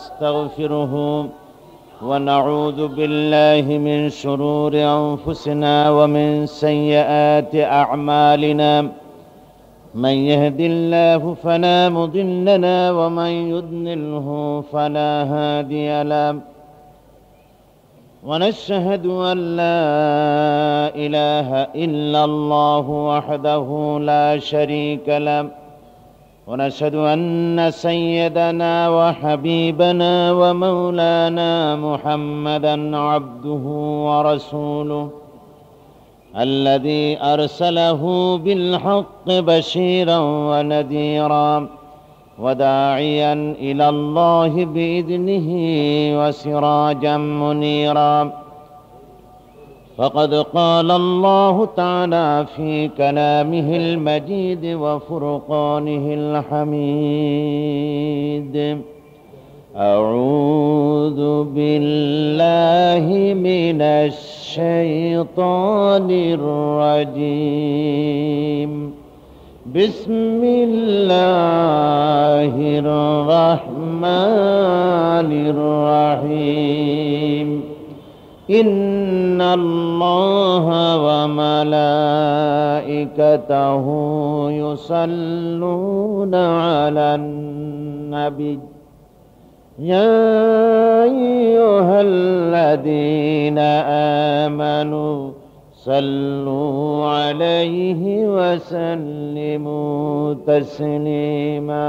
ونستغفره ونعوذ بالله من شرور أنفسنا ومن سيئات أعمالنا من يهد الله فلا مضل له ومن يضلله فلا هادي له ونشهد أن لا إله إلا الله وحده لا شريك له ونشهد أن سيدنا وحبيبنا ومولانا محمدا عبده ورسوله الذي أرسله بالحق بشيرا ونذيرا وداعيا إلى الله بإذنه وسراجا منيرا فقد قال الله تعالى في كلامه المجيد وفرقانه الحميد أعوذ بالله من الشيطان الرجيم بسم الله الرحمن الرحيم إن الله وملائكته يصلون على النبي يا أيها الذين آمنوا صلوا عليه وسلموا تسليما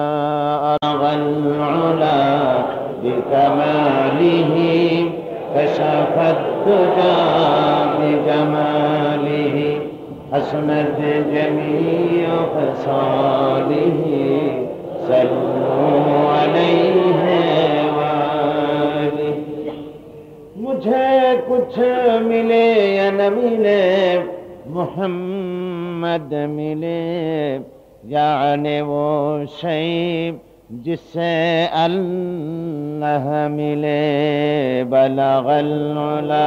أرغى العلا بكماله كشف الدجى بجماله حسنت جميع خصاله صلوا عليه وآله मुझे कुछ मिले या न मिले मोहम्मद मिले याने वो शै जिससे अल्लाह मिले बलगल उला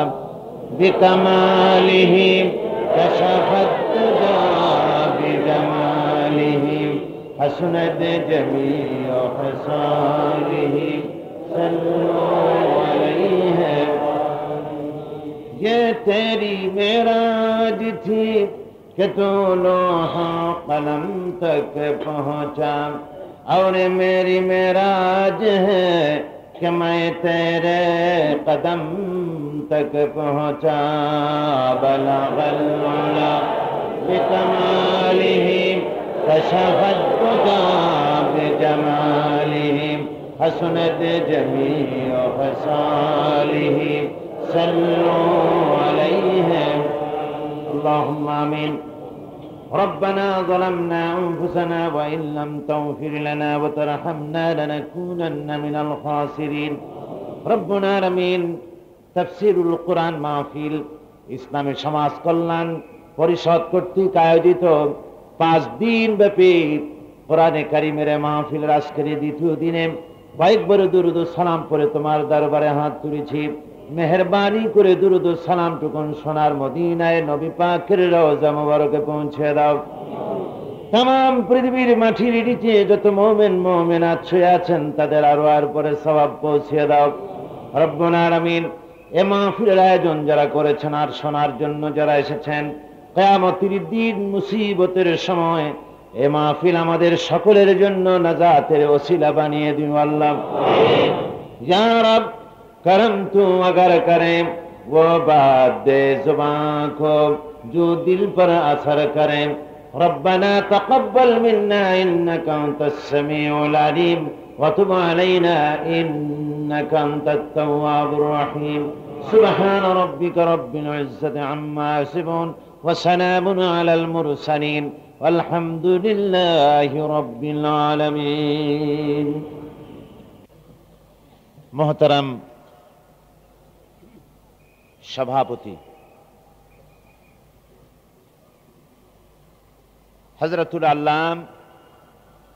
बिकमालिही कशफत दुजा बिजमालिही हसनत जमीअ खसालिही सल्लु अलैहि ये तेरी मेराज थी कि तू लोहा कलम तक पहुँचा और मेरी मेराज है कि मैं तेरे कदम तक पहुँचा बलगल उला बिकमालिही कशफत दुजा बिजमालिही हसनत जमीअ खसालिही सल्लु अलैहि अल्लाहुम्मा आमीन रब्बना ज़लमना अनफुसना व इन लम तग़फिर लना व तरहमना लनकूनन्ना मिनल खासिरीन रब्बुना आमीन तफसीरुल कुरान মাহফিল ইসলামী সমাজ কল্যাণ পরিষদ কর্তৃক আয়োজিত 5 দিন ব্যাপী কোরআনে কারীমের মাহফিলের আজকের দ্বিতীয় দিনে কয়েকবার দুরূদ ও সালাম পড়ে তোমার দরবারে হাত তুলেছি মেহেরবানি করে দুরূদ ও সালাম টুকুন সোনার মদিনায় নবী পাকের রওজা মোবারকে পৌঁছে দাও तमाम পৃথিবীর মাটির নিচে যত মুমিন মুমিনাত শুয়ে আছেন তাদের আরওয়ার পরে সওয়াব পৌঁছে দাও রব্বুল আলামিন এই মাহফিলের আয়োজন যারা করেছেন আর শোনার জন্য যারা এসেছেন কিয়ামতের দিন মুসিবতের সময় এই মাহফিল আমাদের সকলের জন্য নাজাতের ওসিলা বানিয়ে দিও আল্লাহ ইয়া রব करम तू अगर करे वो बात दे जुबान को जो दिल पर असर करे रब्बना तक़ब्बल मिन्ना इन्नका अंतस समीउल अलीम व तुब अलैना इन्नका अंतत तव्वाबुर रहीम सुब्हान रब्बिका रब्बिल इज्जति अम्मा यसिफून व सलामुन अलल मुरसलीन वल्हम्दुलिल्लाहि रब्बिल आलमीन मोहतरम सभापति हजरतुल अल्लाम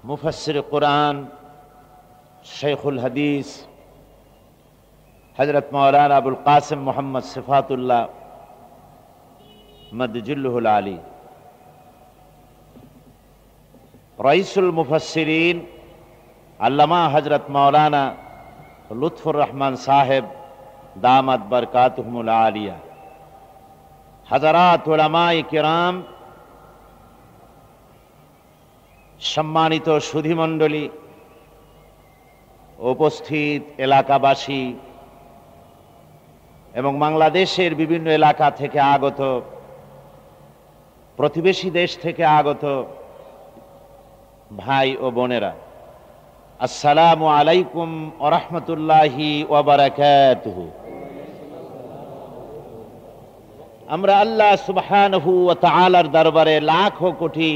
मुफस्सिर कुरान शेखुल हदीस हजरत मौलाना अबुल कासिम मोहम्मद सिफातुल्लाह मदजुल्लुहुल आली रईसुल मुफस्सिरीन अल्लामा हजरत मौलाना লুৎফুর রহমান সাহেব দামাত বরকাতুহুমুল আলিয়া, হাজারাত উলামায়ে কিরাম, সম্মানিত সুধীমণ্ডলী, উপস্থিত এলাকাবাসী এবং বাংলাদেশের বিভিন্ন এলাকা থেকে আগত, প্রতিবেশী দেশ থেকে আগত ভাই ও বোনেরা, আসসালামু আলাইকুম ওয়া রাহমাতুল্লাহি ওয়া বারাকাতুহু। আমরা আল্লাহ সুবহানাহু ওয়া তাআলার দরবারে লাখো কোটি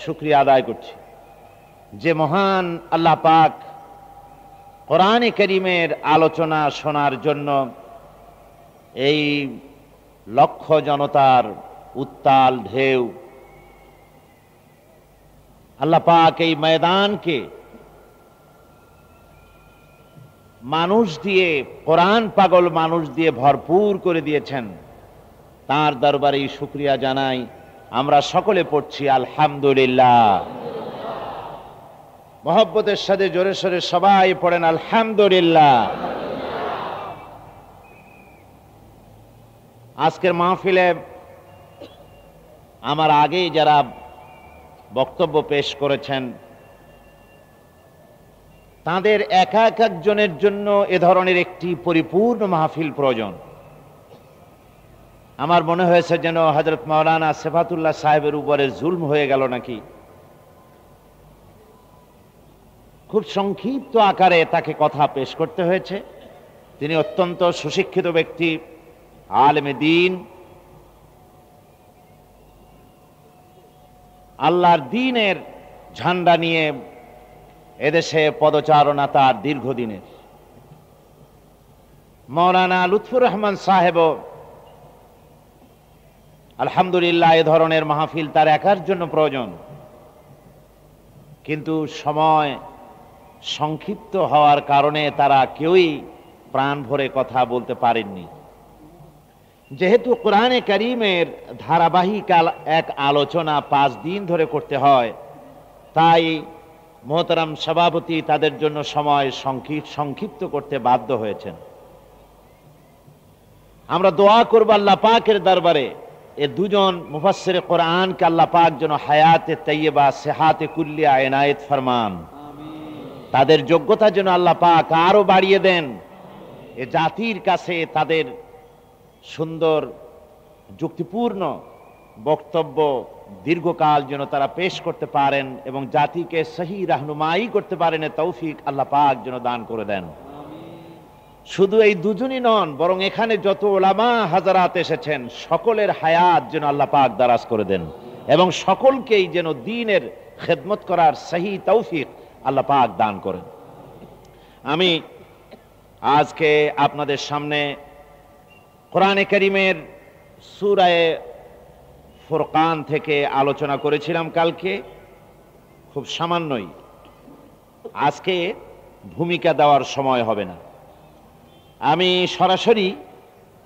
শুকরিয়া আদায় করছি যে মহান আল্লাহ পাক কোরআনে কারীমের আলোচনা শোনার জন্য এই লক্ষ জনতার উত্তাল ঢেউ, আল্লাহ পাক এই ময়দানকে মানুষ দিয়ে, কোরআন পাগল মানুষ দিয়ে ভরপুর করে দিয়েছেন। তার দরবারে শুকরিয়া জানাই। আমরা সকলে পড়ছি আলহামদুলিল্লাহ। মহব্বতের সাথে জোরে সোরে সবাই পড়েন আলহামদুলিল্লাহ। আজকের মাহফিলে আমার আগেই যারা বক্তব্য পেশ করেছেন তাদের এক একজনের জন্য এ ধরনের একটি পরিপূর্ণ মাহফিল প্রয়োজন। আমার মনে হয়েছে যেন হযরত মাওলানা সিফাতুল্লাহ সাহেবের উপরে জুলম হয়ে গেল নাকি। খুব সংক্ষিপ্ত আকারে তাকে কথা পেশ করতে হয়েছে। তিনি অত্যন্ত সুশিক্ষিত ব্যক্তি, আলেমে দ্বীন, আল্লাহর দ্বীনের ঝান্ডা নিয়ে এদেশে পদচারণা তার দীর্ঘদিনের। মাওলানা লুৎফুর রহমান সাহেব আলহামদুলিল্লাহ এ ধরনের মাহফিল তার একার জন্য প্রয়োজন, কিন্তু সময় সংক্ষিপ্ত হওয়ার কারণে তারা কেউই প্রাণ ভরে কথা বলতে পারেননি। যেহেতু কোরআনে কারীমের ধারাবাহিক এক আলোচনা 5 দিন ধরে করতে হয়, তাই মোহতারাম সভাপতি তাদের জন্য সময় সংক্ষিপ্ত করতে বাধ্য হয়েছেন। আমরা দোয়া করব আল্লাহ পাকের দরবারে এ দুজন মুফাসসিরে কোরআনকে আল্লাহ পাক যেন হায়াতে তাইয়্যিবা, সেহাতে কুল্লিয়া এনায়েত ফরমান। তাদের যোগ্যতা যেন আল্লাহ পাক আরো বাড়িয়ে দেন। এ জাতির কাছে তাদের সুন্দর যুক্তিপূর্ণ বক্তব্য দীর্ঘকাল যেন তারা পেশ করতে পারেন এবং জাতিকে সহি রাহনুমাই করতে পারেন, এ তৌফিক আল্লাহ পাক যেন দান করে দেন। শুধু এই দুজনই নন, বরং এখানে যত উলামা হাজারাত এসেছেন সকলের হায়াত যেন আল্লাহ পাক দারাজ করে দেন এবং সকলকেই যেন দ্বীনের খেদমত করার সহি তৌফিক আল্লাহ পাক দান করেন। আমি আজকে আপনাদের সামনে কোরআনে কারীমের সূরা ফুরকান থেকে আলোচনা করেছিলাম কালকে, খুব সামান্যই। আজকে ভূমিকা দেওয়ার সময় হবে না, আমি সরাসরি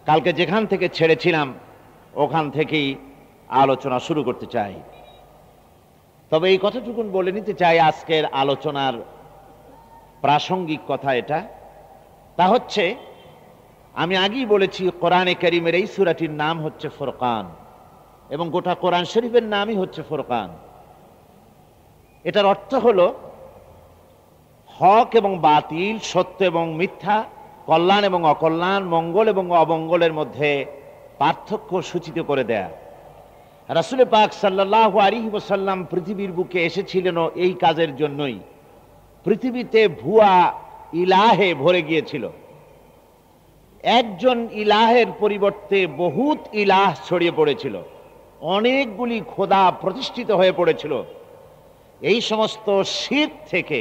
কালকে যেখান থেকে ছেড়েছিলাম ওখান থেকেই আলোচনা শুরু করতে চাই। তবে এই কথাটুকুন বলে নিতে চাই, আজকের আলোচনার প্রাসঙ্গিক কথা এটা, তা হচ্ছে আমি আগেই বলেছি কোরআনে কারীমের এই সূরাটির নাম হচ্ছে ফুরকান এবং গোটা কোরআন শরীফের নামই হচ্ছে ফুরকান। এটার অর্থ হলো হক এবং বাতিল, সত্য এবং মিথ্যা, কল্যাণ এবং অকল্যাণ, মঙ্গল এবং অমঙ্গলের মধ্যে পার্থক্য সূচিত করে দেয়া। রাসূল পাক সাল্লাল্লাহু আলাইহি ওয়াসাল্লাম পৃথিবীর বুকে এসেছিলেন এই কাজের জন্যই। পৃথিবীতে ভুয়া ইলাহে ভরে গিয়েছিল। একজন ইলাহের পরিবর্তে বহুত ইলাহ ছড়িয়ে পড়েছিল, অনেকগুলি খোদা প্রতিষ্ঠিত হয়ে পড়েছিল। এই সমস্ত শিরক থেকে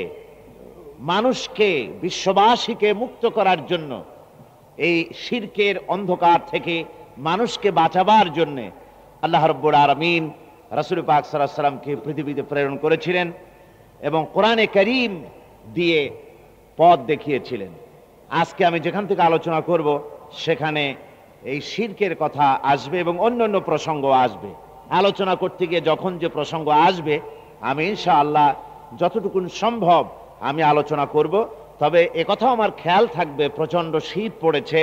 মানুষকে, বিশ্ববাসীকে মুক্ত করার জন্য, এই শিরকের অন্ধকার থেকে মানুষকে বাঁচাবার জন্য আল্লাহ রাব্বুল আলামিন রাসূল পাক সাল্লাল্লাহু আলাইহি ওয়াসাল্লামকে পৃথিবীতে প্রেরণ করেছিলেন এবং কোরআনে কারীম দিয়ে পথ দেখিয়েছিলেন। আজকে আমি যেখান থেকে আলোচনা করব সেখানে এই শিরকের কথা আসবে এবং অন্যান্য প্রসঙ্গ আসবে। আলোচনা করতে গিয়ে যখন যে প্রসঙ্গ আসবে আমি ইনশাআল্লাহ যতটুকু সম্ভব আমি আলোচনা করব তবে একথাও আমার খেয়াল থাকবে, প্রচন্ড শীত পড়েছে,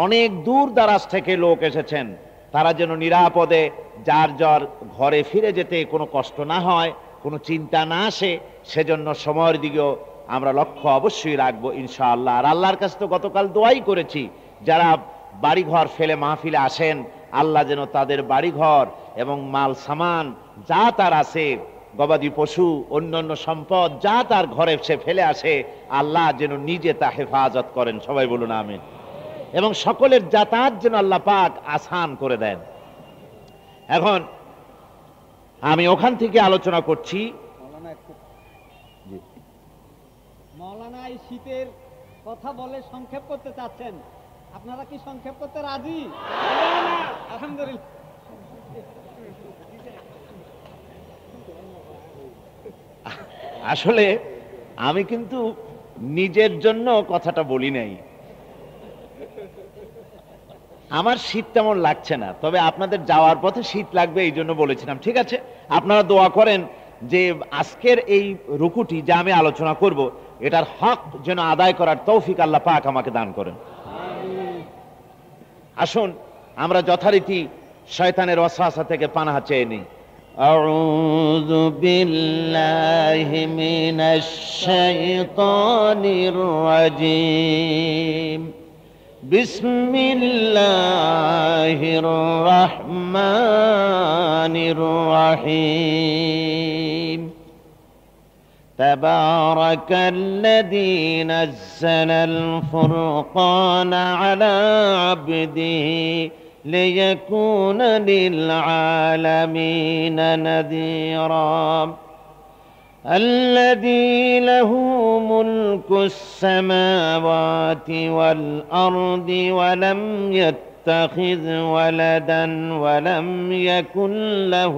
অনেক দূর দারাজ থেকে লোক এসেছেন, তারা যেন নিরাপদে যার যার ঘরে ফিরে যেতে কোনো কষ্ট না হয়, কোনো চিন্তা না আসে, সেজন্য সময়ের দিকেও আমরা লক্ষ্য অবশ্যই রাখবো ইনশাআল্লাহ। আর আল্লাহর কাছে তো গতকাল দোয়াই করেছি, যারা বাড়িঘর ফেলে মাহফিলে আসেন, আল্লাহ যেন তাদের বাড়িঘর এবং মাল সামান যা তার আছে, গবাদি পশু অন্যান্য সম্পদ যা তার ঘরে সে ফেলে আসে, আল্লাহ যেন নিজে তা হেফাজত করেন, সবাই বলুন আমিন। এবং সকলের যাতায়াত যেন আল্লাহ পাক আসান করে দেন। এখন আমি ওখান থেকে আলোচনা করছি। মাওলানা এই শীতের কথা বলে সংক্ষেপ করতে চাচ্ছেন, আপনারা কি সংক্ষেপ করতে রাজি? আলহামদুলিল্লাহ। আসলে আমি কিন্তু নিজের জন্য কথাটা বলি নাই, আমার শীত তেমন লাগছে না, তবে আপনাদের যাওয়ার পথে শীত লাগবে এই জন্য বলেছিলাম। ঠিক আছে, আপনারা দোয়া করেন যে আজকের এই রুকুটি যা আমি আলোচনা করব, এটার হক যেন আদায় করার তৌফিক আল্লাহ পাক আমাকে দান করেন। আসুন আমরা যথারীতি শয়তানের ওয়াসওয়াসা থেকে পানাহা চেয়ে নিই। আউযু বিল্লাহি মিনাশ শাইতানির রাজীম। বিসমিল্লাহির রহমানির রহিম। তাবারাকাল্লাযী নাযালাল ফুরকানা আলা আবদিহি লিয়াকুনা লিল আলামিনা নাযীরা। الذي له ملك السماوات والأرض ولم يتخذ ولدا ولم يكن له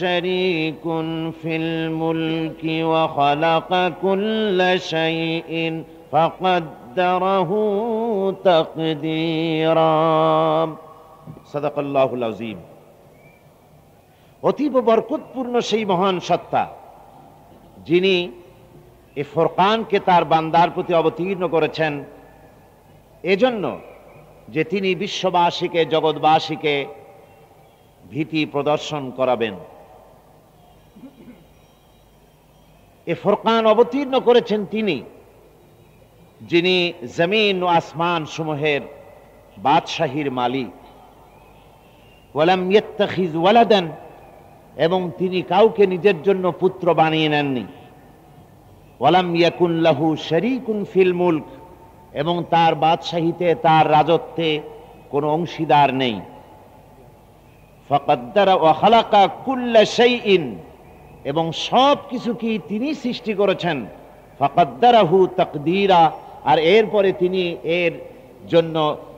شريك في الملك وخلق كل شيء فقدره تقديرا صدق الله العظيم। অতীব বরকতপূর্ণ সেই মহান সত্তা যিনি এই ফুরকানকে তার বান্দার প্রতি অবতীর্ণ করেছেন এজন্য যে তিনি বিশ্ববাসীকে, জগৎবাসীকে ভীতি প্রদর্শন করাবেন। এ ফুরকান অবতীর্ণ করেছেন তিনি যিনি জমিন ও আসমান সমূহের বাদশাহীর মালিক। ওয়ালাম ইয়াত্তাখিজ ওয়ালাদান, এবং তিনি কাউকে নিজের জন্য পুত্র বানিয়ে নেননি। ওয়ালাম ইয়াকুন লাহু শারীকুন ফিল মুলক, এবং তার বাদশাহীতে, তার রাজত্বে কোনো অংশীদার নেই। ফাকাদ্দারা ওয়া খালাকা কুল্লা শাইইন, এবং সব কিছু কি তিনি সৃষ্টি করেছেন। ফাকাদ্দারাহু তাকদীরা, আর এরপরে তিনি এর জন্য,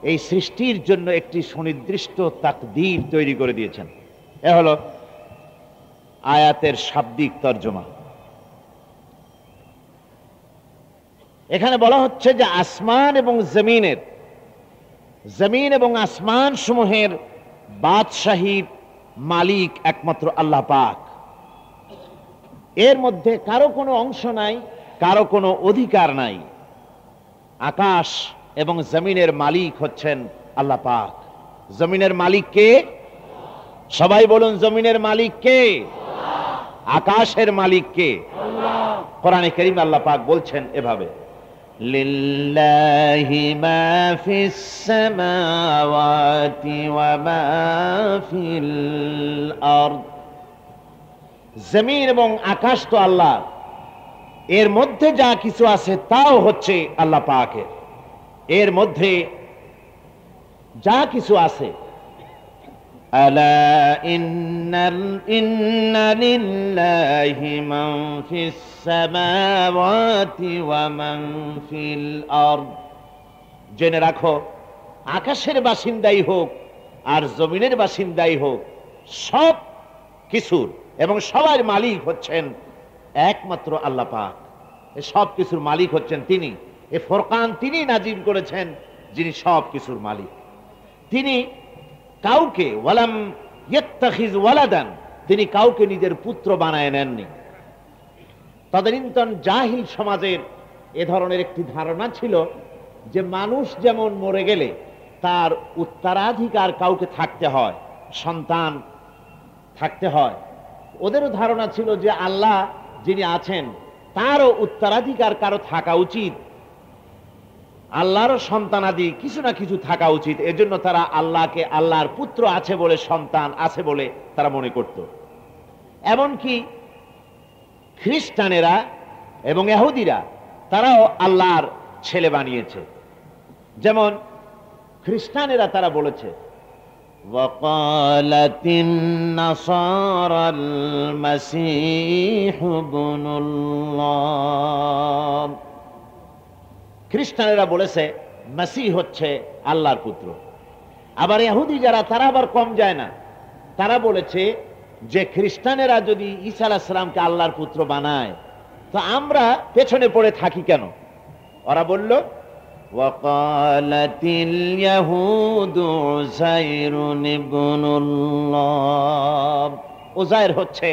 এই সৃষ্টির জন্য একটি সুনির্দিষ্ট তাকদীর তৈরি করে দিয়েছেন। এ হলো আয়াতের শাব্দিক তর্জমা। এখানে বলা হচ্ছে যে আসমান এবং জমিন এবং আসমান সমূহের বাদশাহীর মালিক একমাত্র আল্লাহ পাক। এর মধ্যে কারো কোনো অংশ নাই, কারো কোনো অধিকার নাই। আকাশ এবং জমিনের মালিক হচ্ছেন আল্লাহ পাক। জমিনের মালিক কে? সবাই বলুন, জমিনের মালিক কে? আকাশের মালিক কে? কোরআনে কারীম আল্লাহ পাক বলছেন এভাবে, লিল্লাহি মা ফিস সামাওয়াতি ওয়া মা ফিল আরদ। জমিন এবং আকাশ তো আল্লাহ, এর মধ্যে যা কিছু আছে তাও হচ্ছে আল্লাহ পাকের। এর মধ্যে যা কিছু আছে, আলা ইন্না লিল্লাহি মান ফিস সামাওয়াতি ওয়া মান ফিল আরদ। জেনে রাখো, আকাশের বাসিন্দাই হোক আর জমিনের বাসিন্দাই হোক, সব কিছুর এবং সবার মালিক হচ্ছেন একমাত্র আল্লাহ পাক। এই সব কিছুর মালিক হচ্ছেন তিনি। এই ফুরকান তিনি নাজিল করেছেন যিনি সব কিছুর মালিক। তিনি কাউকে ওয়ালাম ইয়াত্তাখিজ ওয়ালাদান, তিনি কাউকে নিজের পুত্র বানায় নেননি। তদানীন্তন জাহিল সমাজের এ ধরনের একটি ধারণা ছিল যে মানুষ যেমন মরে গেলে তার উত্তরাধিকার কাউকে থাকতে হয়, সন্তান থাকতে হয়, ওদেরও ধারণা ছিল যে আল্লাহ যিনি আছেন তারও উত্তরাধিকার কারো থাকা উচিত, আল্লাহরও সন্তানাদি কিছু না কিছু থাকা উচিত। এজন্য তারা আল্লাহকে আল্লাহর পুত্র আছে বলে, সন্তান আছে বলে তারা মনে করত। এমনকি খ্রিস্টানেরা এবং ইহুদিরা তারাও আল্লাহর ছেলে বানিয়েছে। যেমন খ্রিস্টানেরা তারা বলেছে وقالت النصارى المسيح ابن الله, খ্রিস্টানেরা বলেছে মাসিহ হচ্ছে আল্লাহর পুত্র। আবার ইহুদি যারা, তারা আবার কম যায় না, তারা বলেছে যে খ্রিস্টানেরা যদি ঈসা আলাইহিস সালামকে আল্লাহর পুত্র বানায় তো আমরা পেছনে পড়ে থাকি কেন? ওরা বলল وقالت اليهود عزير ابن الله, উজাইর হচ্ছে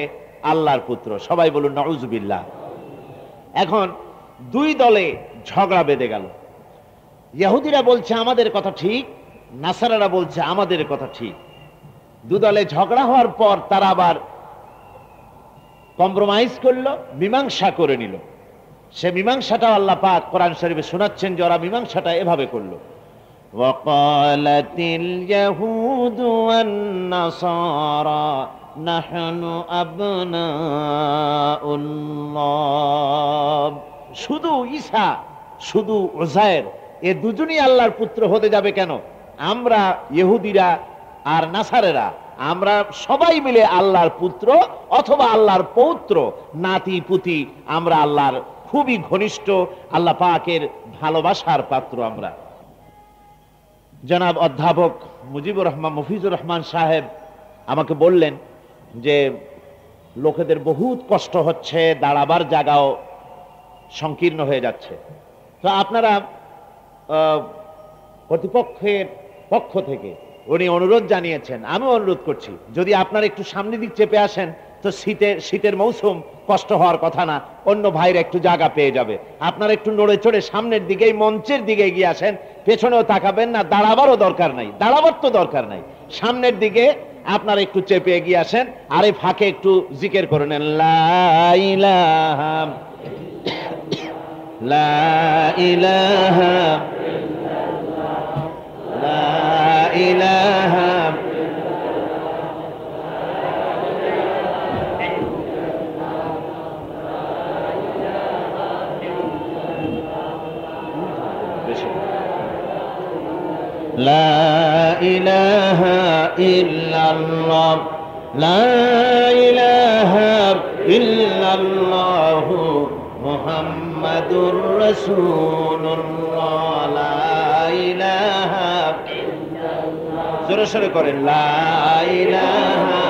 আল্লাহর পুত্র। সবাই বলুন নাউজুবিল্লাহ। এখন দুই দলে ঝগড়া বেঁধে গেল। ইহুদিরা বলছে আমাদের কথা ঠিক, নাসারারা বলছে আমাদের কথা ঠিক। দু দলে ঝগড়া হওয়ার পর তারা আবার কম্প্রোমাইজ করলো, মীমাংসা করে নিল। সে মীমাংসাটা আল্লাহ পাক কোরআন শরীফে শোনাচ্ছেন যে ওরা মীমাংসাটা এভাবে করলো ওয়াকালাতিল ইয়াহুদু ওয়ান নাসারা নাহনু আবনাউল্লাহ, শুধু ঈসা শুধু উজাইর এ দুজনই আল্লাহর পুত্র হতে যাবে কেন? আমরা ইহুদিরা আর নাসারেরা আমরা সবাই মিলে আল্লাহর পুত্র অথবা আল্লাহর পৌত্র, নাতি পুতি, আমরা আল্লাহর খুবই ঘনিষ্ঠ, আল্লাহ পাকের ভালোবাসার পাত্র আমরা। জনাব অধ্যাপক মুজিবুর রহমান, মফিজুর রহমান সাহেব আমাকে বললেন যে লোকেদের বহুত কষ্ট হচ্ছে, দাঁড়াবার জায়গাও সংকীর্ণ হয়ে যাচ্ছে, তো আপনারা কর্তৃপক্ষের পক্ষ থেকে উনি অনুরোধ জানিয়েছেন, আমি অনুরোধ করছি যদি আপনারা একটু সামনের দিক চেপে আসেন তো শীতের মৌসুম, কষ্ট হওয়ার কথা না, অন্য ভাইরা একটু জায়গা পেয়ে যাবে। আপনারা একটু নড়ে চড়ে সামনের দিকে, মঞ্চের দিকে এগিয়ে আসেন, পেছনেও তাকাবেন না, দাঁড়াবারও দরকার নাই, দাঁড়াবার তো দরকার নাই, সামনের দিকে আপনারা একটু চেপে এগিয়ে আসেন। আর এই ফাঁকে একটু জিকির করে নেন, লা ইলাহা লা ইলাহা লা ইলাহা লা ইলাহা ইল্লাল্লাহ লা ইলাহা ইল্লাল্লাহ মুহাম্মাদুর রাসূলুল্লাহ লা ইলাহা ইল্লাল্লাহ, জোরে সোরে করেন লা ইলাহা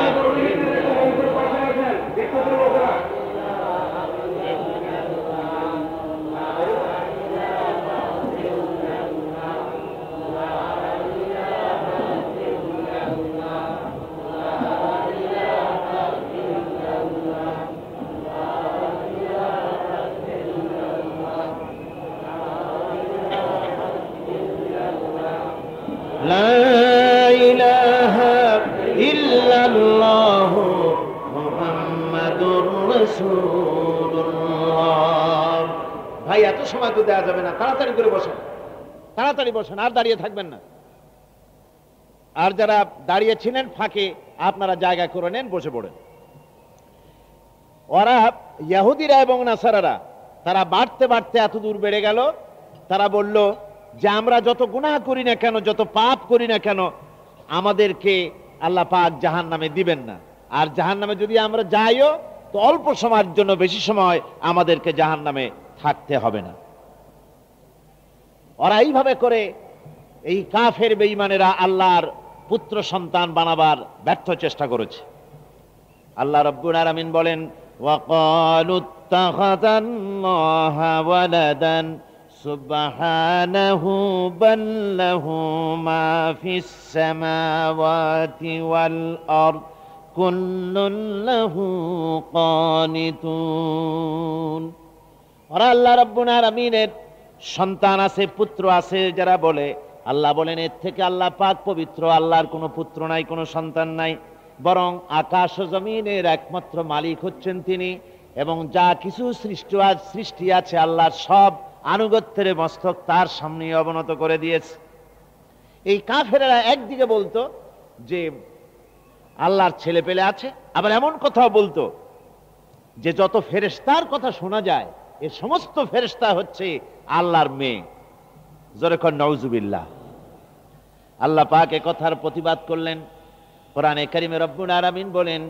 ভাই এত সময় তো দেওয়া যাবে না, তাড়াতাড়ি করে বসেন, তাড়াতাড়ি বসেন, আর দাঁড়িয়ে থাকবেন না। আর যারা দাঁড়িয়ে ছিলেন ফাঁকে আপনারা জায়গা করে নেন, বসে পড়েন। ওরা ইহুদিরা এবং নাসারারা তারা বাড়তে বাড়তে এত দূর বেড়ে গেল, তারা বলল যে আমরা যত গুনাহ করি না কেন, যত পাপ করি না কেন, আমাদেরকে আল্লাহ পাক জাহান্নামে দিবেন না। আর জাহান্নামে যদি আমরা যাইও তো অল্প সময়ের জন্য, বেশি সময় আমাদেরকে জাহান্নামে থাকতে হবে না। ওরা এইভাবে করে এই কাফের বেঈমানেরা আল্লাহর পুত্র সন্তান বানাবার ব্যর্থ চেষ্টা করেছে। আল্লাহ রাব্বুল আলামিন বলেন ওয়াকালু ইত্তাখাযাল্লাহা ওয়ালাদান সুবহানাহু বাল লাহু মা ফিস সামাওয়াতি ওয়াল আরদ কুল্লুন লাহু কানিতুন। ওরা আল্লাহ রাব্বুল আলামিনের সন্তান আছে, পুত্র আছে যারা বলে, আল্লাহ বলেন এর থেকে আল্লাহ পাক পবিত্র, আল্লাহর কোনো পুত্র নাই, কোনো সন্তান নাই, বরং আকাশ ও জমিনের একমাত্র মালিক হচ্ছেন তিনি, এবং যা কিছু সৃষ্টি আছে আল্লাহর সব আনুগত্যের মস্তক তার সামনে অবনত করে দিয়েছে। এই কাফেরেরা একদিকে বলতো যে আল্লাহর ছেলে পেলে আছে, আবার এমন কথাও বলতো যে যত ফেরেশতার কথা শোনা যায় এ সমস্ত ফেরেশতা হচ্ছে আল্লাহর মেয়ে। জোরে কর নাউজুবিল্লাহ। আল্লাহ পাক এ কথার প্রতিবাদ করলেন। কোরআনে কারিমে রব্বুল আলামিন বলেন,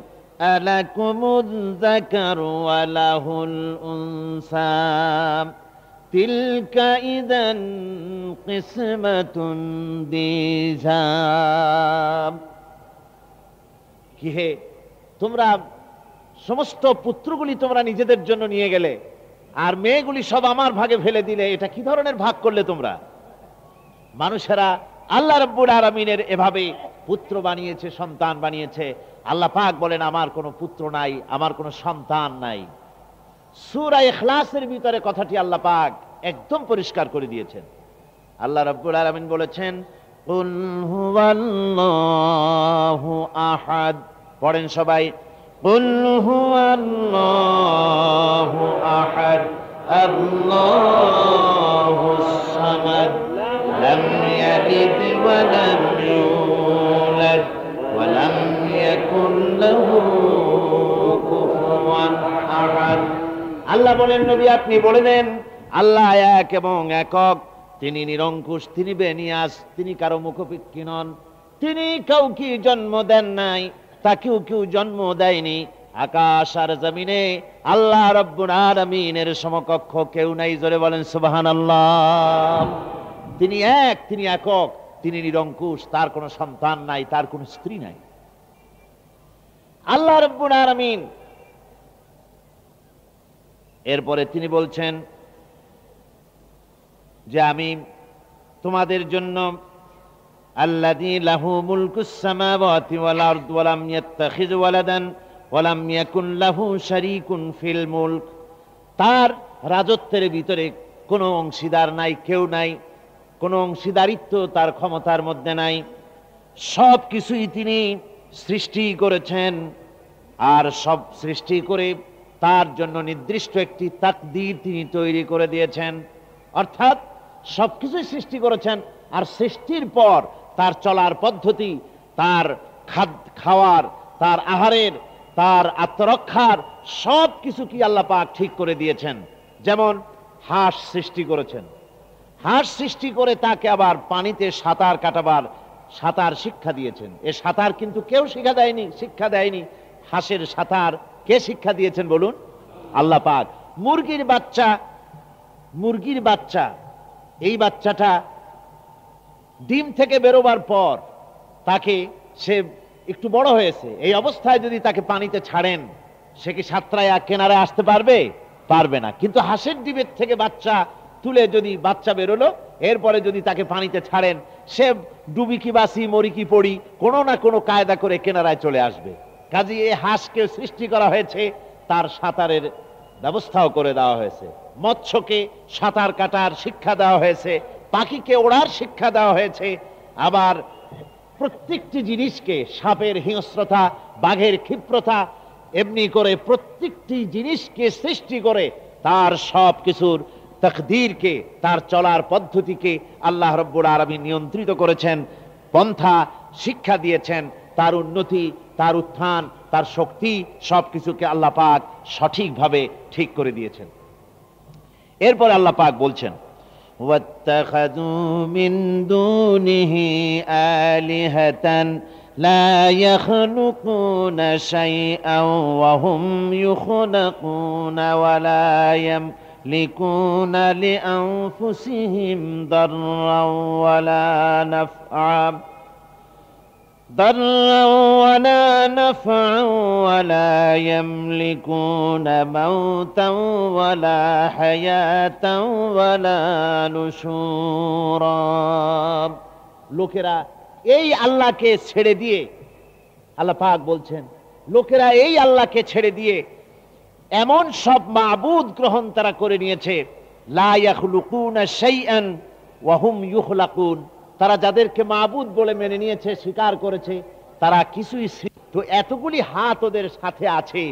আলাকুমুয যাকারু ওয়া লাহুল উনসা তিলকা ইযান কিসমাতুন দিযা। কি হে, তোমরা সমস্ত পুত্রগুলি তোমরা নিজেদের জন্য নিয়ে গেলে আর মেয়েগুলি সব আমার ভাগে ফেলে দিলে, এটা কি ধরনের ভাগ করলে তোমরা? মানুষেরা আল্লাহ রাব্বুল আলামিনের এভাবে পুত্র বানিয়েছে, সন্তান বানিয়েছে। আল্লাহ পাক বলেন আমার কোনো পুত্র নাই, আমার কোনো সন্তান নাই। সূরা ইখলাসের ভিতরে কথাটি আল্লাহ পাক একদম পরিষ্কার করে দিয়েছেন। আল্লাহ রাব্বুল আলামিন বলেছেন, কুল হুয়াল্লাহু আহাদ। পড়েন সবাই, কুল হুয়াল্লাহু আহাদ আল্লাহুস সামাদ লাম ইয়ালিদ ওয়া লাম ইউলাদ ওয়া লাম ইয়াকুল লাহু কুফুয়ান আহাদ। আল্লাহ বলেন, নবী আপনি বলে দেন আল্লাহ এক এবং একক, তিনি নিরঙ্কুশ, তিনি বেনিয়াস, তিনি কারো মুখোপেক্ষী নন, তিনি কাউকে জন্ম দেন নাই, তাকেও কেউ জন্ম দেয়নি। আকাশ আর জমিনে আল্লাহ রাব্বুল আলামিনের সমকক্ষ কেউ নাই। জোরে বলেন সুবহানাল্লাহ। তিনি এক, তিনি একক, তিনি নিরঙ্কুশ, তার কোনো সন্তান নাই, তার কোনো স্ত্রী নাই। আল্লাহ রাব্বুল আলামিন এরপরে তিনি বলছেন যে আমি তোমাদের জন্য আল্লাযী লাহু মুলকুস সামাওয়াতি ওয়াল আরদ ওয়া লাম ইয়াত্তাখিয ওয়ালাদান ওয়া লাম ইয়াকুন লাহু শারীকুন ফিল মুলক। তার রাজত্বের ভিতরে কোনো অংশীদার নাই, কেউ নাই, কোনো অংশীদারিত্ব তার ক্ষমতার মধ্যে নাই। সব কিছুই তিনি সৃষ্টি করেছেন, আর সব সৃষ্টি করে তার জন্য নির্দিষ্ট একটি তাকদীর তিনি তৈরি করে দিয়েছেন। অর্থাৎ সবকিছুই সৃষ্টি করেছেন, আর সৃষ্টির পর তার চলার পদ্ধতি, তার খাওয়ার, তার আহারের, তার আত্মরক্ষার সব কিছু কি আল্লাহ পাক ঠিক করে দিয়েছেন। যেমন হাঁস সৃষ্টি করেছেন, হাঁস সৃষ্টি করে তাকে আবার পানিতে সাঁতার কাটাবার সাঁতার শিক্ষা দিয়েছেন। এ সাঁতার কিন্তু কেউ শিক্ষা দেয়নি। হাঁসের সাঁতার কে শিক্ষা দিয়েছেন বলুন? আল্লাহ পাক। মুরগির বাচ্চা, এই বাচ্চাটা ডিম থেকে বেরোবার পর তাকে, সে একটু বড় হয়েছে, এই অবস্থায় যদি তাকে পানিতে ছাড়েন, সে কি সাঁতরায়া কেনারে আসতে পারবে? পারবে না। কিন্তু হাঁসের ডিমের থেকে বাচ্চা তুলে যদি বাচ্চা বেরোলো, এরপরে যদি তাকে পানিতে ছাড়েন, সে ডুবি কি বাসি, মরি কি পড়ি, কোনো না কোনো কায়দা করে কেনারায় চলে আসবে। কাজেই এই হাঁসকে সৃষ্টি করা হয়েছে, তার সাঁতারের ব্যবস্থাও করে দেওয়া হয়েছে। মৎস্যকে সাঁতার কাটার শিক্ষা দেওয়া হয়েছে, পাখিকে ওড়ার শিক্ষা দেওয়া হয়েছে। আবার প্রত্যেকটি জিনিসকে, সাপের হিংস্রতা, বাঘের ক্ষিপ্রতা, এমনি করে প্রত্যেকটি জিনিসকে সৃষ্টি করে তার সব কিছুর তাকদীরকে, তার চলার পদ্ধতিকে আল্লাহ রাব্বুল আলামিন নিয়ন্ত্রিত করেছেন, পন্থা শিক্ষা দিয়েছেন। তার উন্নতি, তার উত্থান, তার শক্তি সবকিছুকে আল্লাহ পাক সঠিকভাবে ঠিক করে দিয়েছেন। এরপর আল্লাহ পাক বলছেন, ওয়াত্তাখাযু মিন দুনিহি আলিহাতান লা ইয়াখলুকুনা শাইআন ওয়া হুম ইউখলাকুনা ওয়া লা ইয়ামলিকুনা লিআনফুসিহিম দাররান ওয়া লা নাফআ ولا نفعا ولا يملكون موتا ولا حياة ولا نشورا। লোকেরা এই আল্লাহকে ছেড়ে দিয়ে, আল্লাহ পাক বলছেন লোকেরা এই আল্লাহকে ছেড়ে দিয়ে এমন সব মাবুদ গ্রহণ তারা করে নিয়েছে, লা ইয়াখলুকুনা শাইআন ওয়া হুম ইউখলাকুন, তারা যাদেরকে মাবুদ বলে মেনে নিয়েছে, স্বীকার করেছে, তারা কিছুই। তো এতগুলি হাত ওদের সাথে আছে,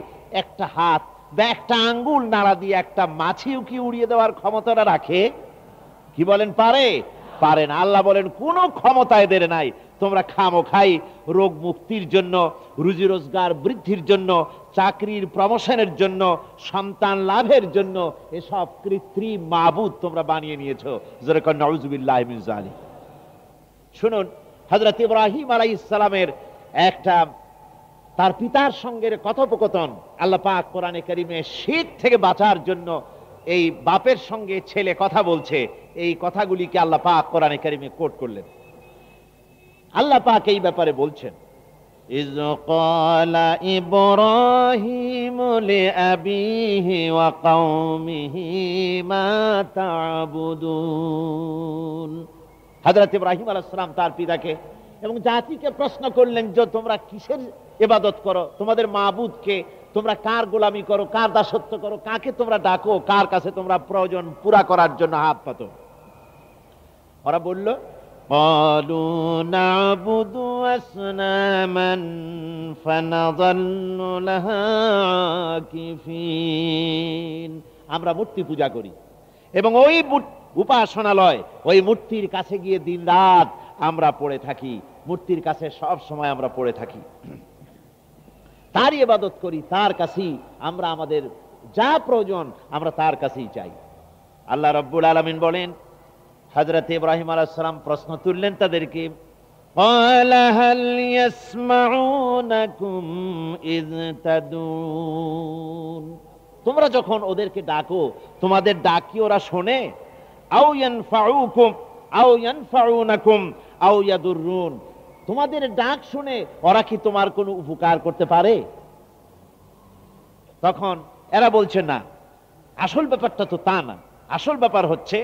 একটা হাত বা একটা আঙ্গুল নাড়া দিয়ে একটা মাছিও কি উড়িয়ে দেওয়ার ক্ষমতাটা রাখে? কি বলেন, পারে? পারে না। আল্লাহ বলেন কোনো ক্ষমতা এদের নাই। তোমরা খামোখাই রোগ মুক্তির জন্য, রুজি রোজগার বৃদ্ধির জন্য, চাকরির প্রমোশনের জন্য, সন্তান লাভের জন্য এসব কৃত্রিম মাবুদ তোমরা বানিয়ে নিয়েছো। যেরকম নাউযুবিল্লাহি মিন যালিক। শুনুন, হযরত ইব্রাহিম আলাইহিস সালামের একটা তার পিতার সঙ্গে কথোপকথন আল্লাহ পাক কোরআনে কারিমে শীত থেকে বাঁচার জন্য এই বাপের সঙ্গে ছেলে কথা বলছে, এই কথাগুলিকে আল্লাহ পাক কোরআনে কারিমে কোট করলেন। আল্লাহ পাক এই ব্যাপারে বলছেন, ইয ক্বালা ইব্রাহিমু লিআবিহি ওয়া কওমিহি মা তা'বুদুন। হযরত ইব্রাহিম আলাইহিস সালাম তার পিতাকে এবং জাতিকে প্রশ্ন করলেন যে তোমরা কিসের ইবাদত করো, তোমাদের মাবুদকে, তোমরা কার গোলামি করো, কার দাসত্ব করো, কাকে তোমরা ডাকো, কার কাছে তোমরা প্রয়োজন পুরা করার জন্য হাত পাতো? ওরা বলল, ক্বালু না'বুদু আসনামান ফানাযাল্লু লাহা আকিফিন। আমরা মূর্তি পূজা করি এবং ওই উপাসনালয়, ওই মূর্তির কাছে গিয়ে দিন রাত আমরা পড়ে থাকি, মূর্তির কাছে সব সময় আমরা পড়ে থাকি, তারই ইবাদত করি, তার কাছেই আমরা আমাদের যা প্রয়োজন আমরা তার কাছেই চাই। আল্লাহ রাব্বুল আলামিন বলেন, হযরত ইব্রাহিম আলাইহিস সালাম প্রশ্ন তুললেন তাদেরকে, ক্বালা হাল ইয়াসমাউনাকুম ইয তাদুন। তোমরা যখন ওদেরকে ডাকো, তোমাদের ডাক কি ওরা শোনে? আও ইয়ানফাউকুম আও ইয়ানফাউনাকুম আও ইয়াদুররুন, তোমাদের ডাক শুনে ওরা কি তোমার কোনো উপকার করতে পারে? তখন এরা বলছে না, আসল ব্যাপারটা তো তা না। আসল ব্যাপার হচ্ছে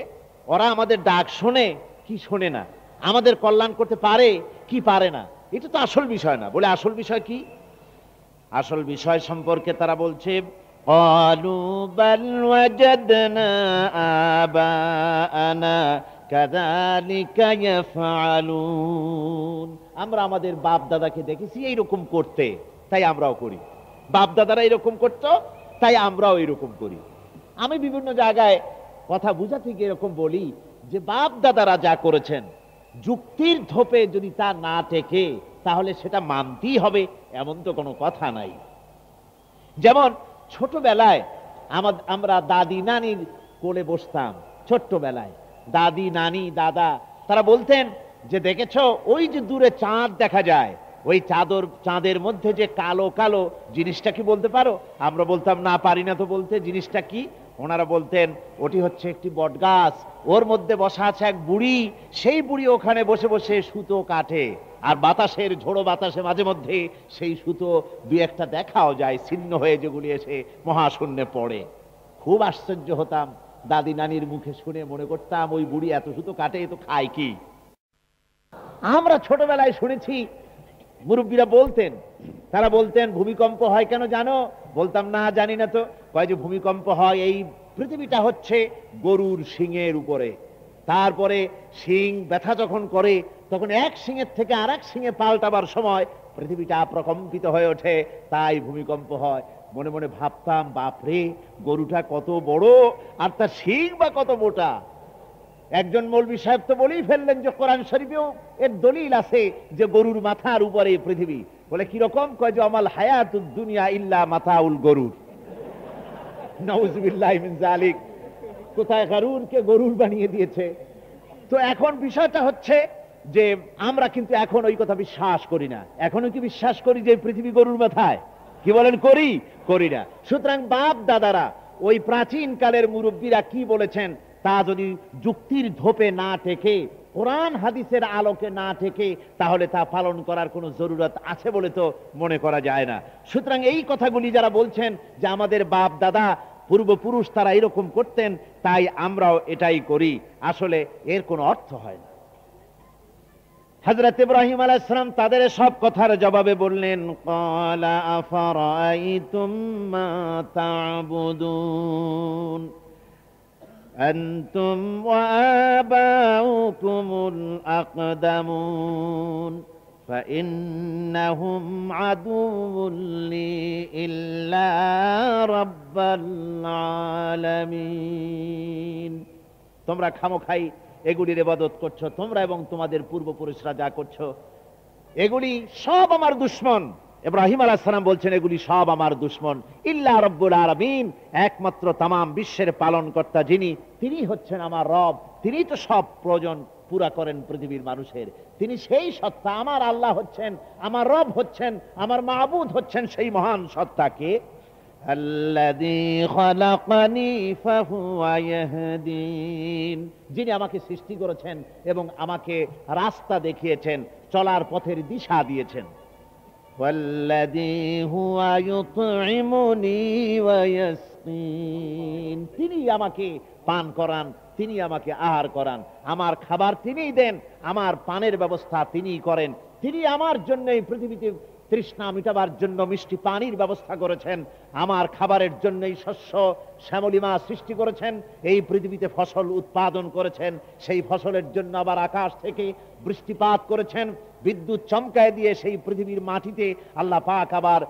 ওরা আমাদের ডাক শোনে কি শোনে না, আমাদের কল্যাণ করতে পারে কি পারে না, এটা তো আসল বিষয় না। বলে আসল বিষয় কি? আসল বিষয় সম্পর্কে তারা বলছে, ক্বালু বাল ওয়াজাদনা আবাআনা কাযালিকা ইয়াফআলুন। আমরা আমাদের বাপ দাদাকে দেখেছি এইরকম করতে, তাই আমরাও করি। বাপ দাদারা এরকম করতো, তাই আমরাও এরকম করি। আমি বিভিন্ন জায়গায় কথা বুঝাতে গিয়ে এরকম বলি যে বাপ দাদারা যা করেছেন, যুক্তির ধোপে যদি তা না টেকে তাহলে সেটা মানতেই হবে, এমন তো কোনো কথা নাই। যেমন ছোটবেলায় আমরা দাদি নানির কোলে বসতাম, ছোট্টবেলায় দাদি নানি দাদা তারা বলতেন যে দেখেছো ওই যে দূরে চাঁদ দেখা যায়, ওই চাঁদের মধ্যে যে কালো কালো জিনিসটা কি বলতে পারো? আমরা বলতাম না, পারি না তো বলতে। জিনিসটা কি? ওনারা বলতেন ওটি হচ্ছে একটি বটগাছ, ওর মধ্যে বসা আছে এক বুড়ি, সেই বুড়ি ওখানে বসে বসে সুতো কাটে, আর বাতাসের ঝোড়ো বাতাসে মাঝে মধ্যে সেই সুতো দুই একটা দেখাও যায় ছিন্ন হয়ে, যেগুলি এসে মহাশূন্যে পড়ে। খুব আশ্চর্য হতাম দাদি নানির মুখে শুনে, মনে করতাম ওই বুড়ি এত সুতো কাটে, এ তো খায় কি? আমরা ছোটবেলায় শুনেছি মুরব্বীরা বলতেন, তারা বলতেন ভূমিকম্প হয় কেন জানো? বলতাম না, জানি না তো। কয় যে ভূমিকম্প হয় এই পৃথিবীটা হচ্ছে গরুর শিংয়ের উপরে, তারপরে শিং ব্যথা যখন করে তখন এক শিংয়ের থেকে আর এক শিংয়ে পাল্টাবার সময় পৃথিবীটা প্রকম্পিত হয়ে ওঠে, তাই ভূমিকম্প হয়। মনে মনে ভাবতাম, বাপরে গরুটা কত বড় আর তার শিং বা কত মোটা। একজন মৌলভী সাহেব তো বলেই ফেললেন যে কোরআন শরীফেও এর দলিল আছে যে গরুর মাথার উপরে পৃথিবী। বলে কিরকম? কয় যে আমাল হায়াতুদ দুনিয়া ইল্লা মাতাউল গরুর। নাউযুবিল্লাহি মিন যালিক। কোথায় গরুরকে গরুর বানিয়ে দিয়েছে। তো এখন বিষয়টা হচ্ছে যে আমরা কিন্তু এখন ওই কথা বিশ্বাস করি না। এখনো কি বিশ্বাস করি যে পৃথিবী গরুর মাথায়? কি বলেন, করি? করি না। সুতরাং বাপ দাদারা, ওই প্রাচীন কালের মুরব্বীরা কি বলেছেন তা যদি যুক্তির ধোপে না টেকে, কোরআন হাদিসের আলোকে না টেকে, তাহলে তা পালন করার কোনো জরুরত আছে বলে তো মনে করা যায় না। সুতরাং এই কথাগুলি যারা বলছেন যে আমাদের বাপ দাদা পূর্বপুরুষ তারা এরকম করতেন তাই আমরাও এটাই করি, আসলে এর কোনো অর্থ হয় না। হযরত ইব্রাহিম আলাইহিস সালাম তাদের সব কথার জবাবে বললেন, ক্বালা আফারাআইতুম মা তা'বুদুন আনতুম ওয়া আবাউকুমুল আকদামুন فإنهم عدو لي إلا رب العالمين। তোমরা খামোখাই এগুলির ইবাদত করছো, তোমরা এবং তোমাদের পূর্বপুরুষরা যা করছো, এগুলি সব আমার দুশমন। ইব্রাহিম আলাইহিস সালাম বলছেন এগুলি সব আমার দুশমন, ইল্লা রব্বুল আলামিন, একমাত্র তামাম বিশ্বের পালনকর্তা যিনি, তিনি হচ্ছেন আমার রব। তিনি তো সব প্রয়োজন পুরা করেন পৃথিবীর মানুষের। তিনি সেই সত্তা, আমার আল্লাহ হচ্ছেন, আমার রব হচ্ছেন, আমার মাবুদ হচ্ছেন সেই মহান সত্তাকে, আল্লাযী খালাকানি ফাহুয়া ইয়াহদিন, যিনি আমাকে সৃষ্টি করেছেন এবং আমাকে রাস্তা দেখিয়েছেন, চলার পথের দিশা দিয়েছেন। ওয়াল্লাযী হুয়া ইউতঈমুনি ওয়া ইয়াসকিন, তিনি আমাকে পান করান, তিনি আমাকে আহার করান, আমার খাবার তিনিই দেন, আমার পানের ব্যবস্থা তিনিই করেন। তিনি আমার জন্য এই পৃথিবীতে তৃষ্ণা মিটাবার জন্য মিষ্টি পানির ব্যবস্থা করেছেন, আমার খাবারের জন্য এই শস্য শ্যামলিমা সৃষ্টি করেছেন, এই পৃথিবীতে ফসল উৎপাদন করেছেন, সেই ফসলের জন্য আবার আকাশ থেকে বৃষ্টিপাত করেছেন, বিদ্যুৎ চমকায় দিয়ে সেই পৃথিবীর মাটিতে আল্লাহ পাক আবার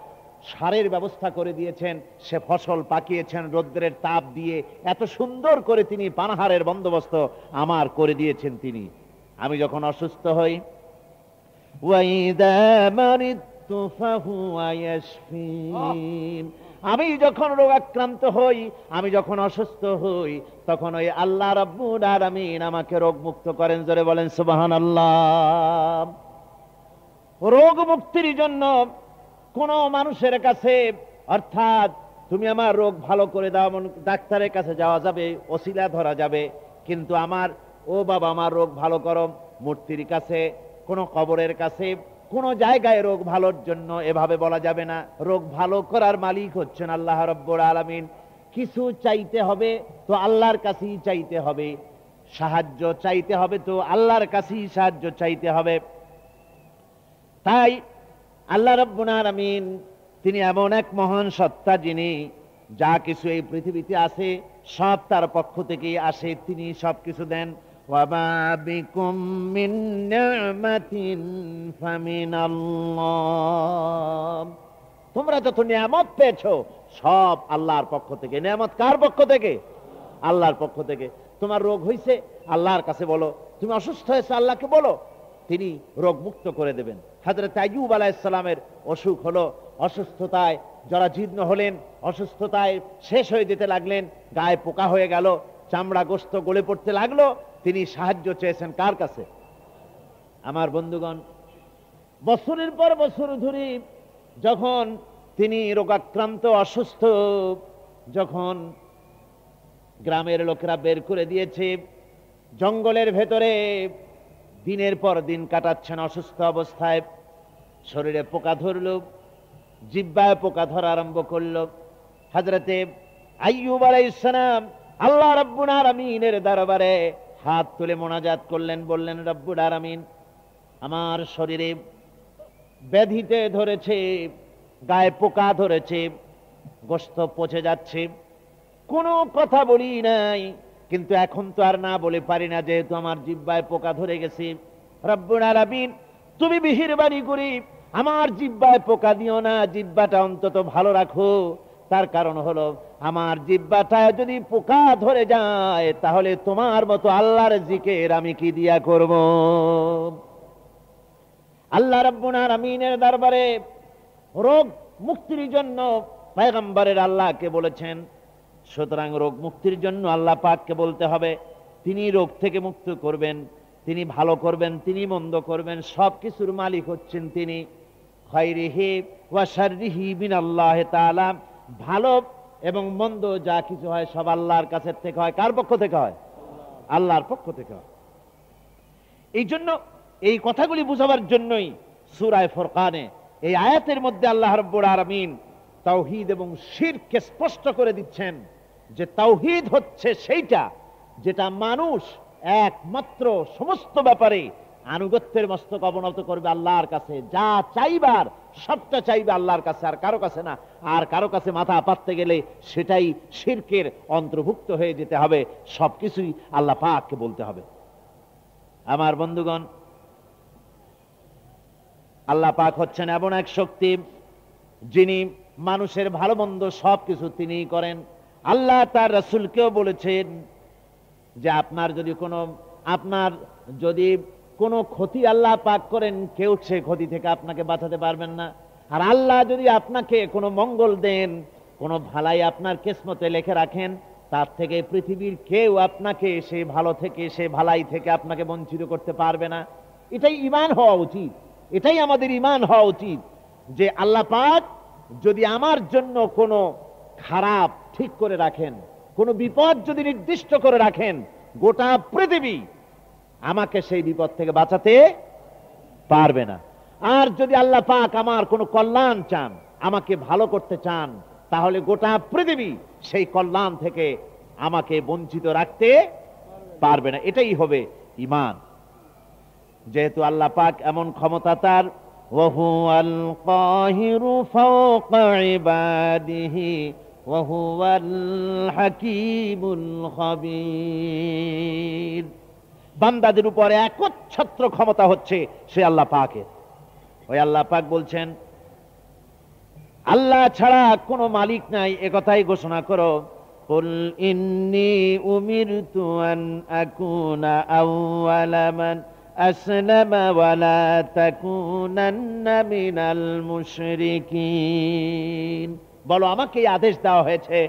সারের ব্যবস্থা করে দিয়েছেন, সে ফসল পাকিয়েছেন রৌদ্রের তাপ দিয়ে, এত সুন্দর করে তিনি পানাহারের বন্দোবস্ত আমার করে দিয়েছেন তিনি। আমি যখন অসুস্থ হই, ওয়াইদা মারিদতু ফাহুয়া ইয়াশফিন, আমি যখন রোগাক্রান্ত হই, আমি যখন অসুস্থ হই, তখন ওই আল্লাহ রাব্বুল আলামিন আমাকে রোগ মুক্ত করেন। জোরে বলেন সুবহানাল্লাহ। রোগ মুক্তির জন্য কোন মানুষের কাছে, অর্থাৎ তুমি আমার রোগ ভালো করে দাও, ডাক্তারের কাছে যাওয়া যাবে, ওসিলা ধরা যাবে, কিন্তু আমার, ও বাবা আমার রোগ ভালো করো, মূর্তির কাছে, কোন কবরের কাছে, কোন জায়গায় রোগ ভালোর জন্য এভাবে বলা যাবে না। রোগ ভালো করার মালিক হচ্ছেন আল্লাহ রাব্বুল আলামিন। কিছু চাইতে হবে তো আল্লাহর কাছেই চাইতে হবে, সাহায্য চাইতে হবে তো আল্লাহর কাছেই সাহায্য চাইতে হবে। তাই আল্লাহ রাব্বুল আলামিন তিনি এমন এক মহান সত্তা, যিনি যা কিছু এই পৃথিবীতে আছে সব তার পক্ষ থেকেই আসে, তিনি সব কিছু দেন। ওয়া মা বিকুম মিন নি'মাতিন ফামিনাল্লাহ, তোমরা যত নিয়ামত পেয়েছো সব আল্লাহর পক্ষ থেকে। নিয়ামত কার পক্ষ থেকে? আল্লাহর পক্ষ থেকে। তোমার রোগ হয়েছে, আল্লাহর কাছে বলো। তুমি অসুস্থ হয়েছে, আল্লাহকে বলো, তিনি রোগ মুক্ত করে দেবেন। হযরত আইয়ুব আলাইহিস সালামের অসুখ হলো, অসুস্থতায় জরাজীর্ণ হলেন, অসুস্থতায় শেষ হয়ে যেতে লাগলেন, গায়ে পোকা হয়ে গেল, চামড়া গোস্ত গলে পড়তে লাগলো। তিনি সাহায্য চেয়েছেন কার কাছে? আমার বন্ধুগণ, বছরের পর বছর ধরে যখন তিনি রোগাক্রান্ত অসুস্থ, যখন গ্রামের লোকেরা বের করে দিয়েছে, জঙ্গলের ভেতরে দিনের পর দিন কাটাচ্ছেন অসুস্থ অবস্থায়, শরীরে পোকা ধরল, জিহ্বায় পোকা ধরা আরম্ভ করল। হযরতে আইয়ুব আলাইহিস সালাম আল্লাহ রাব্বুল আলামিনের দরবারে হাত তুলে মোনাজাত করলেন, বললেন, রব্বুল আলামিন, আমার শরীরে ব্যাধিতে ধরেছে, গায়ে পোকা ধরেছে, গোশত পচে যাচ্ছে, কোনো কথা বলি নাই, কিন্তু এখন তো আর না বলে পারি না, যেহেতু আমার জিহ্বায় পোকা ধরে গেছে। রব্বুল আলামিন, তুমি মেহেরবানি করে আমার জিহ্বায় পোকা দিও না, জিহ্বাটা অন্তত ভালো রাখো। তার কারণ হলো, আমার জিহ্বাটায় যদি পোকা ধরে যায় তাহলে তোমার মতো আল্লাহর জিকির আমি কি দিয়া করব? আল্লাহ রাব্বুল আলামিনের দরবারে রোগ মুক্তির জন্য পয়গম্বরের আল্লাহকে বলেছেন, সুতরাং রোগ মুক্তির জন্য আল্লাহ পাককে বলতে হবে, তিনি রোগ থেকে মুক্ত করবেন, তিনি ভালো করবেন, তিনি মন্দ করবেন, সব কিছুর মালিক হচ্ছেন তিনি। খায়রিহি ওয়া শাররিহি মিনাল্লাহি তাআলা, ভালো এবং মন্দ যা কিছু হয় সব আল্লাহর কাছে থেকে হয়। কার পক্ষ থেকে হয়? আল্লাহর পক্ষ থেকে হয়। এই জন্য এই কথাগুলি বুঝাবার জন্যই সূরা ফুরকানে এই আয়াতের মধ্যে আল্লাহ রাব্বুল আলামিন তাওহীদ এবং শিরককে স্পষ্ট করে দিচ্ছেন যে তাওহীদ হচ্ছে সেইটা যেটা মানুষ একমাত্র সমস্ত ব্যাপারে আনুগত্যের মস্তক অবনত করবে আল্লাহর কাছে, যা চাইবার সবটা চাইবে আল্লাহর কাছে, আর কারো কাছে না। আর কারো কাছে মাথা পাততে গেলে সেটাই শিরকের অন্তর্ভুক্ত হয়ে যেতে হবে, সবকিছুই আল্লাহ পাককে বলতে হবে। আমার বন্ধুগণ, আল্লাহ পাক হচ্ছেন এমন এক শক্তি যিনি মানুষের ভালো মন্দ সবকিছু তিনিই করেন। আল্লাহ তার রাসূলকেও বলেছেন যে আপনার যদি কোনো ক্ষতি আল্লাহ পাক করেন, কেউ সে ক্ষতি থেকে আপনাকে বাঁচাতে পারবেন না। আর আল্লাহ যদি আপনাকে কোনো মঙ্গল দেন, কোনো ভালাই আপনার কিসমতে লিখে রাখেন, তার থেকে পৃথিবীর কেউ আপনাকে সে ভালো থেকে, সে ভালাই থেকে আপনাকে বঞ্চিত করতে পারবে না। এটাই ঈমান হওয়া উচিত, এটাই আমাদের ঈমান হওয়া উচিত যে আল্লাহ পাক যদি আমার জন্য কোনো খারাপ ঠিক করে রাখেন, কোনো বিপদ যদি নির্দিষ্ট করে রাখেন, গোটা পৃথিবী আমাকে সেই বিপদ থেকে বাঁচাতে পারবে না। আর যদি আল্লাহ পাক আমার কোনো কল্যাণ চান, আমাকে ভালো করতে চান, তাহলে গোটা পৃথিবী সেই কল্যাণ থেকে আমাকে বঞ্চিত রাখতে পারবে না। এটাই হবে ঈমান। যেহেতু আল্লাহ পাক এমন ক্ষমতা তার, ওয়াহুয়াল কাহিরু ফাওকা ইবাদিহি ওয়াহুয়াল হাকীমুল খাবীর। বান্দাদের উপরে একচ্ছত্র ক্ষমতা হচ্ছে সে আল্লাহ পাকের। ওই আল্লাহ পাক বলছেন, আল্লাহ ছাড়া কোনো মালিক নাই, একথাই ঘোষণা করো। কুল ইন্নী উমিরতু আন আকুনা আউওয়ালা মান আসলামা ওয়া লা তাকুনান্না মিনাল মুশরিকিন। বলো, আমাকে আদেশ দেওয়া হয়েছে,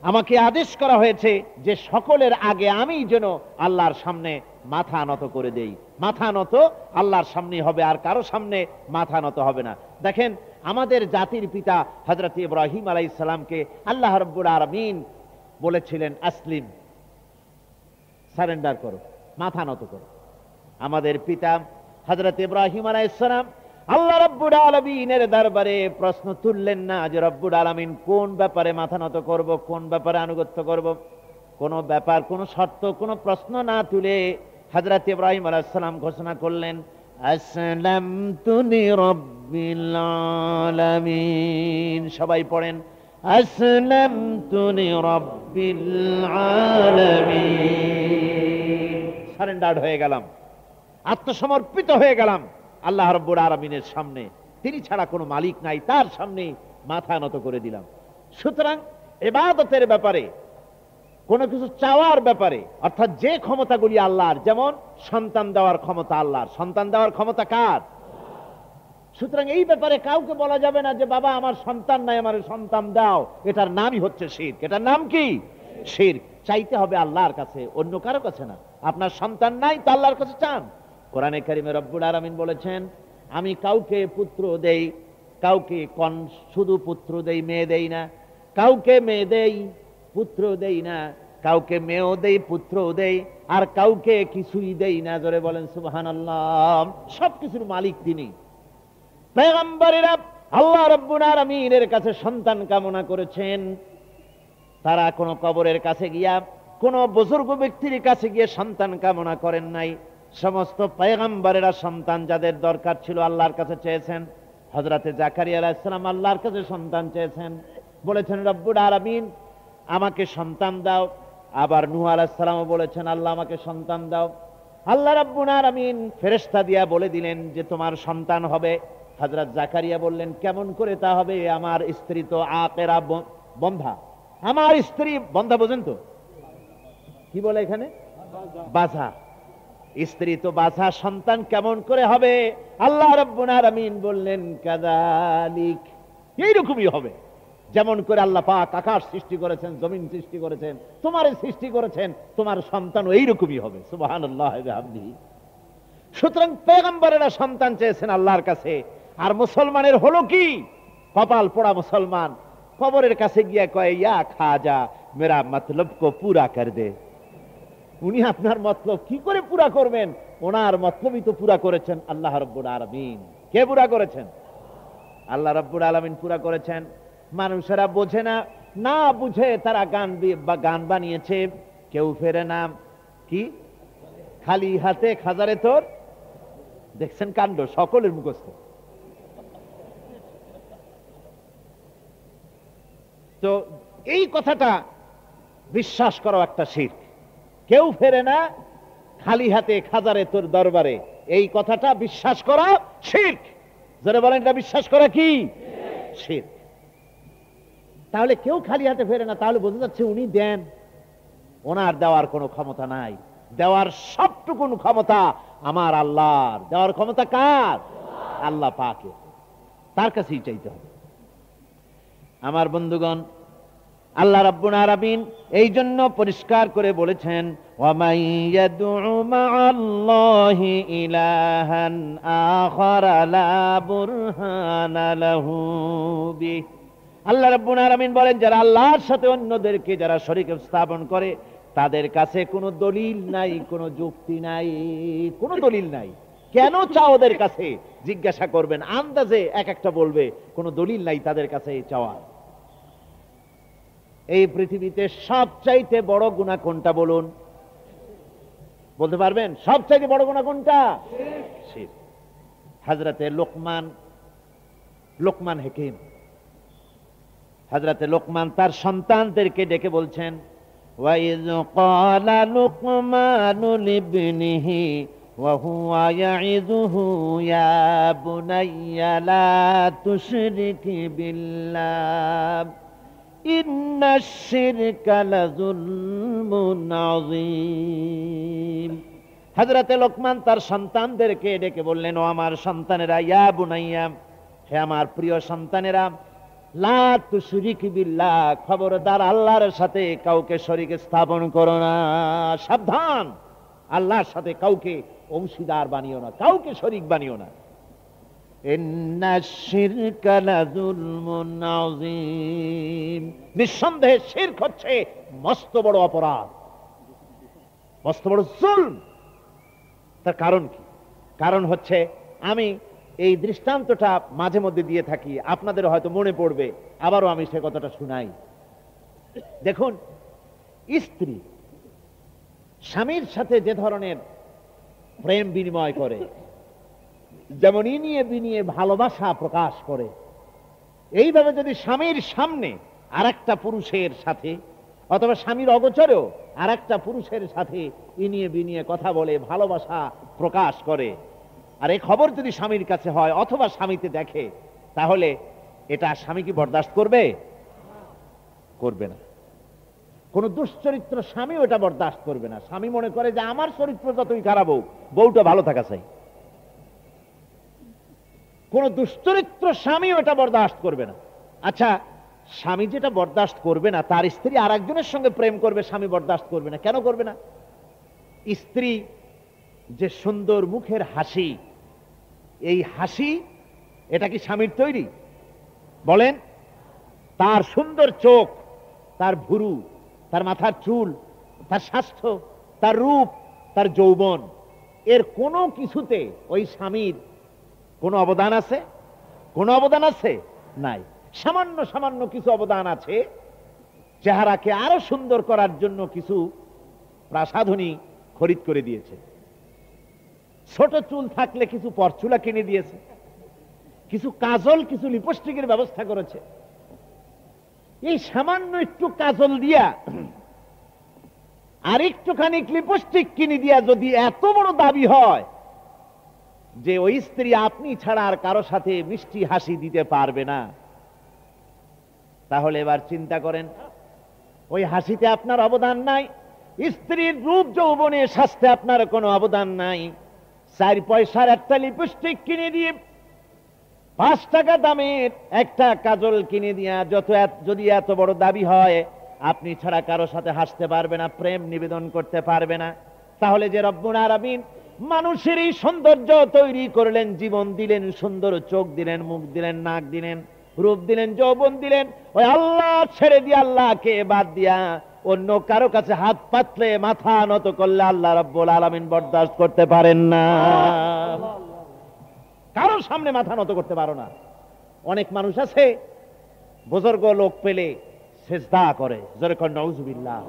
আমাকে আদেশ করা হয়েছে যে সকলের আগে আমি যেন আল্লাহর সামনে মাথা নত করে দেই। মাথা নত আল্লাহর সামনে হবে, আর কারো সামনে মাথা নত হবে না। দেখেন, আমাদের জাতির পিতা হযরত ইব্রাহিম আলাইহিস সালামকে আল্লাহ রাব্বুল আলামিন বলেছিলেন, আসলিম, সারেন্ডার করো, মাথা নত করো। আমাদের পিতা হযরত ইব্রাহিম আলাইহিস সালাম আল্লাহ রাব্বুল আলামিনের দরবারে প্রশ্ন তুললেন না যে রব্বুল আলামিন কোন ব্যাপারে মাথা নত করব, কোন ব্যাপারে আনুগত্য করব। কোন ব্যাপার, কোন শর্ত, কোন প্রশ্ন না তুলে হযরত ইব্রাহিম আলাইহিস সালাম ঘোষণা করলেন, আসলামতু লিরাব্বিল আলামিন। সবাই পড়েন, আসলামতু লিরাব্বিল আলামিন। সারেন্ডার হয়ে গেলাম, আত্মসমর্পিত হয়ে গেলাম আল্লাহ রাব্বুল আলামিনের সামনে। তিনি ছাড়া কোনো মালিক নাই, তার সামনে মাথা নত করে দিলাম। সুতরাং ইবাদতের ব্যাপারে, কোনো কিছু চাওয়ার ব্যাপারে, অর্থাৎ যে ক্ষমতাগুলি আল্লাহর, যেমন সন্তান দেওয়ার ক্ষমতা আল্লাহর, সন্তান দেওয়ার ক্ষমতা কার? সুতরাং এই ব্যাপারে কাউকে বলা যাবে না যে বাবা আমার সন্তান নাই, আমার সন্তান দাও। এটার নামই হচ্ছে শিরক। এটার নাম কি? শিরক। চাইতে হবে আল্লাহর কাছে, অন্য কারো কাছে না। আপনার সন্তান নাই তো আল্লাহর কাছে চান। কোরআনে কারিমে রব্বুল আলামিন বলেছেন, আমি কাউকে পুত্র দেই, কাউকে শুধু পুত্র দেই, মেয়ে দেই না। কাউকে মেয়ে দেই, পুত্র দেই না। কাউকে মেয়েও দেই, পুত্রও দেই, আর কাউকে কিছুই দেই না। জোরে বলেন সুবহানাল্লাহ। সবকিছুর মালিক তিনি। পয়গম্বরেরা আল্লাহ রাব্বুল আলামিনের কাছে সন্তান কামনা করেছেন। তারা কোনো কবরের কাছে গিয়া, কোনো বুজুর্গ ব্যক্তির কাছে গিয়ে সন্তান কামনা করেন নাই। সমস্ত পয়গম্বরেরা সন্তান যাদের দরকার ছিল আল্লাহর কাছে চেয়েছেন। হযরতে জাকারিয়া আলাইহিস সালাম আল্লাহর কাছে সন্তান চেয়েছেন, বলেছেন রব্বুল আলামিন আমাকে সন্তান দাও। আবার নূহ আলাইহিস সালামও বলেছেন, আল্লাহ আমাকে সন্তান দাও। আল্লাহ রাব্বুল আলামিন ফেরেশতা দিয়া বলে দিলেন যে তোমার সন্তান হবে। হযরত জাকারিয়া বললেন, কেমন করে তা হবে? আমার স্ত্রী তো আকেরা, বন্ধা। আমার স্ত্রী বন্ধা, বোঝেন তো কি বলে এখানে? বাঁধা। স্ত্রী তো বাঁধা, সন্তান কেমন করে হবে? আল্লাহ রাব্বুল আলামিন বললেন, কাযালিক, এইরকমই হবে। যেমন করে আল্লাহ পাক আকাশ সৃষ্টি করেছেন, জমিন সৃষ্টি করেছেন, তোমার সৃষ্টি করেছেন, তোমার সন্তানও এইরকমই হবে। সুবহানাল্লাহ ওয়া বিহামদিহি। সুতরাং পয়গম্বরেরা সন্তান চেয়েছেন আল্লাহর কাছে। আর মুসলমানের হলো কি? কপাল পোড়া মুসলমান কবরের কাছে গিয়ে কয়, ইয়া খাজা মেরা মতলব কো পুরা কর দে। উনি আপনার মতলব কি করে পুরা করবেন? ওনার মতলবই তো পুরা করেছেন আল্লাহ রাব্বুল আলামিন। কে পুরা করেছেন? আল্লাহ রাব্বুল আলামিন পুরা করেছেন। মানুষেরা বোঝে না, না বুঝে তারা গান বানিয়েছে। কেউ ফেরে না কি? খালি হাতে খাজারে তোর দেখছেন কাণ্ড, সকলের মুখস্থ। তো এই কথাটা বিশ্বাস করা একটা শিরক। কেউ ফেরে না খালি হাতে খাজারে তোর দরবারে, এই কথাটা বিশ্বাস করা শিরক। যারা বলেন এটা বিশ্বাস করা কি শিরক। তাহলে কেউ খালি হাতে ফেরে না, তাহলে বোঝা যাচ্ছে উনি দেন, ওনার দেওয়ার কোনো ক্ষমতা নাই। দেওয়ার সবটুকুন ক্ষমতা আমার আল্লাহর। দেওয়ার ক্ষমতা কার? আল্লাহ পাকের। তার কাছেই চাইতে হবে। আমার বন্ধুগণ, আল্লাহ রাব্বুল আলামিন এই জন্য পরিষ্কার করে বলেছেন, ওয়া ইয়াদউ মা'আল্লাহি ইলাহান আখারা লা বুরহানা লাহু বিহি। আল্লাহ রাব্বুল আলামিন বলেন, যারা আল্লাহর সাথে অন্যদেরকে যারা শরীক স্থাপন করে, তাদের কাছে কোনো দলিল নাই, কোনো যুক্তি নাই, কোনো দলিল নাই। কেন চাও ওদের কাছে? জিজ্ঞাসা করবেন, আন্দাজে এক একটা বলবে, কোনো দলিল নাই তাদের কাছে এই চাওয়া। এই পৃথিবীতে সবচাইতে বড় গুনাহ কোনটা বলুন? বলতে পারবেন সবচাইতে বড় গুনাহ কোনটা? শিরক। হযরতে লোকমান হাকিম, হযরতে লোকমান তার সন্তানদেরকে ডেকে বলছেন, ওয়াইয ক্বালা লুকমানু লিবনিহি ওয়া হুয়া ইয়াইযুহু ইয়া বুনাইয়া লা তুশরিক বিল্লাহ ইন্নাশ শিরকা লাযুলমুন আযীম। হযরতে লোকমান তার সন্তানদেরকে ডেকে বললেন, ও আমার সন্তানেরা, ইয়া বুনাইয়া, হে আমার প্রিয় সন্তানেরা, লা তুশরিক বিল্লাহ, খবরদার আল্লাহর সাথে কাউকে শরীক স্থাপন করো না। সাবধান, আল্লাহর সাথে কাউকে অংশীদার বানিও না, কাউকে শরীক বানিও না। ইন্নাশ শিরকা লাযুলমুন আযীম, নিঃসন্দেহে শিরক হচ্ছে মস্ত বড় অপরাধ, মস্ত বড় জুলম। তার কারণ কি? কারণ হচ্ছে, আমি এই দৃষ্টান্তটা মাঝে মধ্যে দিয়ে থাকি, আপনাদের হয়তো মনে পড়বে, আবারও আমি সে কথাটা শুনাই। দেখুন, স্ত্রী স্বামীর সাথে যে ধরনের প্রেম বিনিময় করে, যেমন ইনিয়ে বিনিয়ে ভালোবাসা প্রকাশ করে, এইভাবে যদি স্বামীর সামনে আরেকটা পুরুষের সাথে, অথবা স্বামীর অগোচরেও আরেকটা পুরুষের সাথে ইনিয়ে বিনিয়ে কথা বলে, ভালোবাসা প্রকাশ করে, আর এই খবর যদি স্বামীর কাছে হয় অথবা স্বামীতে দেখে, তাহলে এটা স্বামী কি বরদাস্ত করবে? করবে না। কোন দুশ্চরিত্র স্বামী ওটা বরদাস্ত করবে না। স্বামী মনে করে যে আমার চরিত্র যতই খারাপ হোক, বউটা ভালো থাকা চাই। কোন দুশ্চরিত্র স্বামী ওটা বরদাস্ত করবে না। আচ্ছা, স্বামী যেটা বরদাস্ত করবে না, তার স্ত্রী আর একজনের সঙ্গে প্রেম করবে, স্বামী বরদাস্ত করবে না। কেন করবে না? স্ত্রী যে সুন্দর মুখের হাসি, এই হাসি এটা কি স্বামীর তৈরি? বলেন। তার সুন্দর চোখ, তার ভুরু, তার মাথার চুল, তার স্বাস্থ্য, তার রূপ, তার যৌবন, এর কোনো কিছুতে ওই স্বামীর কোনো অবদান আছে? কোনো অবদান আছে? নাই। সামান্য সামান্য কিছু অবদান আছে। চেহারাকে আরো সুন্দর করার জন্য কিছু প্রাসাধনী খরিদ করে দিয়েছে, ছোট চুল থাকলে কিছু পরচুলা কিনে দিয়েছে, কিছু কাজল, কিছু লিপস্টিকের ব্যবস্থা করেছে। এই সামান্য একটু কাজল দিয়া আর একটুখানি লিপস্টিক কিনে দিয়া যদি এত বড় দাবি হয় যে ওই স্ত্রী আপনি ছাড়া আর কারো সাথে মিষ্টি হাসি দিতে পারবে না, তাহলে এবার চিন্তা করেন, ওই হাসিতে আপনার অবদান নাই, স্ত্রীর রূপ যৌবনে স্বাস্থ্যে আপনার কোনো অবদান নাই। 4 পয়সার একটা লিপস্টিক কিনে দিয়ে, 5 টাকা দামের একটা কাজল কিনে দিয়া যদি এত বড় দাবি হয় আপনি ছাড়া কারো সাথে হাসতে পারবে না, প্রেম নিবেদন করতে পারবে না, তাহলে যে রব্বুল আলামিন মানুষের এই সৌন্দর্য তৈরি করলেন, জীবন দিলেন, সুন্দর চোখ দিলেন, মুখ দিলেন, নাক দিলেন, রূপ দিলেন, যৌবন দিলেন, ওই আল্লাহ ছেড়ে দিয়ে, আল্লাহকে বাদ দিয়া অন্য কারো কাছে হাত পাতলে, মাথা নত করলে আল্লাহ রাব্বুল আলামিন বরদাস্ত করতে পারেন না। কারোর সামনে মাথা নত করতে পারো না। অনেক মানুষ আছে বুজুর্গ লোক পেলে সেজদা করে, জোরে কর নাউজুবিল্লাহ।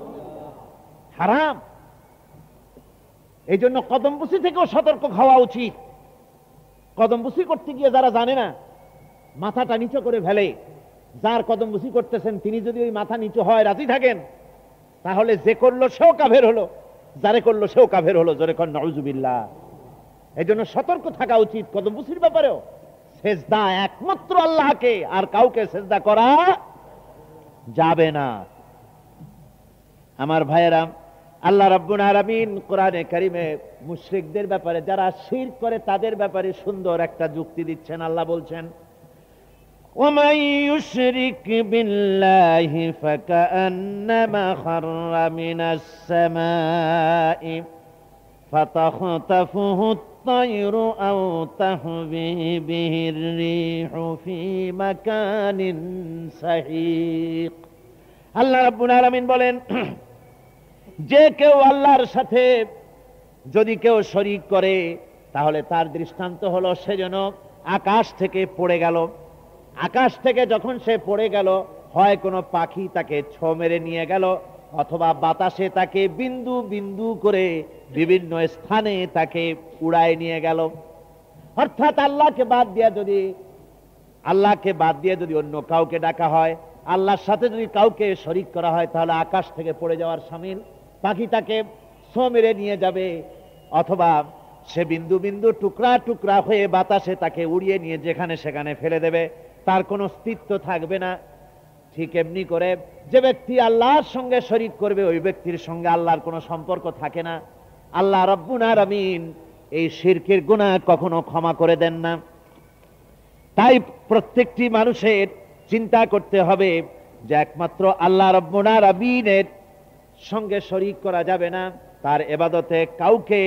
হারাম। এই জন্য কদমবুসি থেকেও সতর্ক হওয়া উচিত। কদমবুসি করতে গিয়ে যারা জানে না মাথাটা নিচু করে ফেলে, যার কদমবুসি করতেছেন তিনি যদি ওই মাথা নিচু হয় রাজি থাকেন, তাহলে যে করলো সেও কাফের হলো, যারে করলো সেও কাফের হলো। জোরে কোন নাউজুবিল্লাহ। এই জন্য সতর্ক থাকা উচিত কদমবুসির ব্যাপারেও। সেজদা একমাত্র আল্লাহকে, আর কাউকে সেজদা করা যাবে না। আমার ভাইয়েরা, আল্লাহ রাব্বুল আলামিন কোরআনে কারিমে মুশরিকদের ব্যাপারে, যারা শিরক করে তাদের ব্যাপারে সুন্দর একটা যুক্তি দিচ্ছেন। আল্লাহ বলছেন, وَمَن يُشْرِكْ بِاللَّهِ فَكَأَنَّمَا خَرَّ مِنَ السَّمَاءِ فَتَخْطَفُهُ الطَّيْرُ أَوْ تَهْوِي بِهِ الرِّيحُ فِي مَكَانٍ سَحِيقٍ। আল্লাহ রাব্বুল আলামিন বলেন, যে কেউ আল্লাহর সাথে যদি কেউ শরীক করে তাহলে তার দৃষ্টান্ত হলো সে যেন আকাশ থেকে পড়ে গেল। আকাশ থেকে যখন সে পড়ে গেল, হয় কোনো পাখি তাকে ছো মেরে নিয়ে গেল, অথবা বাতাসে তাকে বিন্দু বিন্দু করে বিভিন্ন স্থানে তাকে উড়ায় নিয়ে গেল। অর্থাৎ আল্লাহকে বাদ দিয়ে যদি অন্য কাউকে ডাকা হয়, আল্লাহর সাথে যদি কাউকে শরীক করা হয়, তাহলে আকাশ থেকে পড়ে যাওয়ার শামিল। পাখি তাকে ছো মেরে নিয়ে যাবে, অথবা সে বিন্দু বিন্দু টুকরা টুকরা হয়ে বাতাসে তাকে উড়িয়ে নিয়ে যেখানে সেখানে ফেলে দেবে, তার কোনো অস্তিত্ব থাকবে না। ঠিক এমনি করে যে ব্যক্তি আল্লাহর সঙ্গে শরীক করবে, ওই ব্যক্তির সঙ্গে আল্লাহর কোনো সম্পর্ক থাকে না। আল্লাহ রাব্বুল আলামিন এই শিরকের গুনাহ কখনো ক্ষমা করে দেন না। তাই প্রত্যেকটি মানুষের চিন্তা করতে হবে যে একমাত্র আল্লাহ রাব্বুল আলামিনের সঙ্গে শরীক করা যাবে না, তার ইবাদতে কাউকে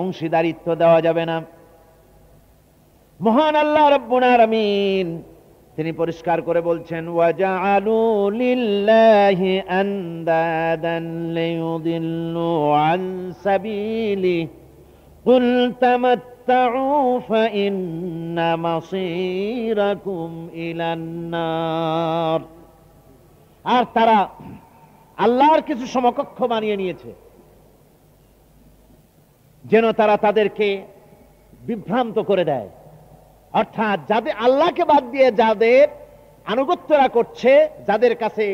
অংশীদারিত্ব দেওয়া যাবে না। মহান আল্লাহ রাব্বুল আলামিন তিনি পরিষ্কার করে বলছেন, ওয়াজআলু লিল্লাহি আনদাদান লিয়ুদিল্লু আন সাবিলি কুল তামাত্তাউ ফাইন্না মাসীরাকুম ইলান নার। আর তারা আল্লাহর কিছু সমকক্ষ বানিয়ে নিয়েছে যেন তারা তাদেরকে বিভ্রান্ত করে দেয়। অর্থাৎ যাদের আল্লাহকে বাদ দিয়ে যাদের আনুগত্যরা করছে, যাদের কাছে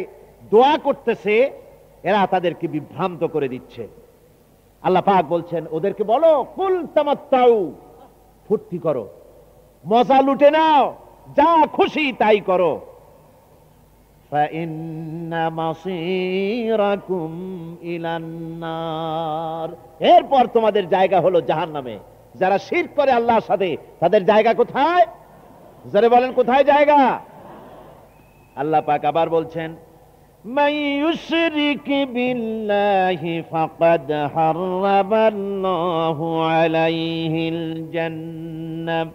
দোয়া করতেছে, এরা তাদেরকে বিভ্রান্ত করে দিচ্ছে। আল্লাহ পাক বলছেন, ওদেরকে বলো, কুল তামাত্তাউ, ফুর্তি করো, মজা লুটে নাও, যা খুশি তাই করো। ফাইন্না মাসীরাকুম ইলান নার, এরপর তোমাদের জায়গা হলো জাহান্নামে। যারা শিরক করে আল্লাহর সাথে, তাদের জায়গা কোথায়? যারা বলেন কোথায় জায়গা? আল্লাহ পাক আবার বলছেন, মান ইউশরিক বিল্লাহি ফাকাদ হারামাল্লাহু আলাইহিল জান্নাহ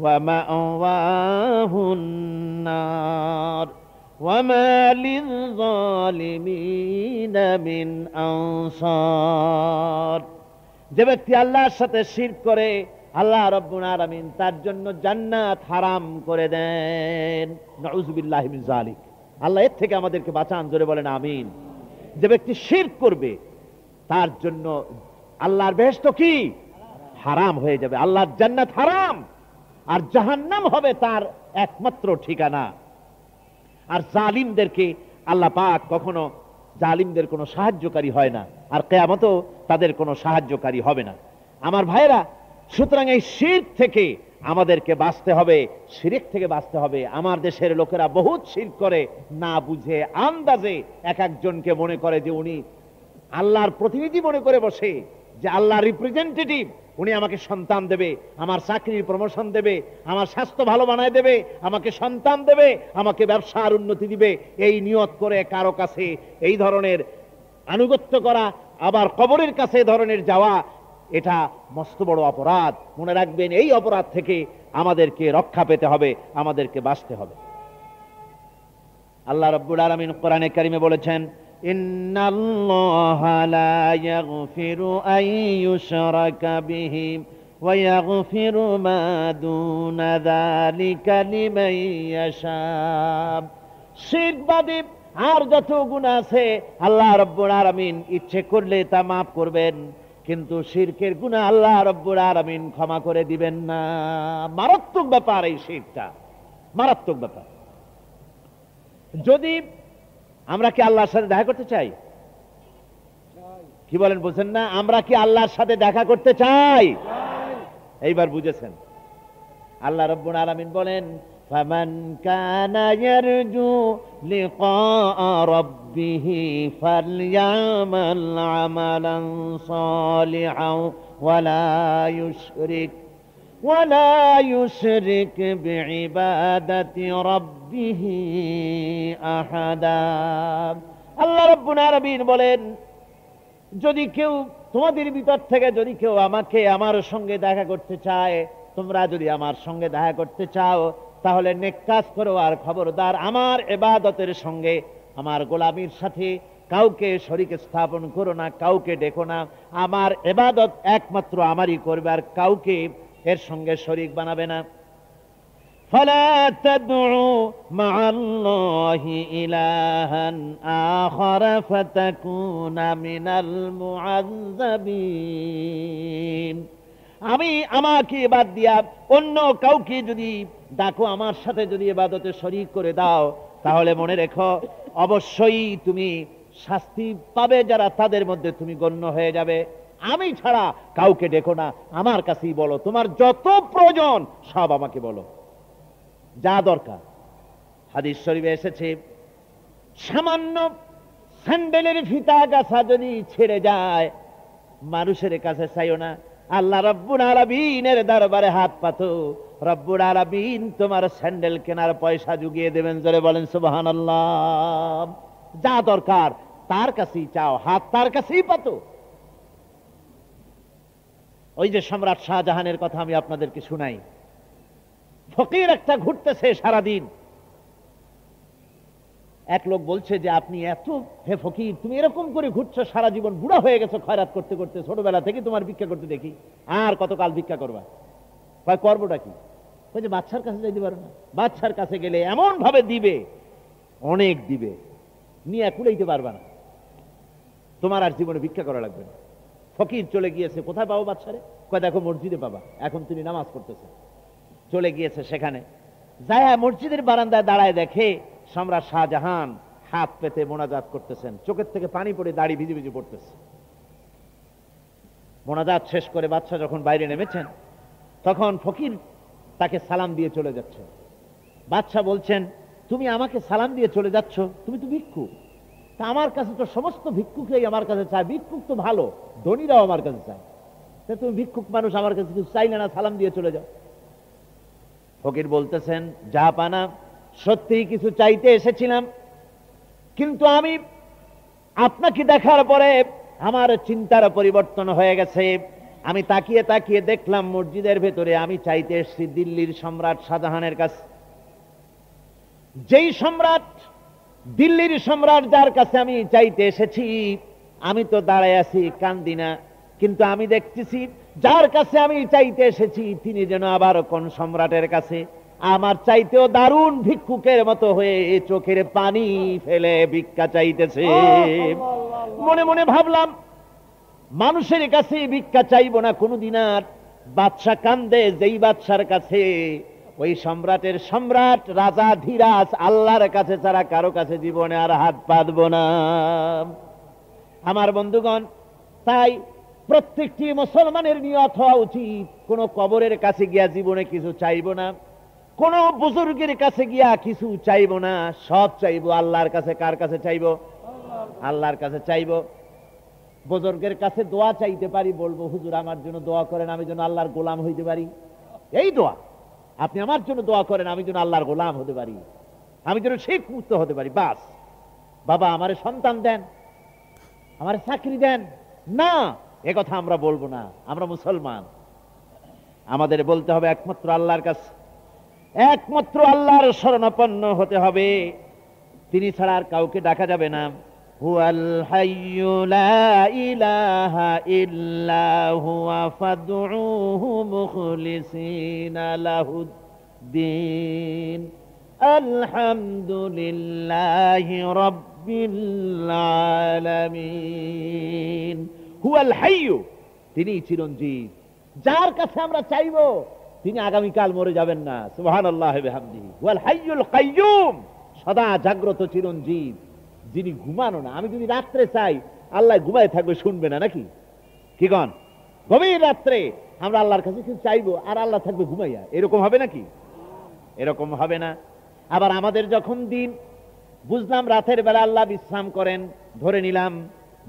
ওয়া মাওয়াহুন নার ওয়া মা লিয-যালিমিনা মিন আনসার। যে ব্যক্তি আল্লাহর সাথে শিরক করে, আল্লাহ রাব্বুল আলামিন তার জন্য জান্নাত হারাম করে দেন। নাউযুবিল্লাহি মিন যালিক। আল্লাহ এর থেকে আমাদেরকে বাঁচান, জোরে বলেন আমিন। যে ব্যক্তি শিরক করবে তার জন্য আল্লাহর বেহেশত কি? হারাম হয়ে যাবে। আল্লাহর জান্নাত হারাম, আর জাহান্নাম হবে তার একমাত্র ঠিকানা। আর জালিমদেরকে আল্লাহ পাক কখনো, জালিমদের কোনো সাহায্যকারী হয় না, আর কিয়ামতেও তাদের কোনো সাহায্যকারী হবে না। আমার ভাইরা, সুতরাং এই শিরক থেকে আমাদেরকে বাঁচতে হবে, শিরক থেকে বাঁচতে হবে। আমার দেশের লোকেরা বহুত শিরক করে, না বুঝে আন্দাজে এক একজনকে মনে করে যে উনি আল্লাহর প্রতিনিধি মনে করে বসে, যে আল্লাহর রিপ্রেজেন্টেটিভ, উনি আমাকে সন্তান দেবে, আমার চাকরির প্রমোশন দেবে, আমার স্বাস্থ্য ভালো বানায় দেবে, আমাকে সন্তান দেবে, আমাকে ব্যবসার উন্নতি দিবে। এই নিয়ত করে কারো কাছে এই ধরনের আনুগত্য করা, আবার কবরের কাছে এই ধরনের যাওয়া, এটা মস্ত বড় অপরাধ। মনে রাখবেন, এই অপরাধ থেকে আমাদেরকে রক্ষা পেতে হবে, আমাদেরকে বাঁচতে হবে। আল্লাহ রাব্বুল আলামিন কোরআনে কারিমে বলেছেন, ইন্নাল্লাহা লা ইয়াগফিরু আন ইউশরাকা বিহি ওয়া ইয়াগফিরু মা দুনা যালিকা লিমান ইয়াশা। শিরক বাদে আর যত গুনাহ আছে আল্লাহ রাব্বুল আলামিন ইচ্ছে করলে তা মাফ করবেন, কিন্তু শিরকের গুনাহ আল্লাহ রব্বুল আলামিন ক্ষমা করে দিবেন না। মারাত্মক ব্যাপার এই শিরকটা, মারাত্মক ব্যাপার। যদি আমরা কি আল্লাহর সাথে দেখা করতে চাই? কি বলেন, বুঝেন না? আমরা কি আল্লাহর সাথে দেখা করতে চাই? এইবার বুঝেছেন। আল্লাহ রাব্বুল আলামিন বলেন, ফামান কানা ইয়ারজু লিকা রাব্বিহি ফালইয়ামাল আমালান সালিহান ওয়ালা ইউশরিক বিইবাদাতি রাব্বিহি আহাদা। আল্লাহ রাব্বুল আলামিন বলেন, যদি কেউ তোমাদের ভিতর থেকে যদি কেউ আমাকে আমার সঙ্গে দেখা করতে চায়, তোমরা যদি আমার সঙ্গে দেখা করতে চাও, তাহলে নেক কাজ করো, আর খবরদার আমার ইবাদতের সঙ্গে, আমার গোলামির সাথে কাউকে শরীক স্থাপন করো না, কাউকে ডেকো না। আমার ইবাদত একমাত্র আমারই করবে, আর কাউকে এর সঙ্গে শরীক বানাবে না। ফালা তাদউ মা'আল্লাহি ইলাহান আখার ফাতাকুনা মিনাল মুআযযাবিন। আমাকে বাদ দিয়া অন্য কাউকে যদি ডাকো, আমার সাথে যদি ইবাদতে শরীক করে দাও, তাহলে মনে রেখো অবশ্যই তুমি শাস্তি পাবে, যারা তাদের মধ্যে তুমি গণ্য হয়ে যাবে। আমি ছাড়া কাউকে ডেকো না, আমার কাছেই বলো, তোমার যত প্রয়োজন সব আমাকে বলো, যা দরকার। হাদিস শরীফে এসেছে, সামান্য স্যান্ডেলের ফিতা গাছা যদি ছেড়ে যায়, মানুষের কাছে চাইও না, আল্লাহ রাব্বুল আলামিনের দরবারে হাত পাতো, রব্বুল আলামিন তোমার স্যান্ডেল কেনার পয়সা জুগিয়ে দেবেন। জোরে বলেন সুবহানাল্লাহ। যা দরকার তার কাছেই চাও, হাত তার কাছেই পাতো। ওই যে সম্রাট শাহজাহানের কথা আমি আপনাদেরকে শুনাই, ফকির একটা ঘুরতেছে সারাদিন। এক লোক বলছে যে, আপনি এত, হে ফকির, তুমি এরকম করে ঘুরছো সারা জীবন, বুড়া হয়ে গেছো খয়রাত করতে করতে, ছোটবেলা থেকে তোমার ভিক্ষা করতে দেখি, আর কতকাল ভিক্ষা করবা? কয়, করবোটা কি? ওই যে বাচ্চার কাছে যাইতে পারো না, বাচ্চার কাছে গেলে এমন ভাবে দিবে, অনেক দিবে, নিয়ে কুলাইতে পারবা না, তোমার আর জীবনে ভিক্ষা করা লাগবে না। ফকির চলে গিয়েছে, কোথায় পাবো বাচ্চারে? কয়, দেখো মসজিদে পাবা, এখন তিনি নামাজ পড়তেছে। চলে গিয়েছে সেখানে, যায় মসজিদের বারান্দায় দাঁড়ায় দেখে সম্রাট শাহজাহান হাত পেতে মোনাজাত করতেছেন, চোখের থেকে পানি পড়ে দাড়ি ভিজে ভিজে পড়তেছে। মোনাজাত শেষ করে বাদশা যখন বাইরে নেমেছেন, তখন ফকির তাকে সালাম দিয়ে চলে যাচ্ছে। বাদশা বলছেন, তুমি আমাকে সালাম দিয়ে চলে যাচ্ছ, তুমি তো ভিক্ষুক, তা আমার কাছে তো সমস্ত ভিক্ষুকই আমার কাছে চায়, ভিক্ষুক তো ভালো, ধনীরাও আমার কাছে চায়, তা তুমি ভিক্ষুক মানুষ, আমার কাছে কিছু চাইলে না, সালাম দিয়ে চলে যাও। ফকির বলতেছেন, জাহাপানা, সত্যিই কিছু চাইতে এসেছিলাম, কিন্তু আমি আপনাকে দেখার পরে আমার চিন্তার পরিবর্তন হয়ে গেছে। আমি তাকিয়ে তাকিয়ে দেখলাম মসজিদের ভেতরে, আমি চাইতে এসেছি দিল্লির সম্রাট শাহজাহানের কাছে। যেই সম্রাট, দিল্লির সম্রাট যার কাছে আমি চাইতে এসেছি, আমি তো দাঁড়ায় আছি, কান্দি না, কিন্তু আমি দেখতেছি যার কাছে আমি চাইতে এসেছি তিনি যেন আবার কোন সম্রাটের কাছে আমার চাইতেও দারুণ ভিক্ষুকের মতো হয়ে চোখের পানি ফেলে ভিক্ষা চাইতেছে। মনে মনে ভাবলাম, মানুষের কাছে ভিক্ষা চাইব না কোনদিন আর। বাদশা কান্দে, যেই বাদশার কাছে, ওই সম্রাটের সম্রাট, রাজা ধীরাজ, আল্লাহর কাছে ছাড়া কারো কাছে জীবনে আর হাত পাতব না। আমার বন্ধুগণ, তাই প্রত্যেকটি মুসলমানের নিয়ত হওয়া উচিত, কোন কবরের কাছে গিয়া জীবনে কিছু চাইব না, কোন বুজুর্গের কাছে গিয়া কিছু চাইব না, সব চাইব আল্লাহর কাছে। কার কাছে চাইব? আল্লাহর কাছে চাইব। বুজুর্গের কাছে দোয়া চাইতে পারি, বলবো, হুজুর আমার জন্য দোয়া করেন, আমি যেন আল্লাহর গোলাম হইতে পারি। এই দোয়া, আপনি আমার জন্য দোয়া করেন, আমি যেন আল্লাহর গোলাম হতে পারি, আমি যেন শিরক মুক্ত হতে পারি। বাস। বাবা আমারে সন্তান দেন, আমারে চাকরি দেন, না, এ কথা আমরা বলবো না। আমরা মুসলমান, আমাদের বলতে হবে একমাত্র আল্লাহর কাছে, একমাত্র আল্লাহর শরণাপন্ন হতে হবে, তিনি ছাড়া আর কাউকে ডাকা যাবে না। হুয়াল হাইয়্যু লা ইলাহা ইল্লা হুয়া ফাদউহু মুখলিসিনা লাহুদ্দিন আলহামদুলিল্লাহি রাব্বিল আলামিন। হুয়াল হাইয়্যু, তিনি চিরঞ্জীব, যার কাছে আমরা চাইবো তিনি আগামীকাল মরে যাবেন না। সুবহানাল্লাহ ওয়া বিহামদিহি ওয়াল হাইয়ুল কাইয়্যুম, সদা জাগ্রত চিরঞ্জীব, যিনি ঘুমানো না। আমি যদি রাত্রে চাই, আল্লাহ ঘুমায় থাকবে, শুনবে না নাকি? কি কন? গভীর রাত্রে আমরা আল্লাহর কাছে কিছু চাইবো আর আল্লাহ থাকবে ঘুমাইয়া, এরকম হবে নাকি? এরকম হবে না। আবার আমাদের যখন দিন, বুঝলাম রাতের বেলা আল্লাহ বিশ্রাম করেন, ধরে নিলাম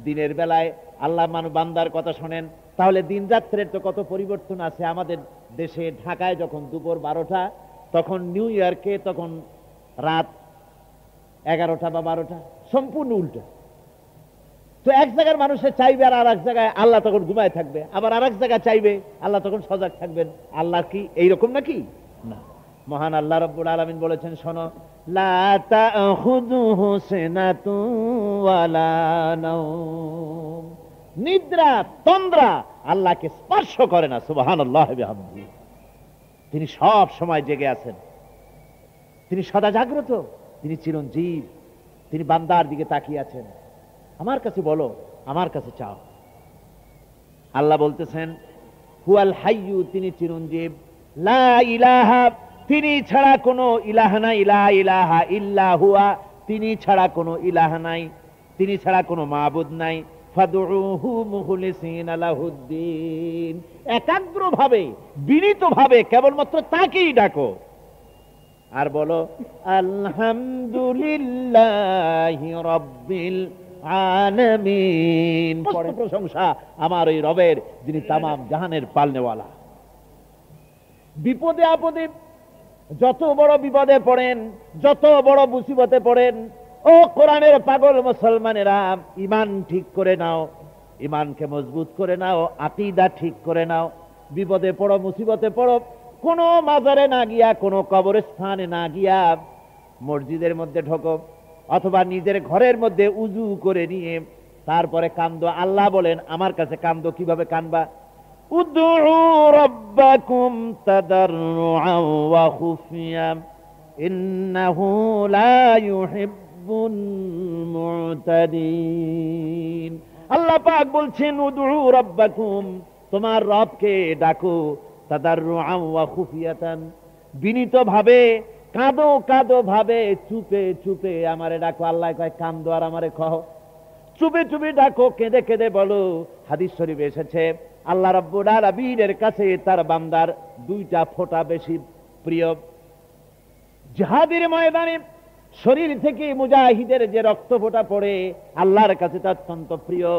দিনের বেলায় আল্লাহ বান্দার কথা শোনেন, তাহলে দিন রাত্রের তো কত পরিবর্তন আছে। আমাদের দেশে ঢাকায় যখন দুপুর 12টা, তখন নিউ ইয়র্কে তখন রাত 11টা বা 12টা, সম্পূর্ণ উল্টো। তো এক জায়গার মানুষের চাইবে আর এক জায়গায় আল্লাহ তখন ঘুমায় থাকবে, আবার আর এক জায়গায় চাইবে আল্লাহ তখন সজাগ থাকবেন। আল্লাহ কি এইরকম নাকি? না। মহান আল্লাহ রাব্বুল আলামিন বলেছেন, শোনো, লা তাখুযুহু সিনাতুন ওয়ালা নাওম, নিদ্রা তন্দ্রা আল্লাহকে স্পর্শ করে না। সুবহানাল্লাহ ওয়া বিহামদিহি। তিনি সব সময় জেগে আছেন, তিনি সদা জাগ্রত, তিনি চিরঞ্জীব, তিনি বান্দার দিকে তাকিয়ে আছেন। আমার কাছে বলো, আমার কাছে চাও। আল্লাহ বলতেছেন হুয়াল হাইয়্যু, তিনি চিরঞ্জীব, লা ইলাহা, তিনি ছাড়া কোনো ইলাহ নাই, লা ইলাহা ইল্লা হুয়া, তিনি ছাড়া কোনো ইলাহ নাই, তিনি ছাড়া কোনো মাবুদ নাই। ফাদউহু মুখলিসিনা লাহুদ্দিন, একাগ্রভাবে বিনীতভাবে কেবলমাত্র তাকেই ডাকো আর বলো আলহামদুলিল্লাহি রাব্বিল আলামিন। প্রশংসা আমার ওই রবের, যিনি তামাম জাহানের পালনেওয়ালা। বিপদে আপদে যত বড় বিপদে পড়েন, যত বড় মুসিবতে পড়েন, ও কোরআনের পাগল মুসলমানেরা, ঈমান ঠিক করে নাও, ঈমানকে মজবুত করে নাও, আকীদা ঠিক করে নাও। বিপদে পড়ো, মুসিবতে পড়ো, কোনো মাজারে না গিয়া, কোনো কবরস্থানে না গিয়া, মসজিদের মধ্যে ঢোকো অথবা নিজের ঘরের মধ্যে উজু করে নিয়ে তারপরে কান্দো। আল্লাহ বলেন আমার কাছে কান্দো। কিভাবে কানবা? উদউ রাব্বাকুম তাদাররুআন ওয়া খুফিয়া ইন্নাহু লা ইউহিব্বুল মু'তাদিন। আল্লাহ পাক বলছেন উদউ রাব্বাকুম, তোমার রবকে ডাকো, তাদাররুআন ওয়া খুফিয়াতান, বিনীতভাবে, কাঁদো কাঁদো ভাবে, চুপে চুপে আমারে ডাকো। আল্লাহ কয় কান্দো আর আমারে কহ, চুপে চুপে ডাকো, কেঁদে কেঁদে বলো। হাদিস শরীফে এসেছে আল্লাহ রাব্বুল আলামিনের কাছে তার বান্দার দুইটা ফোঁটা বেশি প্রিয়। জিহাদের ময়দানে শরীর থেকে মুজাহিদের যে রক্ত ফোঁটা পড়ে আল্লাহর কাছে তা অত্যন্ত প্রিয়।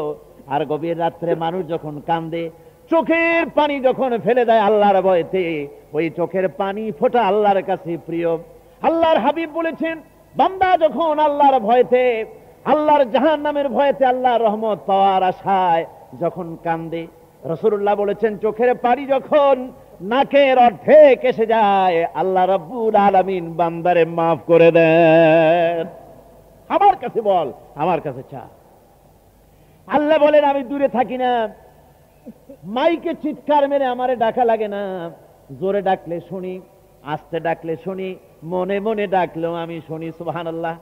আর গভীর রাত্রে মানুষ যখন কান্দে, চোখের পানি যখন ফেলে দেয় আল্লাহর ভয়তে, ওই চোখের পানি ফোঁটা আল্লাহর কাছে প্রিয়। আল্লাহর হাবিব বলেছেন, বান্দা যখন আল্লাহর ভয়তে, আল্লাহর জাহান্নামের ভয়তে, আল্লাহর রহমত পাওয়ার আশায় যখন কান্দে, রাসূলুল্লাহ বলেছেন চোখের পানি যখন নাকের অর্ধেক এসে যায়, আল্লাহ রাব্বুল আলামিন বান্দারে মাফ করে দেন। আমার কাছে বল, আমার কাছে চা। আল্লাহ বলেন আমি দূরে থাকি না, মাইকে চিৎকার মেরে আমারে ডাকা লাগে না। জোরে ডাকলে শুনি, আস্তে ডাকলে শুনি, মনে মনে ডাকলেও আমি শুনি। সুবহানাল্লাহ।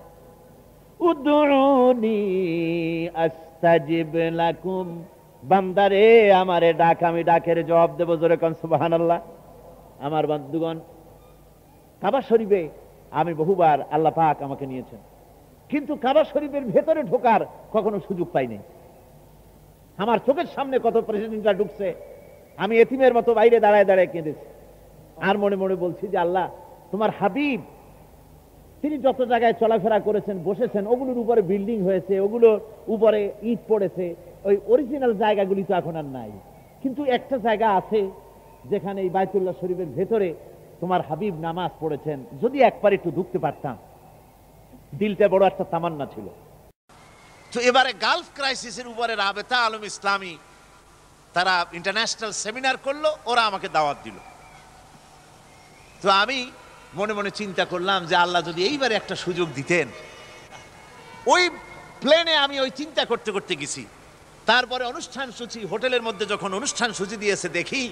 উদউনি আস্তাজিব লাকুম, বান্দারে আমারে ডাক, আমি ডাকের জবাব দেব। জোরে কোন সুবহানাল্লাহ। আমার বন্ধুগণ, কাবা শরীফে আমি বহুবার আল্লাহ পাক আমাকে নিয়েছেন, কিন্তু কাবা শরীফের ভেতরে ঢোকার কখনো সুযোগ পাইনি। আমার চোখের সামনে কত প্রেসিডেন্টরা ঢুকছে, আমি এতিমের মতো বাইরে দাঁড়ায় দাঁড়ায় কেঁদেছি। আর মনে মনে বলছি যে আল্লাহ, তোমার হাবিব তিনি যত জায়গায় চলাফেরা করেছেন, বসেছেন, ওগুলোর উপরে বিল্ডিং হয়েছে, ওগুলোর উপরে ইট পড়েছে, ওই অরিজিনাল জায়গাগুলি তো এখন আর নাই। কিন্তু একটা জায়গা আছে যেখানে এই বাইতুল্লাহ শরীফের ভেতরে তোমার হাবিব নামাজ পড়েছেন, যদি একবার একটু ঢুকতে পারতাম। দিলটা বড় একটা তামান্না ছিল। তো এবারে গালফ ক্রাইসিসের উপরে রাবেতা আলম ইসলামী তারা ইন্টারন্যাশনাল সেমিনার করলো, ওরা আমাকে দাওয়াত দিল। তো আমি মনে মনে চিন্তা করলাম যে আল্লাহ যদি এইবারে একটা সুযোগ দিতেন। ওই প্লেনে আমি ওই চিন্তা করতে করতে গেছি। তারপরে অনুষ্ঠান সূচি, হোটেলের মধ্যে যখন অনুষ্ঠান সূচি দিয়েছে, দেখি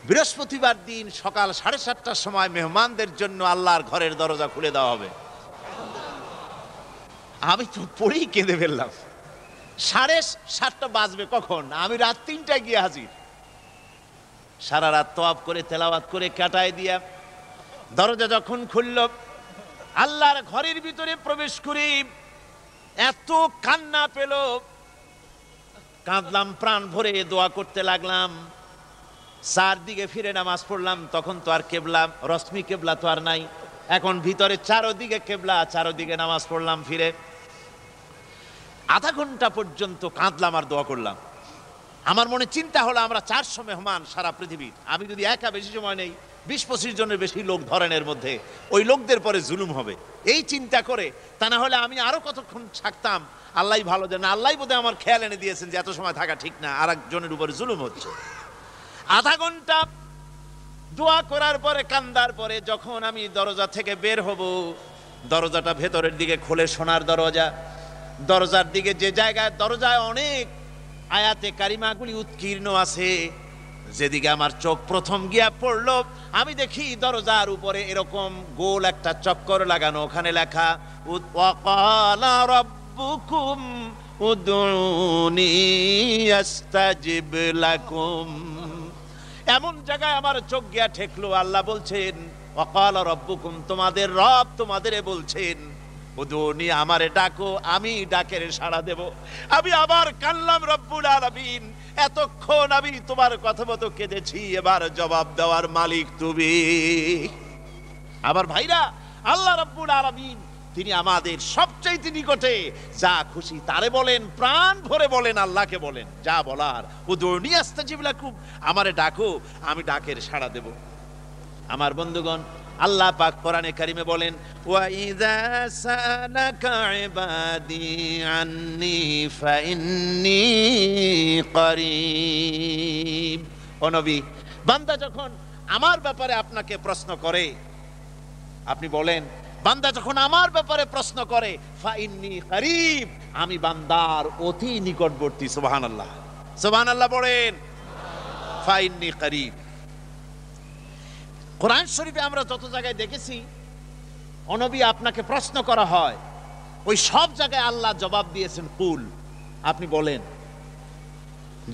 বৃহস্পতিবার দিন সকাল 7:30টার সময় মেহমানদের জন্য আল্লাহর ঘরের দরজা খুলে দেওয়া হবে। আমি তো পড়েই কেঁদে ফেললাম। 7:30 বাজবে কখন, আমি রাত 3টায় গিয়ে হাজির। সারা রাত তওয়াব করে তেলাওয়াত করে কাটায় দিয়া দরজা যখন খুলল, আল্লাহর ঘরের ভিতরে প্রবেশ করি, এত কান্না পেল, কাঁদলাম, প্রাণ ভরে দোয়া করতে লাগলাম। চারদিকে ফিরে নামাজ পড়লাম, তখন তো আর কেবলা, রশ্মি কেবলা তো আর নাই, এখন ভিতরে চারদিকে কেবলা, চারদিকে নামাজ পড়লাম ফিরে। আধা ঘন্টা পর্যন্ত কাঁদলাম আর দোয়া করলাম। আমার মনে চিন্তা হলো, আমরা 400 মেহমান সারা পৃথিবীর, আমি যদি একা বেশি সময় নেই, 20-25 জনের বেশি লোক ধরেন এর মধ্যে, ওই লোকদের পরে জুলুম হবে, এই চিন্তা করে, তা না হলে আমি আরো কতক্ষণ থাকতাম। আল্লাহ ভালো জানে, আল্লাহ বোধহয় আমার খেয়াল এনে দিয়েছেন যে এত সময় থাকা ঠিক না, আর একজনের উপরে জুলুম হচ্ছে। আধা ঘন্টা দোয়া করার পরে, কান্দার পরে, যখন আমি দরজা থেকে বের হব, দরজাটা ভেতরের দিকে খোলে, সোনার দরজা। দরজার দিকে যে জায়গায়, দরজায় অনেক আয়াতে কারিমাগুলি উৎকীর্ণ আছে, যেদিকে আমার চোখ প্রথম গিয়া পড়লো, আমি দেখি দরজার উপরে এরকম গোল একটা চক্কর লাগানো, ওখানে লেখা ওয়াকালা রাব্বুকুম উদউনি আস্তাজিব লাকুম। এমন জায়গায় আমার চোখ গিয়া ঠেকলো, আল্লাহ বলছেন ওয়াকালা রাব্বুকুম, তোমাদের রব তোমাদেরে বলছেন উদউনি, আমারে ডাকো, আমি ডাকের সাড়া দেব। আমি আবার কানলাম, রব্বুল আলামিন এতক্ষণ আমি তোমার কথা মতো কেঁদেছি, এবার জবাব দেওয়ার মালিক তুমি। আবার ভাইরা, আল্লাহ রব্বুল আলামিন তিনি আমাদের সবচাইতে নিকটে, যা খুশি তারে বলেন, প্রাণ ভরে বলেন, আল্লাহকে বলেন যা বলার, উদউনি আস্তাজিব লাকুম, আমারে ডাকো, আমি ডাকের সাড়া দেব। আমার বন্ধুগণ, আল্লাহ পাক কোরআনে কারিমে বলেন ওয়াইযা সালাকা ইবাদি আন্নী ফাইন্নী করিব। ও নবী, বান্দা যখন আমার ব্যাপারে আপনাকে প্রশ্ন করে, আপনি বলেন, বান্দা যখন আমার ব্যাপারে প্রশ্ন করে, ফাইন্নী করিব, আমি বান্দার অতি নিকটবর্তী। সুবহানাল্লাহ, সুবহানাল্লাহ বলেন, ফাইন্নী করিব। কোরআন শরীফে আমরা যত জায়গায় দেখেছি, নবী আপনাকে প্রশ্ন করা হয়, ওই সব জায়গায় আল্লাহ জবাব দিয়েছেন কুল, আপনি বলেন।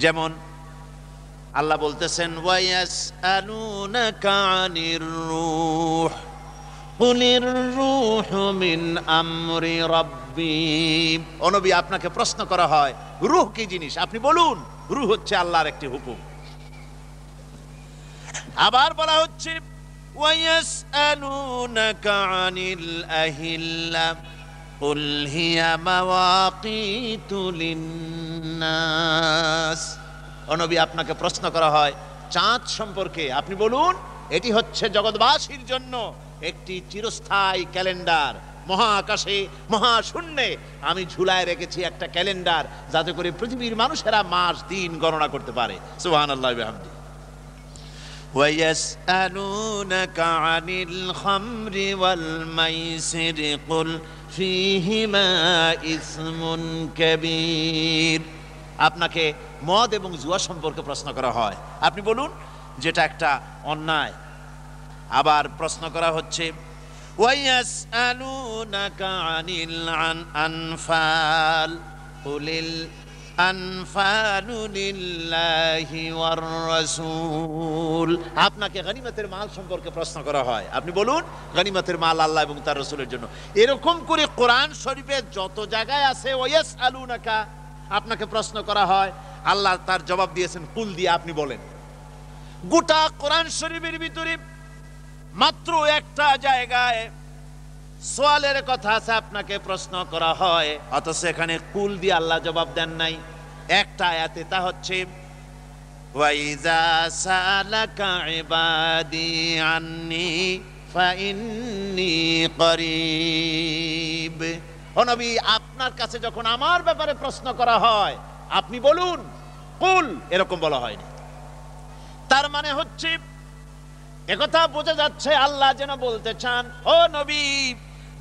যেমন আল্লাহ বলতেছেন ওয়ায়াসআলুনাকা আনির রূহ কুলির রূহু মিন আমরি রাব্বি। নবী আপনাকে প্রশ্ন করা হয় রূহ কি জিনিস, আপনি বলুন রূহ হচ্ছে আল্লাহর একটি হুকুম। আবার বলা হচ্ছে ওয়ায়াসআলুনাকা আনিল আহিল্লা কুল হিয়া মাওয়াকিতু লিন্নাস। নবী আপনাকে প্রশ্ন করা হয় চাঁদ সম্পর্কে, আপনি বলুন এটি হচ্ছে জগৎবাসীর জন্য একটি চিরস্থায়ী ক্যালেন্ডার। মহাকাশে মহাশূন্যে আমি ঝুলায় রেখেছি একটা ক্যালেন্ডার, যাতে করে পৃথিবীর মানুষেরা মাস দিন গণনা করতে পারে। সুবহানাল্লাহি ওয়া বিহামদিহি। ওয়ায়াসআলুনাকা আনিল খামরি ওয়াল মাইসিরি কুল ফীহিমা ইসমুন কাবীর। আপনাকে মদ এবং জুয়া সম্পর্কে প্রশ্ন করা হয়, আপনি বলুন যেটা একটা অন্যায়। আবার প্রশ্ন করা হচ্ছে ওয়ায়াসআলুনাকা আনিল আনফাল কুলিল আনফালু লিল্লাহি ওয়ার রাসূল। আপনাকে গনিমতের মাল সম্পর্কে প্রশ্ন করা হয়, আপনি বলুন গনিমতের মাল আল্লাহ এবং তার রাসূলের জন্য। এরকম করে কোরআন শরীফে যত জায়গায় আছে ওয়ায়াসআলুনাকা, আপনাকে প্রশ্ন করা হয়, আল্লাহ তার জবাব দিয়েছেন কুল দিয়ে, আপনি বলেন। গোটা কোরআন শরীফের ভিতরে মাত্র একটা জায়গায় সোয়ালের কথা আছে, আপনাকে প্রশ্ন করা হয়, অথচ এখানে কুল দিয়ে আল্লাহ জবাব দেন নাই। একটা আয়াতে, তা হচ্ছে ওয়াইযা সালাকা ইবাদি আন্নী ফাইন্নী করিব। ও নবী, আপনার কাছে যখন আমার ব্যাপারে প্রশ্ন করা হয়, আপনি বলুন কুল, এরকম বলা হয়নি। তার মানে হচ্ছে একথা বোঝা যাচ্ছে আল্লাহ যেন বলতে চান, ও নবী,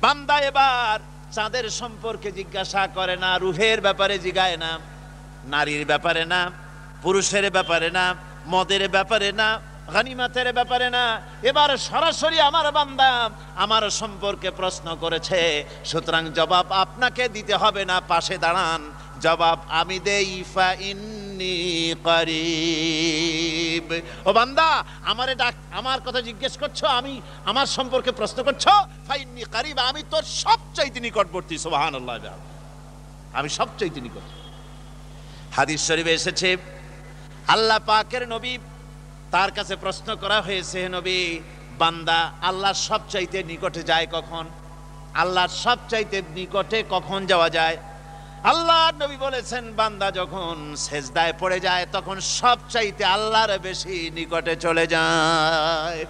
বান্দা এবার চাঁদের সম্পর্কে জিজ্ঞাসা করে না, রুহের ব্যাপারে জিগায় না, নারীর ব্যাপারে না, পুরুষের ব্যাপারে না, মদের ব্যাপারে না, গনিমতের ব্যাপারে না, এবার সরাসরি আমার বান্দা আমার সম্পর্কে প্রশ্ন করেছে। সুতরাং জবাব আপনাকে দিতে হবে না, পাশে দাঁড়ান, জবাব আমি দেই, ফা ইন্নী করিব। ও বান্দা, আমারে ডাক, আমার কথা জিজ্ঞেস করছো, আমি আমার সম্পর্কে প্রশ্ন করছো, ফা ইন্নী করিব, আমি তোর সবচাইতে নিকটবর্তী। সুবহানাল্লাহ, আমি সবচাইতে নিকট। হাদিস শরীফে এসেছে, আল্লাহ পাকের নবী, তার কাছে প্রশ্ন করা হয়েছে, নবী বান্দা আল্লাহর সবচাইতে নিকটে যায় কখন? আল্লাহর সবচাইতে নিকটে কখন যাওয়া যায়? আল্লাহর নবী বলেছেন, বান্দা যখন সেজদায় পড়ে যায় তখন সবচাইতে আল্লাহর বেশি নিকটে চলে যায়।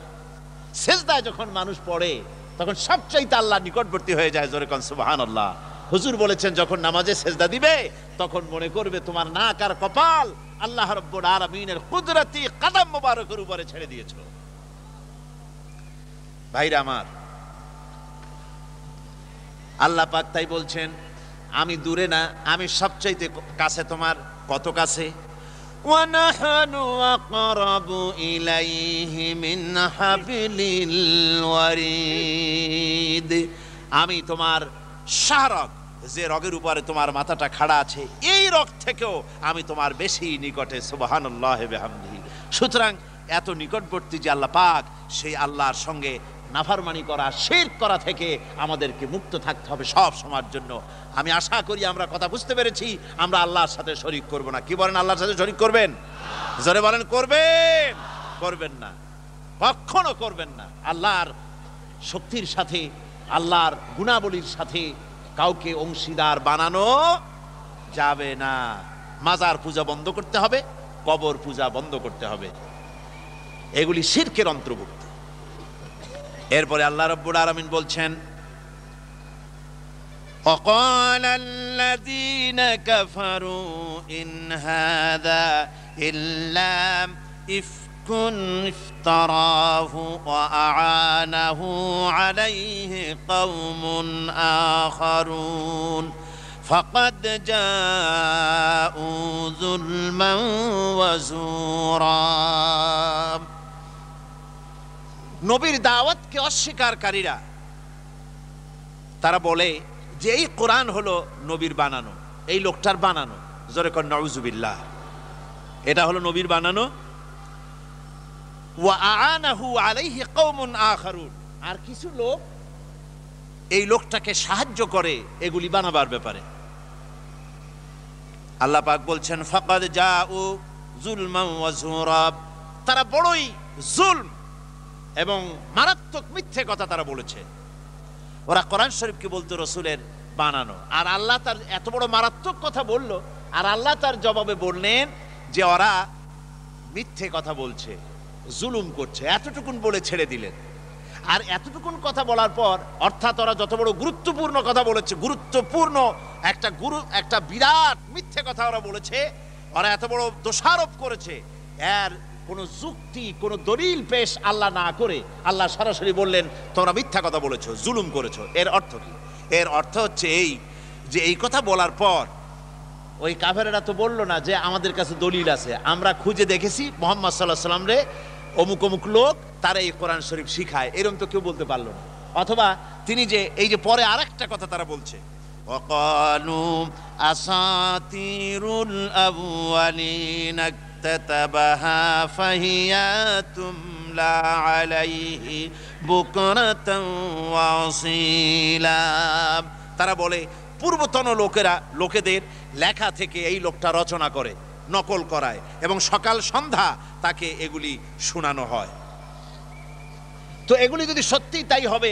সেজদায় যখন মানুষ পড়ে তখন সবচাইতে আল্লাহ নিকটবর্তী হয়ে যায়। জোরে কোন সুবহানাল্লাহ। হুজুর বলেছেন, যখন নামাজে সেজদা দিবে তখন মনে করবে তোমার নাক আর কপাল আল্লাহ রাব্বুল আলামিনের কুদরতি কদম মোবারকের উপরে ছেড়ে দিয়েছো। ভাইরা আমার, আল্লাহ পাক তাই বলছেন, আমি দূরে না, আমি সবচাইতে কাছে। তোমার কত কাছে? ওয়া নাহনু আকরাবু ইলাইহি মিন হাবলিল ওয়ারিদ। আমি তোমার শাহরগ, যে রগের উপরে তোমার মাথাটা খাড়া আছে, এই রগ থেকেও আমি তোমার বেশি নিকটে। সুবহানাল্লাহ বিহামদিহি। সুতরাং এত নিকটবর্তী যে আল্লাহ পাক, সেই আল্লাহর সঙ্গে নাফরমানি করা, শিরক করা থেকে আমাদেরকে মুক্ত থাকতে হবে সব সময়ের জন্য। আমি আশা করি আমরা কথা বুঝতে পেরেছি, আমরা আল্লাহর সাথে শরীক করব না। কি বলেন, আল্লাহর সাথে শরীক করবেন? জোরে বলেন, করবেন? করবেন না, কখনো করবেন না। আল্লাহর শক্তির সাথে, আল্লাহর গুণাবলীর সাথে কাউকে অংশীদার বানানো যাবে না। মাজার পূজা বন্ধ করতে হবে, কবর পূজা বন্ধ করতে হবে, এগুলি শিরকের অন্তর্ভুক্ত। এরপরে আল্লাহ রাব্বুল আলামিন বলছেন, وقال الذين كفروا إن هذا إلا إفك افتراه وأعانه عليه قوم آخرون فقد جاءوا ظلما وزورا। নবীর দাওয়াতকে অস্বীকারীরা তারা বলে যে এই কোরআন হলো নবীর বানানো, এই লোকটার বানানো। জোরে কর নাউযুবিল্লাহ। এটা হলো নবীর বানানো। ওয়া আ'ানাহু আলাইহি কওমুন আখারুন, আর কিছু লোক এই লোকটাকে সাহায্য করে এগুলি বানাবার ব্যাপারে। আল্লাহ পাক বলছেন, ফাকাদ জাউ যুলমান ওয়া যুরা, তারা বড়ই জুলম এবং মারাত্মক মিথ্যে কথা তারা বলেছে। ওরা কোরআন শরীফকে বলতো রসুলের বানানো, আর আল্লাহ তার এত বড় মারাত্মক কথা বলল, আর আল্লাহ তার জবাবে বললেন যে ওরা মিথ্যে কথা বলছে, জুলুম করছে, এতটুকুন বলে ছেড়ে দিলেন। আর এতটুকুন কথা বলার পর, অর্থাৎ ওরা যত বড় গুরুত্বপূর্ণ কথা বলেছে, গুরুত্বপূর্ণ একটা বিরাট মিথ্যে কথা ওরা বলেছে, ওরা এত বড় দোষারোপ করেছে, এর কোনো যুক্তি, কোনো দলিল পেশ আল্লাহ না করে আল্লাহ সরাসরি বললেন তোমরা মিথ্যা কথা বলেছো, জুলুম করেছো। এর অর্থ কি? এর অর্থ হচ্ছে এই যে এই কথা বলার পর ওই কাফেরেরা তো বললো না যে আমাদের কাছে দলিল আছে, আমরা খুঁজে দেখেছি মুহাম্মদ সাল্লাল্লাহু আলাইহি ওয়াসাল্লাম রে অমুক অমুক লোক তারা এই কোরআন শরীফ শিখায়, এরকম তো কেউ বলতে পারলো না। অথবা তিনি যে এই যে পরে আরেকটা কথা তারা বলছে, ওয়াকালু আসাতিরুল আউয়ালিন ইকতাতাবাহা ফাহিয়া তুমলা আলাইহি বুকরাতান ওয়া আসীলা। তারা বলে পূর্বতন লোকেদের লেখা থেকে এই লোকটা রচনা করে, নকল করায় এবং সকাল সন্ধ্যা তাকে এগুলি শোনানো হয়। তো এগুলি যদি সত্যি তাই হবে,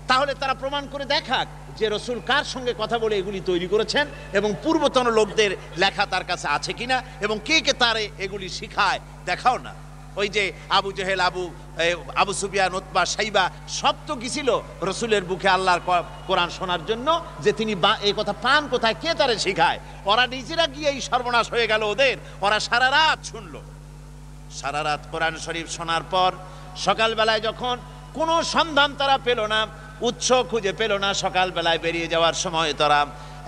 তাহলে তারা প্রমাণ করে দেখাক যে রসুল কার সঙ্গে কথা বলে এগুলি তৈরি করেছেন এবং পূর্বতন লোকদের লেখা তার কাছে আছে কিনা এবং কে কে তারে এগুলি শিখায়, দেখাও না। ওই যে আবু জেহেল, আবু সুফিয়ান, উতবা, সাইবা সব তো গেছিল রসুলের বুকে আল্লাহর কোরআন শোনার জন্য, যে তিনি এই কথা পান কোথায়, কে তারে শিখায়। ওরা নিজেরা গিয়ে এই সর্বনাশ হয়ে গেল ওদের। ওরা সারা রাত শুনলো, সারা রাত কোরআন শরীফ শোনার পর সকালবেলায় যখন কোনো সন্ধান তারা পেল না, উৎস খুঁজে পেল না, সকালবেলায় বেরিয়ে যাওয়ার সময় তারা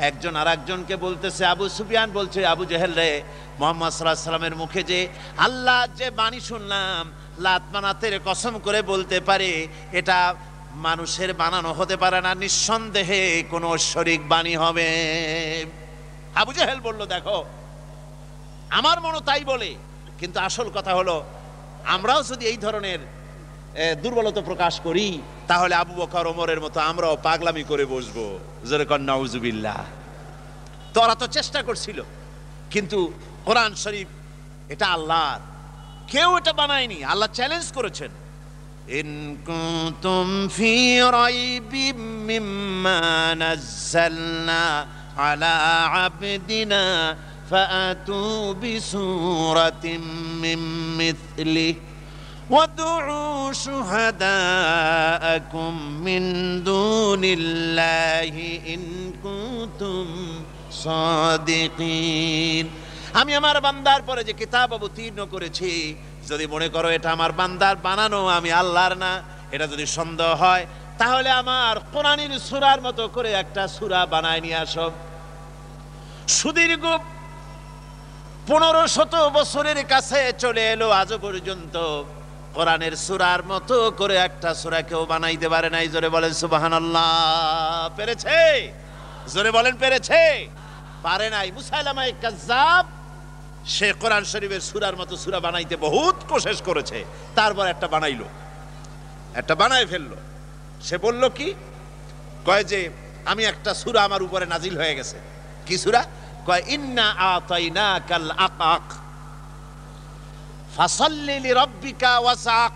একজন আর একজনকে বলতেছে, আবু সুফিয়ান বলছে, আবু জেহেল রে, মুহাম্মদ সাল্লাল্লাহু আলাইহি ওয়াসাল্লামের মুখে যে আল্লাহ যে বাণী শুনলাম, লাত মানাতের কসম করে বলতে পারে এটা মানুষের বানানো হতে পারে না, নিঃসন্দেহে কোনো ঐশ্বরিক বাণী হবে। আবু জাহেল বলল, দেখো আমার মনে তাই বলে, কিন্তু আসল কথা হলো আমরাও যদি এই ধরনের দুর্বলতা প্রকাশ করি তাহলে আবু বকর ওমরের মতো আমরাও পাগলামি করে বসবো। যেরকম নাউজুবিল্লাহ। তো ওরা তো চেষ্টা করছিল, কিন্তু কোরআন শরীফ এটা আল্লাহর, কেউ এটা বানায়নি, আল্লাহ চ্যালেঞ্জ করেছেন। ইন কুনতুম ফি রাইবিম মিম্মা নাযালনা আলা আবদিনা ফাআতু বিসূরাতিন মিন মিথলিহি وادعوا شهداءكم من دون الله إن كنتم صادقين। আমি আমার বান্দার পরে যে কিতাব অবতীর্ণ করেছি, যদি মনে করো এটা আমার বান্দার বানানো, আমি আল্লাহর না, এটা যদি সন্দেহ হয় তাহলে আমার কোরআনের সূরার মতো করে একটা সূরা বানায় নিয়ে আসো। সুদীর্ঘ 1500 বছরের কাছে চলে এলো, আজও পর্যন্ত কোরআনের সূরার মতো করে একটা সূরা কেউ বানাইতে পারে নাই। জোরে বলেন সুবহানাল্লাহ। পেরেছে? জোরে বলেন পেরেছে? পারে নাই। মুসাইলামায়ে কাজ্জাব সে কোরআন শরীফের সূরার মতো সূরা বানাইতে বহুত কোশিশ করেছে, তারপর একটা বানাইলো, একটা বানায় ফেললো। সে বলল কি, কয় যে আমি একটা সূরা আমার উপরে নাজিল হয়ে গেছে। কি সূরা? কয় ইন্না আতাইনাকাল আকাক ফাসাল্লি লিরাব্বিকা ওয়াসআক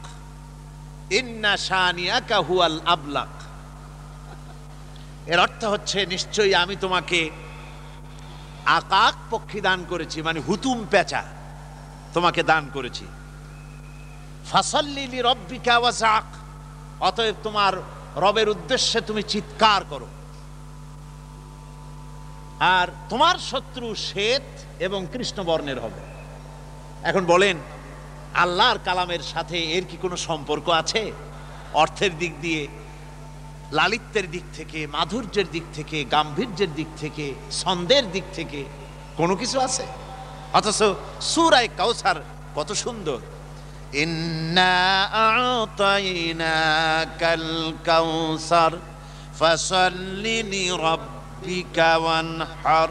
ইন্না শানিয়াকা হুয়াল আবলাক। এর অর্থ হচ্ছে নিশ্চয়ই আমি তোমাকে আকাক পক্ষী দান করেছি, মানে হুতুম পেঁচা তোমাকে দান করেছি। ফাসাল্লি লিরাব্বিকা ওয়াসআক, অতএব তোমার রবের উদ্দেশ্যে তুমি চিৎকার করো। আর তোমার শত্রু শ্বেত এবং কৃষ্ণবর্ণের হবে। এখন বলেন, আল্লাহর কালামের সাথে এর কি কোনো সম্পর্ক আছে? অর্থের দিক দিয়ে, লালিত্যের দিক থেকে, মাধুর্যের দিক থেকে, গাম্ভীর্যের দিক থেকে, ছন্দের দিক থেকে কোনো কিছু আছে? অথচ সূরা কাউসার কত সুন্দর। ইন্না আ'তাইনাকাল কাউসার ফাসাল্লি লিরাব্বিকা ওয়ানহার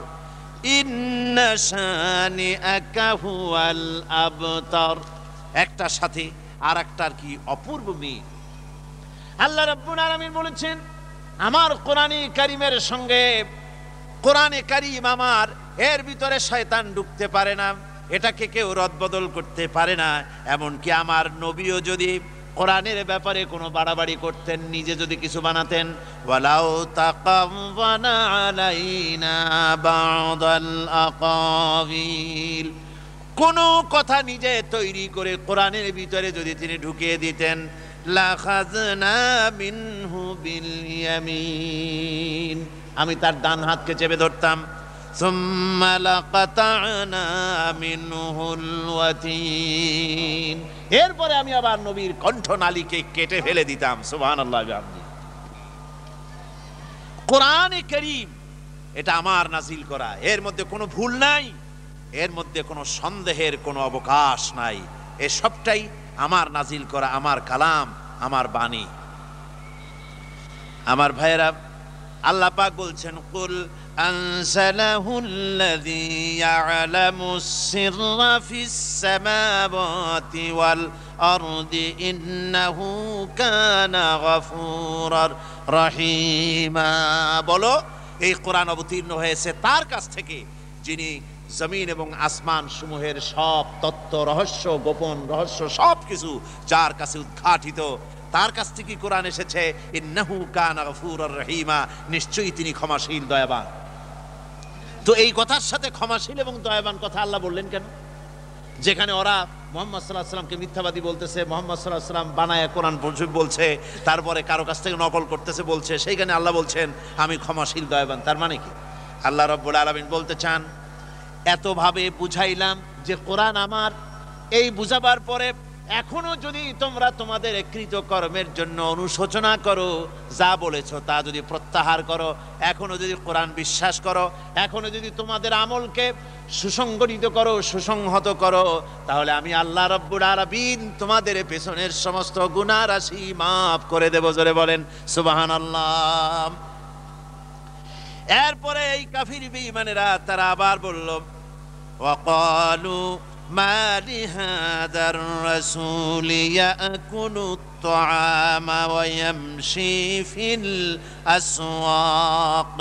ইন্না শানিআকা হুয়াল আবতার। একটার সাথে আর একটার কি অপূর্ব মিল। আল্লাহ রাব্বুল আলামিন বলেছেন, আমার কোরআনে কারীমের সঙ্গে, কোরআনে কারীম আমার, এর ভিতরে শয়তান ঢুকতে পারে না, এটাকে কেউ রদবদল করতে পারে না। এমনকি আমার নবীও যদি কোরআনের ব্যাপারে কোনো বাড়াবাড়ি করতেন, নিজে যদি কিছু বানাতেন, ওয়ালাউ তাকাওয়ানা আলাইনা বা'দাল আকাবিল, কোনো কথা নিজে তৈরি করে কোরআনের ভিতরে যদি তিনি ঢুকিয়ে দিতেন, লাখাযনা মিনহু বিল ইয়ামিন, আমি তার ডান হাতকে চেপে ধরতাম। সুম্মা লাকাতা'না মিনহুল ওয়াতিন, এরপরে আমি আবার নবীর কণ্ঠনালীকে কেটে ফেলে দিতাম। সুবহানাল্লাহ। কোরআনে কারীম এটা আমার নাজিল করা, এর মধ্যে কোনো ভুল নাই, এর মধ্যে কোনো সন্দেহের কোনো অবকাশ নাই। এ সবটাই আমার নাজিল করা, আমার কালাম, আমার বাণী। আমার ভাইয়েরা, আল্লাহ পাক বলছেন, কুল আনজালাহুল্লাযী ইয়ালামুস সিররা ফিস সামাওয়াতি ওয়াল আরদি ইন্নাহু কানা গফুরার রহিমা। বলো, এই কোরআন অবতীর্ণ হয়েছে তার কাছ থেকে যিনি জমিন এবং আসমান সমূহের সব তত্ত্ব, রহস্য, গোপন রহস্য সব কিছু যার কাছে উদ্ঘাটিত, তার কাছ থেকে কোরআন এসেছে। ইন্নাহু কানা গফুরার রহিমা, নিশ্চয়ই তিনি ক্ষমাশীল, দয়াবান। তো এই কথার সাথে ক্ষমাশীল এবং দয়াবান কথা আল্লাহ বললেন কেন? যেখানে ওরা মুহাম্মদ সাল্লাল্লাহু আলাইহি সাল্লামকে মিথ্যাবাদী বলতেছে, মুহাম্মদ সাল্লাল্লাহু আলাইহি সাল্লাম বানায়া কোরআন বলছে, তারপরে কারো কাছ থেকে নকল করতেছে বলছে, সেইখানে আল্লাহ বলছেন আমি ক্ষমাশীল, দয়াবান। তার মানে কি? আল্লাহ রাব্বুল আলামিন বলতে চান, এতভাবে বুঝাইলাম যে কোরআন আমার, এই বুঝাবার পরে এখনো যদি তোমরা তোমাদের কৃতকর্মের জন্য অনুশোচনা করো, যা বলেছ তা যদি প্রত্যাহার করো, এখনো যদি কোরআন বিশ্বাস করো, এখনো যদি তোমাদের আমলকে সুসংগঠিত করো, সুসংহত করো, তাহলে আমি আল্লাহ রাব্বুল আলামিন তোমাদের পেছনের সমস্ত গুনাহ রাশি মাফ করে দেব। জোরে বলেন সুবহানাল্লাহ। এরপরে এই কাফির বেঈমানেরা তারা আবার বলল, ওয়াকালু মা লিহাদার রাসূল ইয়াকুলু আত-তাআমা ওয়া ইয়ামশি ফিল আসওয়াক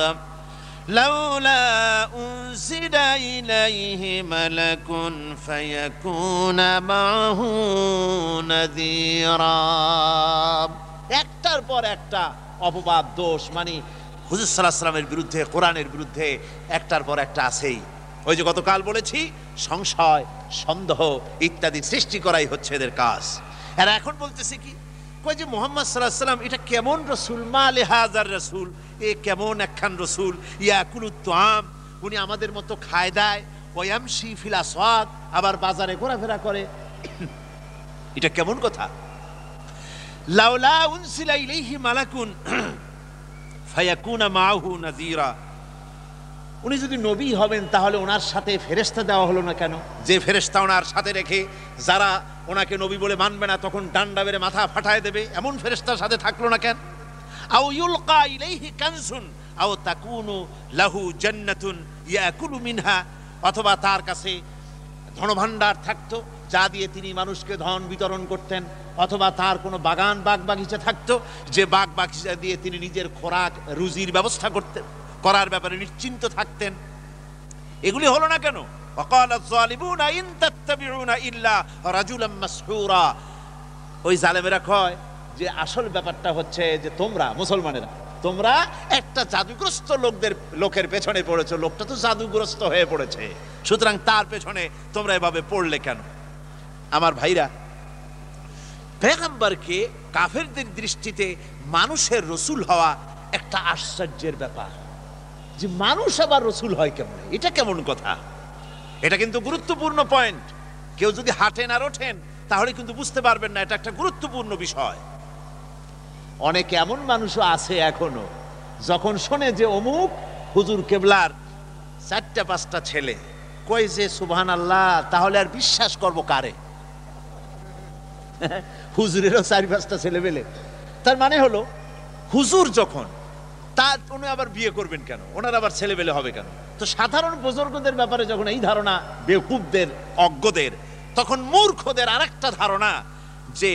লাউলা উনজিলা ইলাইহি মালাকুন ফায়াকুনা মাহু নাযীরা। একটার পর একটা অপবাদ, দোষ, মানে হুজুর সাল্লাল্লাহু আলাইহি ওয়াসাল্লামের বিরুদ্ধে, কোরআনের বিরুদ্ধে একটার পর একটা আছেই। ওই যে গতকাল বলেছি, সংশয়, সন্দেহ ইত্যাদি সৃষ্টি করাই হচ্ছে এদের কাজ। আর এখন বলতেছে কি, কই যে মুহাম্মদ সাল্লাল্লাহু আলাইহি ওয়াসাল্লাম এটা কেমন রসুল, মা লিহাজার রসুল, এ কেমন একখান রসুল, ইয়াকুলুত তাআম, উনি আমাদের মতো খায় দায়, ওয়ায়ামশি ফিল আসওয়াক, আবার বাজারে ঘোরাফেরা করে, এটা কেমন কথা? লাউলা উনসিলা ইলাইহি মালাকুন ফায়াকুনা মাহু নাযীরা, উনি যদি নবী হবেন তাহলে ওনার সাথে ফেরেশতা দেওয়া হলো না কেন? যে ফেরেশতা ওনার সাথে রেখে যারা ওনাকে নবী বলে মানবে না তখন ডান্ডা বেড়ে মাথা ফাটায় দেবে, এমন ফেরেশতার সাথে থাকলো না কেন? আও ইউলকা ইলাইহি কানসুন আও তাকুনু লাহু জান্নাতুন ইয়াকুলু মিনহা, অথবা তার কাছে ধনভাণ্ডার থাকতো যা দিয়ে তিনি মানুষকে ধন বিতরণ করতেন, অথবা তার কোনো বাগান বাগ বাগিচা থাকতো যে বাগ বাগিচা দিয়ে তিনি নিজের খোরাক রুজির ব্যবস্থা করতেন, করার ব্যাপারে নিশ্চিন্ত থাকতেন। এগুলি হলো না কেন? ওয়াকাল আয-যালিমুনা ইন তাত্তাবিউনা ইল্লা রাজুলাম মাসহুরা, ওই জালেমেরা কয় যে আসল ব্যাপারটা হচ্ছে যে তোমরা মুসলমানেরা, তোমরা একটা জাদুগ্রস্ত লোকের পেছনে পড়েছো, লোকটা তো জাদুগ্রস্ত হয়ে পড়েছে, সুতরাং তার পেছনে তোমরা এভাবে পড়লে কেন? আমার ভাইরা, পয়গম্বরকে কাফেরদের দৃষ্টিতে মানুষের রসুল হওয়া একটা আশ্চর্যের ব্যাপার, যে মানুষ আবার রসুল হয় কেমন, এটা কেমন কথা? এটা কিন্তু গুরুত্বপূর্ণ পয়েন্ট। কেউ যদি হাঁটেন আর ওঠেন তাহলে কিন্তু বুঝতে পারবেন না, এটা একটা গুরুত্বপূর্ণ বিষয়। অনেক এমন মানুষও আছে এখনো, যখন শোনে যে অমুক হুজুর কেবলার 4-5টা ছেলে, কই যে সুবহানাল্লাহ, তাহলে আর বিশ্বাস করবো কারে? হুজুরেরও 4-5টা ছেলে পেলে, তার মানে হলো হুজুর যখন, তার উনি আবার বিয়ে করবেন কেন, ওনার আবার ছেলে পেলে হবে কেন? তো সাধারণ বুজুর্গদের ব্যাপারে যখন এই ধারণা বেকুবদের, অজ্ঞদের, তখন মূর্খদের আরেকটা ধারণা যে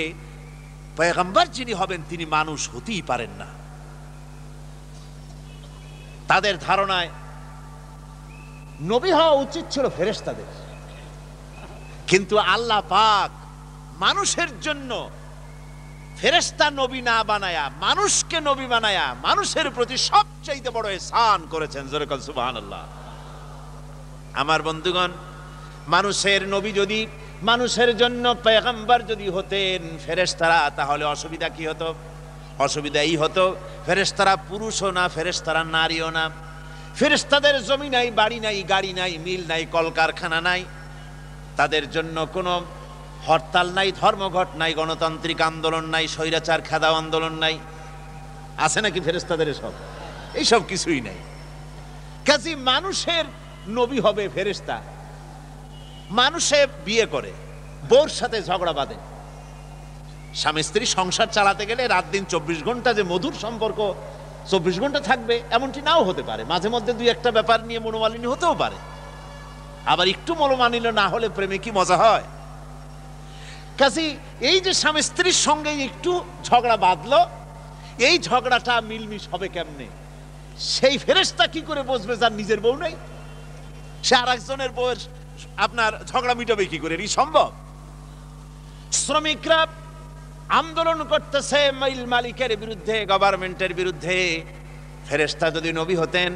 পয়গম্বর যিনি হবেন তিনি মানুষ হতেই পারেন না। তাদের ধারণায় নবী হওয়া উচিত ছিল ফেরেশতাদের, কিন্তু আল্লাহ পাক মানুষের জন্য ফেরেশতা নবী না বানায়া মানুষকে নবী বানায়া মানুষের প্রতি সবচাইতে বড় ihsan করেছেন। জোরে বলেন সুবহানাল্লাহ। আমার বন্ধুগণ, মানুষের নবী যদি, মানুষের জন্য পয়গম্বর যদি হতেন ফেরেশতারা, তাহলে অসুবিধা কি হতো? অসুবিধা এই হতো, ফেরেশতারা পুরুষও না, ফেরেশতারা নারীও না, ফেরেশতাদের জমি নাই, বাড়ি নাই, গাড়ি নাই, মিল নাই, কলকারখানা নাই, তাদের জন্য কোনো হরতাল নাই, ধর্মঘট নাই, গণতান্ত্রিক আন্দোলন নাই, স্বৈরাচার খেদাও আন্দোলন নাই। আছে নাকি ফেরেশতাদের এসব? এইসব কিছুই নাই। কাজী মানুষের নবী হবে ফেরেশতা। মানুষে বিয়ে করে, বউর সাথে ঝগড়া বাঁধে, স্বামী স্ত্রী সংসার চালাতে গেলে রাত দিন 24 ঘন্টা যে মধুর সম্পর্ক 24 ঘন্টা থাকবে এমনটি নাও হতে পারে, মাঝে মধ্যে 2-1টা ব্যাপার নিয়ে মনোমালিন্য হতেও পারে। আবার একটু মনোমালিন্য না হলে প্রেমে কি মজা হয়? কাজী এই যে স্বামী স্ত্রীর সঙ্গে একটু ঝগড়া বাঁধলো, এই ঝগড়াটা মিলমিশ হবে কেমনে? সেই ফেরেশতা কি করে বসবে যার নিজের বউ নেই? সে আর একজনের বউয়ের আপনার ঝগড়া মিটাবে কি করে? এটি সম্ভব? শ্রমিকরা আন্দোলন করতেছে মিল মালিকের বিরুদ্ধে, গভর্নমেন্টের বিরুদ্ধে। ফেরেশতা যদি নবী হতেন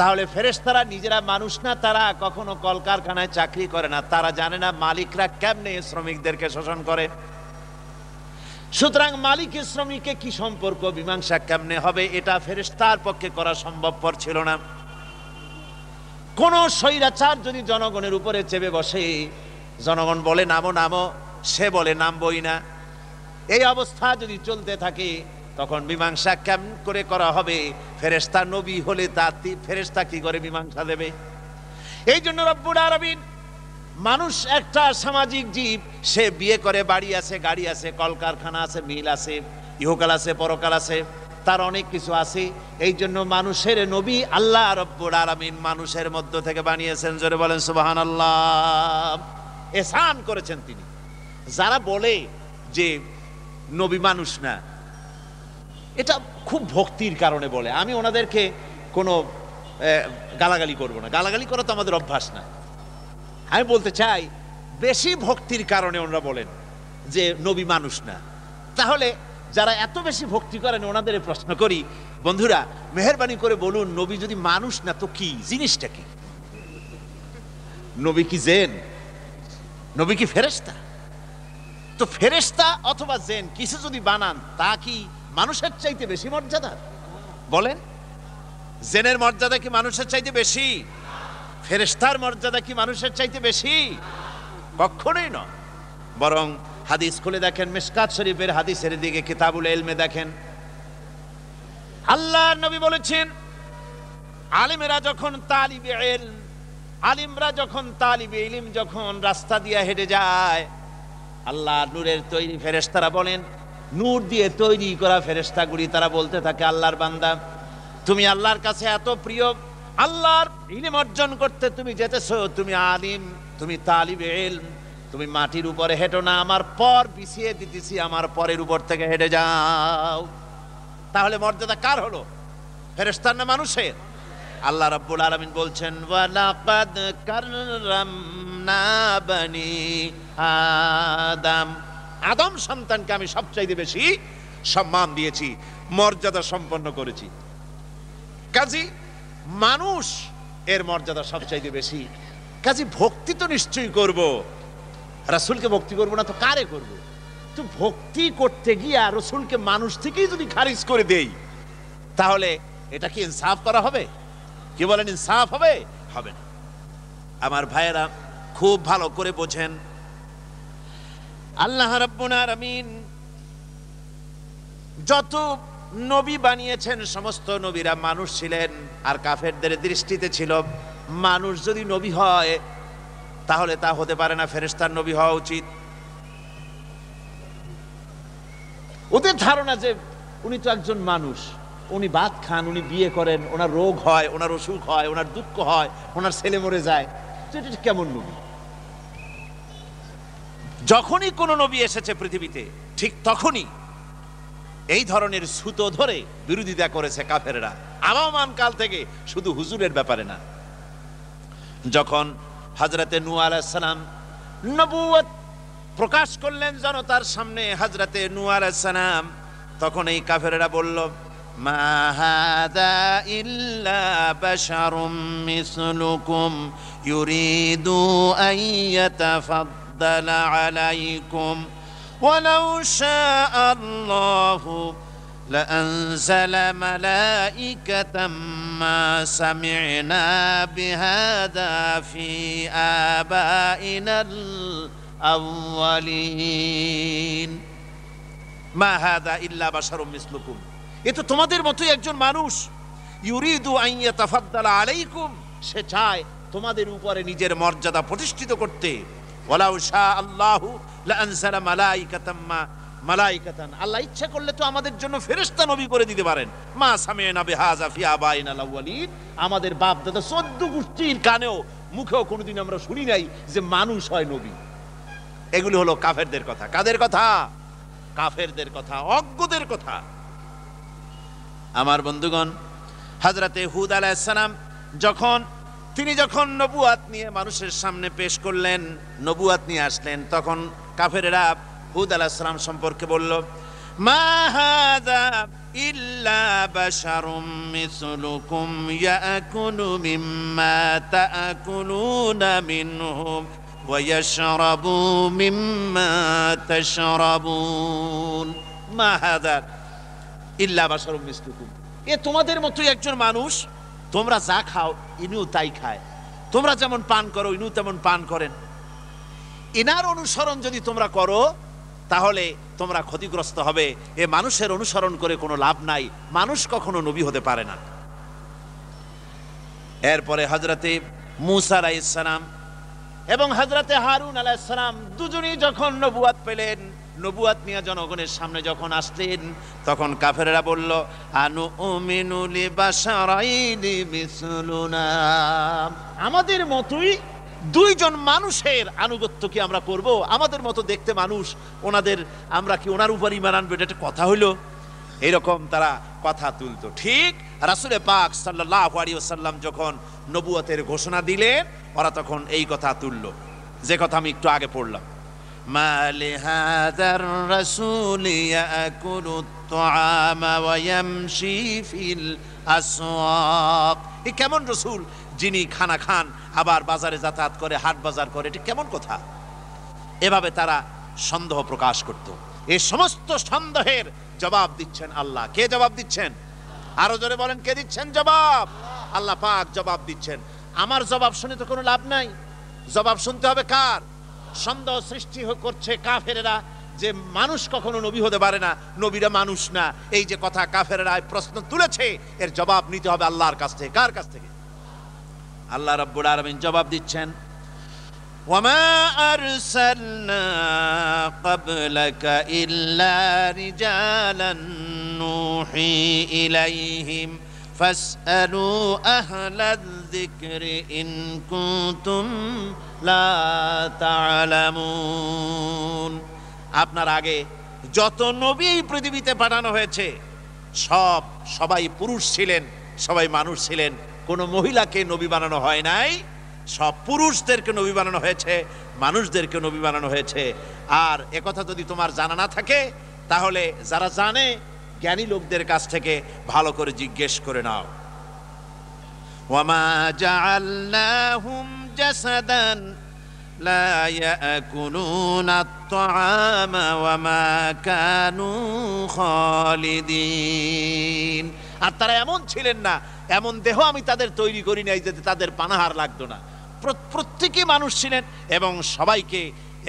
তাহলে ফেরেশতারা নিজেরা মানুষ না, তারা কখনো কলকারখানায় চাকরি করে না, তারা জানে না মালিকরা কেমনে শ্রমিকদেরকে শোষণ করে। সুতরাং মালিক শ্রমিকে কি সম্পর্ক, মীমাংসা কেমনে হবে, এটা ফেরেশতার পক্ষে করা সম্ভবপর ছিল না। কোন স্বৈরাচার যদি জনগণের উপরে চেপে বসে, জনগণ বলে নামো নামো, সে বলে নামবই না, এই অবস্থা যদি চলতে থাকে তখন মীমাংসা কেমন করে করা হবে? ফেরেশতা নবী হলে তার ফেরেশতা কি করে মীমাংসা দেবে? এই জন্য রব্বুল আলামিন, মানুষ একটা সামাজিক জীব, সে বিয়ে করে, বাড়ি আছে, গাড়ি আছে, কলকারখানা আছে, মিল আছে, ইহকাল আছে, পরকাল আছে, তার অনেক কিছু আছে। এই জন্য মানুষের নবী আল্লাহ রব্বুল আলামিন মানুষের মধ্য থেকে বানিয়েছেন। জোরে বলেন সুবহানাল্লাহ। এহসান করেছেন তিনি। যারা বলে যে নবী মানুষ না, এটা খুব ভক্তির কারণে বলে। আমি ওনাদেরকে কোনো গালাগালি করব না, গালাগালি করা তো আমাদের অভ্যাস না। আমি বলতে চাই বেশি ভক্তির কারণে ওনারা বলেন যে নবী মানুষ না। তাহলে যারা এত বেশি ভক্তি করেন ওনাদের প্রশ্ন করি, বন্ধুরা মেহেরবানি করে বলুন, নবী যদি মানুষ না তো কি জিনিসটা কি? নবী কি জিন? নবী কি ফেরেশতা? তো ফেরেশতা অথবা জিন কিছু যদি বানান তা কি মানুষের চাইতে বেশি মর্যাদা? বলেন, জিনের মর্যাদা কি মানুষের চাইতে বেশি? ফেরেশতার মর্যাদা কি মানুষের চাইতে বেশি? কখনোই নয়। বরং হাদিস খুলে দেখেন, মিশকাত শরীফের হাদিসের দিকে কিতাবুল ইলমে দেখেন, আল্লাহর নবী বলেছেন, আলিমরা যখন তালিবে ইলম, আলিমরা যখন তালিবে ইলম যখন রাস্তা দিয়ে হেঁটে যায়, আল্লাহ নূরের তৈরি ফেরেশতারা বলেন, নূর দিয়ে তৈরি করা ফেরেশতাগুলি তারা বলতে থাকে, আল্লাহর বান্দা তুমি আল্লাহর কাছে এত প্রিয়, আল্লাহর ইলম অর্জন করতে তুমি যেতেছো, তুমি আলিম, তুমি তালিবে ইলম, তুমি মাটির উপরে হেঁটো না, আমার পর বিছিয়ে দিতেছি, আমার পরের উপর থেকে হেঁটে যাও। তাহলে মর্যাদা কার হলো? ফেরেশতার না মানুষের? আল্লাহ রাব্বুল আলামিন বলছেন, ওয়ালাকাদ কাররামনা বানি আদম, আদম সন্তানকে আমি সবচাইতে বেশি সম্মান দিয়েছি, মর্যাদা সম্পন্ন করেছি। কাজী মানুষ এর মর্যাদা সবচাইতে বেশি। কাজী ভক্তি তো নিশ্চয়ই করব, রাসূলকে ভক্তি করব না তো কারে করব? তো ভক্তি করতে গিয়ে রাসূলকে মানুষ থেকেই যদি খারিজ করে দেই, তাহলে এটা কি ইনসাফ করা হবে? কি বলেন, ইনসাফ হবে? হবে না। আমার ভাইয়েরা খুব ভালো করে বোঝেন, আল্লাহ রাব্বুল আলামিন যত নবী বানিয়েছেন সমস্ত নবীরা মানুষ ছিলেন। আর কাফেরদের দৃষ্টিতে ছিল মানুষ যদি নবী হয় তাহলে তা হতে পারে না, ফেরেশতার নবী হওয়া উচিত। ওদের ধারণা যে উনি তো একজন মানুষ, উনি ভাত খান, উনি বিয়ে করেন, ওনার রোগ হয়, ওনার অসুখ হয়, ওনার দুঃখ হয়, ওনার ছেলে মরে যায়, তো এটা কেমন নবী? যখনই কোনো নবী এসেছে পৃথিবীতে ঠিক তখনই এই ধরনের সুতো ধরে বিরোধিতা করেছে কাফেররা, আবহমান কাল থেকে, শুধু হুজুরের ব্যাপারে না। যখন হযরতে নূহ আলাইহিস সালাম নবুয়ত প্রকাশ করলেন জনতার সামনে, হযরতে নূহ আলাইহিস সালাম, তখন এই কাফেররা বলল, মা হাযা ইল্লা বাশারুম মিসলুকুম ইউরিদু আন ইয়াতাফাদ্দালা আলাইকুম ওয়ালাউ শাআ আল্লাহু لأنزل ملائكة ما سمعنا بهذا في آبائنا الأولين ما هذا إلا بشر مثلكم, এ তো তোমাদের মতোই একজন মানুষ, ইউরিদু আন ইয়াতাফাদ্দালা আলাইকুম, সে চায় তোমাদের উপরে নিজের মর্যাদা প্রতিষ্ঠিত করতে। ওয়ালাউ শা আল্লাহু লাআনজালা মালাইকাতান, আল্লাহ ইচ্ছা করলে তো আমাদের জন্য ফেরেশতা নবী করে দিতে পারেন। মা সামি'না বিহাযা ফি আবাইনাল আউয়ালিন, আমাদের বাপ দাদা 14 গোষ্ঠীর কানেও মুখেও কোনোদিন আমরা শুনি নাই যে মানুষ হয় নবী। এগুলো হলো কাফেরদের কথা। কাদের কথা? কাফেরদের কথা, অজ্ঞদের কথা। আমার বন্ধুগণ, হযরতে হুদ আলাইহিস সালাম তিনি যখন নবুয়াত নিয়ে মানুষের সামনে পেশ করলেন, নবুয়াত নিয়ে আসলেন, তখন কাফেররা হুদ আলাইহিস সালাম সম্পর্কে বলল, মা হাযা ইল্লা বাশারুম মিসলুকুম ইয়াকুলু মিম্মা তাআকুলুনা মিনহু ওয়া ইয়াশরাবু মিম্মা তাশরাবুন। মা হাযা ইল্লা বাশারুম মিসলুকুম, এ তোমাদের মতোই একজন মানুষ, তোমরা যা খাও ইনিও তাই খায়, তোমরা যেমন পান করো ইনিও তেমন পান করেন। ইনার অনুসরণ যদি তোমরা করো তাহলে তোমরা ক্ষতিগ্রস্ত হবে। এ মানুষের অনুসরণ করে কোনো লাভ নাই, মানুষ কখনো নবী হতে পারে না। এরপরে হযরতে মূসা আলাইহিস সালাম এবং হযরতে হারুন আলাইহিস সালাম দুজনেই যখন নবুয়াত পেলেন, নবুয়াত নিয়ে জনগণের সামনে যখন আসলেন তখন কাফেররা বলল, আনুমিনু লিবাশারাইনি মিসলুনা, আমাদের মতোই দুইজন মানুষের আনুগত্য কি আমরা করব? আমাদের মতো দেখতে মানুষ, ওনাদের আমরা কি ওনার উপর ঈমান আনবো? এটা একটা কথা হইল? এরকম তারা কথা তুলতো। ঠিক রাসূল পাক সাল্লাল্লাহু আলাইহি ওয়াসাল্লাম যখন নবুয়তের ঘোষণা দিলেন, ওরা তখন এই কথা তুলল, যে কথা আমি একটু আগে পড়লাম, মা লিহাযার রাসূল ইয়াকুলুত তুআমা ওয়া ইয়ামশি ফিল আসওয়াক, এই কেমন রাসূল যিনি খানা খান আবার বাজারে যাতায়াত করে, হাট বাজার করে, এটা কেমন কথা? এভাবে তারা সন্দেহ প্রকাশ করত। এই সমস্ত সন্দেহের জবাব দিচ্ছেন আল্লাহ। কে জবাব দিচ্ছেন? আরো জোরে বলেন, কে দিচ্ছেন জবাব? আল্লাহ পাক জবাব দিচ্ছেন। আমার জবাব শুনে তো কোনো লাভ নাই, জবাব শুনতে হবে কার? সন্দেহ সৃষ্টি করছে কাফেরেরা যে মানুষ কখনো নবী হতে পারে না, নবীরা মানুষ না, এই যে কথা কাফেরেরা প্রশ্ন তুলেছে, এর জবাব নিতে হবে আল্লাহর কাছ থেকে। কার কাছ থেকে? আল্লাহ রাব্বুল আলামিন জবাব দিচ্ছেন, ওয়ামা আরসালনা ক্বাবলাকা ইল্লা রিজালান নূহি ইলাইহিম ফাসআলু আহলায যিকরি ইন কুনতুম লা তা'লামুন। আপনার আগে যত নবী পৃথিবীতে পাঠানো হয়েছে সবাই পুরুষ ছিলেন, সবাই মানুষ ছিলেন, কোনো মহিলাকে নবী বানানো হয় নাই। সব পুরুষদেরকে নবী বানানো হয়েছে, মানুষদেরকে নবী বানানো হয়েছে। আর একথা যদি তোমার জানা না থাকে তাহলে যারা জানে জ্ঞানী লোকদের কাছ থেকে ভালো করে জিজ্ঞেস করে নাও। ওয়ামা জাআলনাহুম জাসাদান লা ইয়াকুলুনা আত-তাআমা ওয়ামা কানু খালিদিন। আর তারা এমন ছিলেন না, এমন দেহ আমি তাদের তৈরি করি নাই যাতে তাদের পানাহার লাগতো না। প্রত্যেকে মানুষ ছিলেন এবং সবাইকে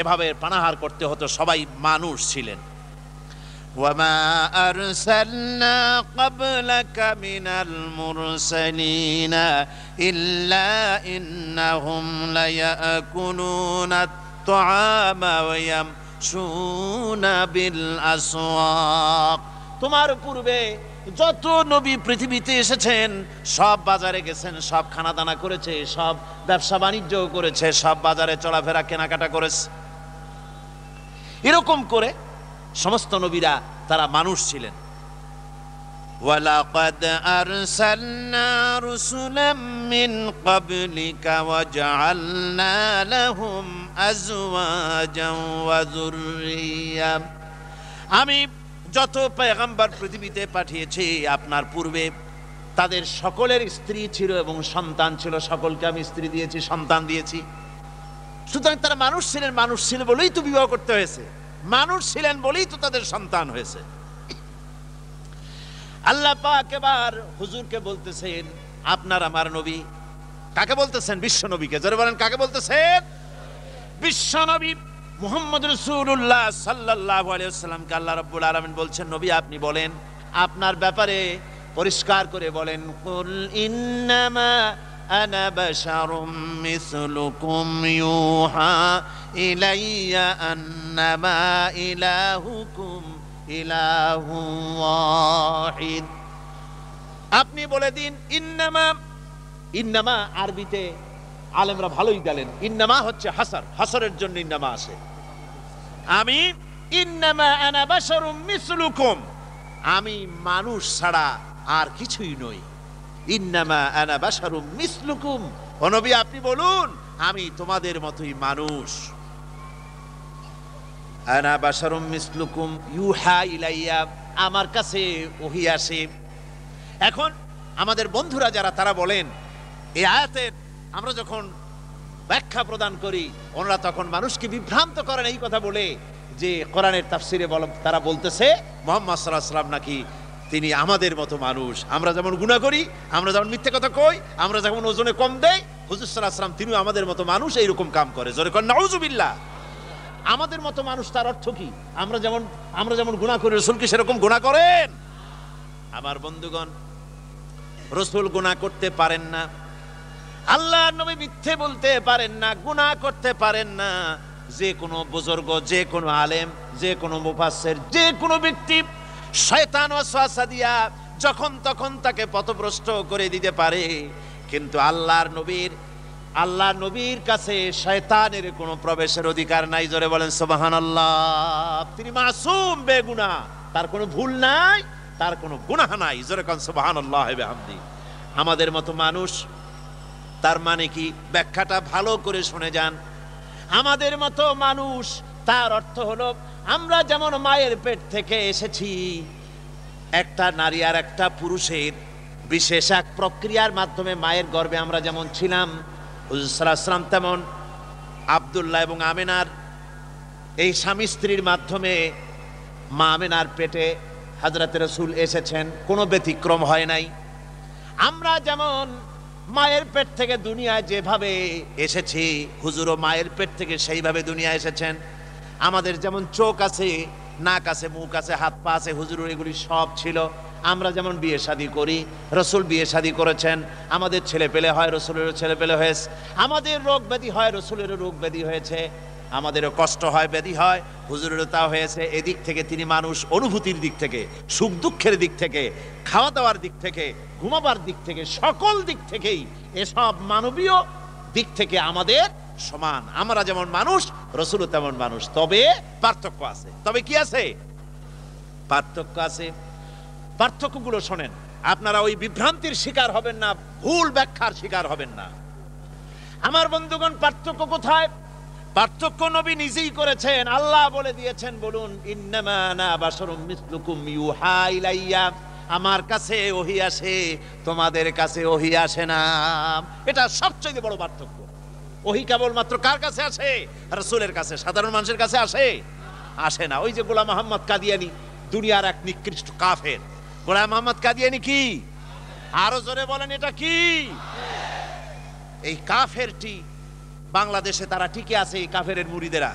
এভাবে পানাহার করতে হতো, সবাই মানুষ ছিলেন। ওয়ামা আরসালনা ক্বাবলাকা মিনাল মুরসালিনা ইল্লা ইন্নাহুম লায়াকুলুনা আত-তাআমা ওয়া ইয়ামশুনা বিল আসওয়াক। তোমার পূর্বে যত নবী পৃথিবীতে এসেছেন সব বাজারে গেছেন, সব খানা দানা করেছে, সব ব্যবসা বাণিজ্য করেছে, সব বাজারে চলাফেরা কেনাকাটা করেছে। এরকম করে সমস্ত নবীরা তারা মানুষ ছিলেন। ওয়ালাকাদ আরসালনা রুসুলাম মিন ক্বাবলিকা ওয়া জাআলনা লাহুম আজওয়াজান ওয়া যুররিয়া। আমি যত পয়গম্বর পৃথিবীতে পাঠিয়েছি আপনার পূর্বে তাদের সকলের স্ত্রী ছিল এবং সন্তান ছিল, সকলকে আমি স্ত্রী দিয়েছি, সন্তান দিয়েছি। সুতরাং তারা মানুষ ছিলেন, মানুষ ছিল বলেই তো বিবাহ করতে হয়েছে, মানুষ ছিলেন বলেই তো তাদের সন্তান হয়েছে। আল্লাহ পাক এবার হুজুরকে বলতেছেন, আপনার আমার নবী। কাকে বলতেছেন? বিশ্ব নবীকে। জোরে বলেন, কাকে বলতেছেন? বিশ্ব নবী মুহাম্মদ রাসূলুল্লাহ সাল্লাল্লাহু আলাইহি ওয়াসাল্লামকে আল্লাহ রাব্বুল আলামিন বলছেন, নবী আপনি বলেন, আপনার ব্যাপারে পরিষ্কার করে বলেন, কুল ইন্নামা আনা বাশারুম মিসলুকুম ইউহা ইলাইয়া আন্নামা ইলাহুকুম ইলাহুন ওয়াহিদ। আপনি বলে দিন ইন্নামা। ইন্নামা আরবিতে আলেমরা ভালোই জানেন, ইন্নামা হচ্ছে হাসর, হাসরের জন্য ইন্নামা আসে। আমি ইন্নামা আনা বাশারুম মিসলুকুম, আমি মানুষ ছাড়া আর কিছুই নই। ইন্নামা আনা বাশারুম মিসলুকুম, ও নবী আপনি বলুন আমি তোমাদের মতোই মানুষ। আনা বাশারুম মিসলুকুম ইউহা ইলাইয়া, আমার কাছে ওহী আসে। এখন আমাদের বন্ধুরা যারা তারা বলেন এই আয়াতের আমরা যখন ব্যাখ্যা প্রদান করি ওনারা তখন মানুষকে বিভ্রান্ত করেন এই কথা বলে যে কোরআনের তাফসিরে তারা বলতেছে মুহাম্মদ সাল্লাল্লাহু আলাইহি ওয়াসাল্লাম নাকি তিনি আমাদের মতো মানুষ। আমরা যেমন গুনাহ করি, আমরা যেমন মিথ্যে কথা কই, আমরা যেমন ওজনে কম দেই, হুজুর সাল্লাল্লাহু আলাইহি ওয়াসাল্লাম তিনিও আমাদের মতো মানুষ, এইরকম কাম করে। জোরে কোন নাউজুবিল্লাহ। আমাদের মতো মানুষ তার অর্থ কি? আমরা যেমন গুনাহ করি রাসূল কি সেরকম গুনাহ করেন? আমার বন্ধুগণ, রাসূল গুনাহ করতে পারেন না, আল্লাহ নবী মিথ্যে বলতে পারেন না, গুনাহ করতে পারেন না। যে কোনো বুজুর্গ, যে কোনো আলেম যে কোনো মুফাসসির, যে কোনো ব্যক্তি শয়তান ওয়াসওয়াসা দিয়া যখন তখন তাকে পথভ্রষ্ট করে দিতে পারে, কিন্তু আল্লাহর নবীর কাছে শয়তানের কোনো প্রবেশের অধিকার নাই। জোরে বলেন সুবহানাল্লাহ। তিনি মাসুম, বেগুনাহ, তার কোনো ভুল নাই, তার কোনো গুনাহ নাই। জোরে কোন সুবহানাল্লাহ ওয়া বিহামদি। আমাদের মতো মানুষ, তার মানে কি? ব্যাখ্যাটা ভালো করে শুনে যান। আমাদের মতো মানুষ তার অর্থ হলো, আমরা যেমন মায়ের পেট থেকে এসেছি, একটা নারী আর একটা পুরুষের বিশেষ এক প্রক্রিয়ার মাধ্যমে মায়ের গর্ভে আমরা যেমন ছিলাম, হুজুর সাল্লাল্লাহু আলাইহি ওয়াসাল্লাম তেমন আব্দুল্লাহ এবং আমেনার এই স্বামী স্ত্রীর মাধ্যমে মা আমেনার পেটে হযরত রাসূল এসেছেন, কোনো ব্যতিক্রম হয় নাই। আমরা যেমন মায়ের পেট থেকে দুনিয়ায় যেভাবে এসেছি, হুজুরও মায়ের পেট থেকে সেইভাবে দুনিয়ায় এসেছেন। আমাদের যেমন চোখ আছে, নাক আছে, মুখ আছে, হাত পা আছে, হুজুরের এগুলি সব ছিল। আমরা যেমন বিয়ে শাদী করি, রসুল বিয়ে শাদী করেছেন। আমাদের ছেলে পেলে হয়, রসুলেরও ছেলে পেলে হয়েছে। আমাদের রোগ ব্যাধি হয়, রসুলেরও রোগ ব্যাধি হয়েছে। আমাদেরও কষ্ট হয়, ব্যাধি হয়, হুজুরেরও তা হয়েছে। এদিক থেকে তিনি মানুষ, অনুভূতির দিক থেকে, সুখ দুঃখের দিক থেকে, খাওয়া দাওয়ার দিক থেকে, ঘুমাবার দিক থেকে, সকল দিক থেকেই এসব মানবীয় দিক থেকে আমাদের সমান। আমরা যেমন মানুষ, রসুলও তেমন মানুষ। তবে পার্থক্য আছে। তবে কি আছে? পার্থক্য আছে। পার্থক্যগুলো শোনেন, আপনারা ওই বিভ্রান্তির শিকার হবেন না, ভুল ব্যাখ্যার শিকার হবেন না। আমার বন্ধুগণ, পার্থক্য কোথায়? পার্থক্য নবী নিজেই করেছেন, আল্লাহ বলে দিয়েছেন। বলুন, ইন্নামা আনা বাশারুম মিসলুকুম ইউহা ইলাইয়া। আমার কাছে ওহী আসে, তোমাদের কাছে ওহী আসে না। এটা সবচেয়ে বড় পার্থক্য। ওহী কেবলমাত্র কার কাছে আসে? রাসূলের কাছে। সাধারণ মানুষের কাছে আসে না। ওই যে গোলাম মোহাম্মদ কাদিয়ানী, দুনিয়ার এক নিকৃষ্ট কাফের। গোলাম মোহাম্মদ কাদিয়ানী কি? আরো জোরে বলেন, এটা কি? এই কাফেরটি বাংলাদেশে তারা টিকে আছে। এই কাফেরের মুরিদেরা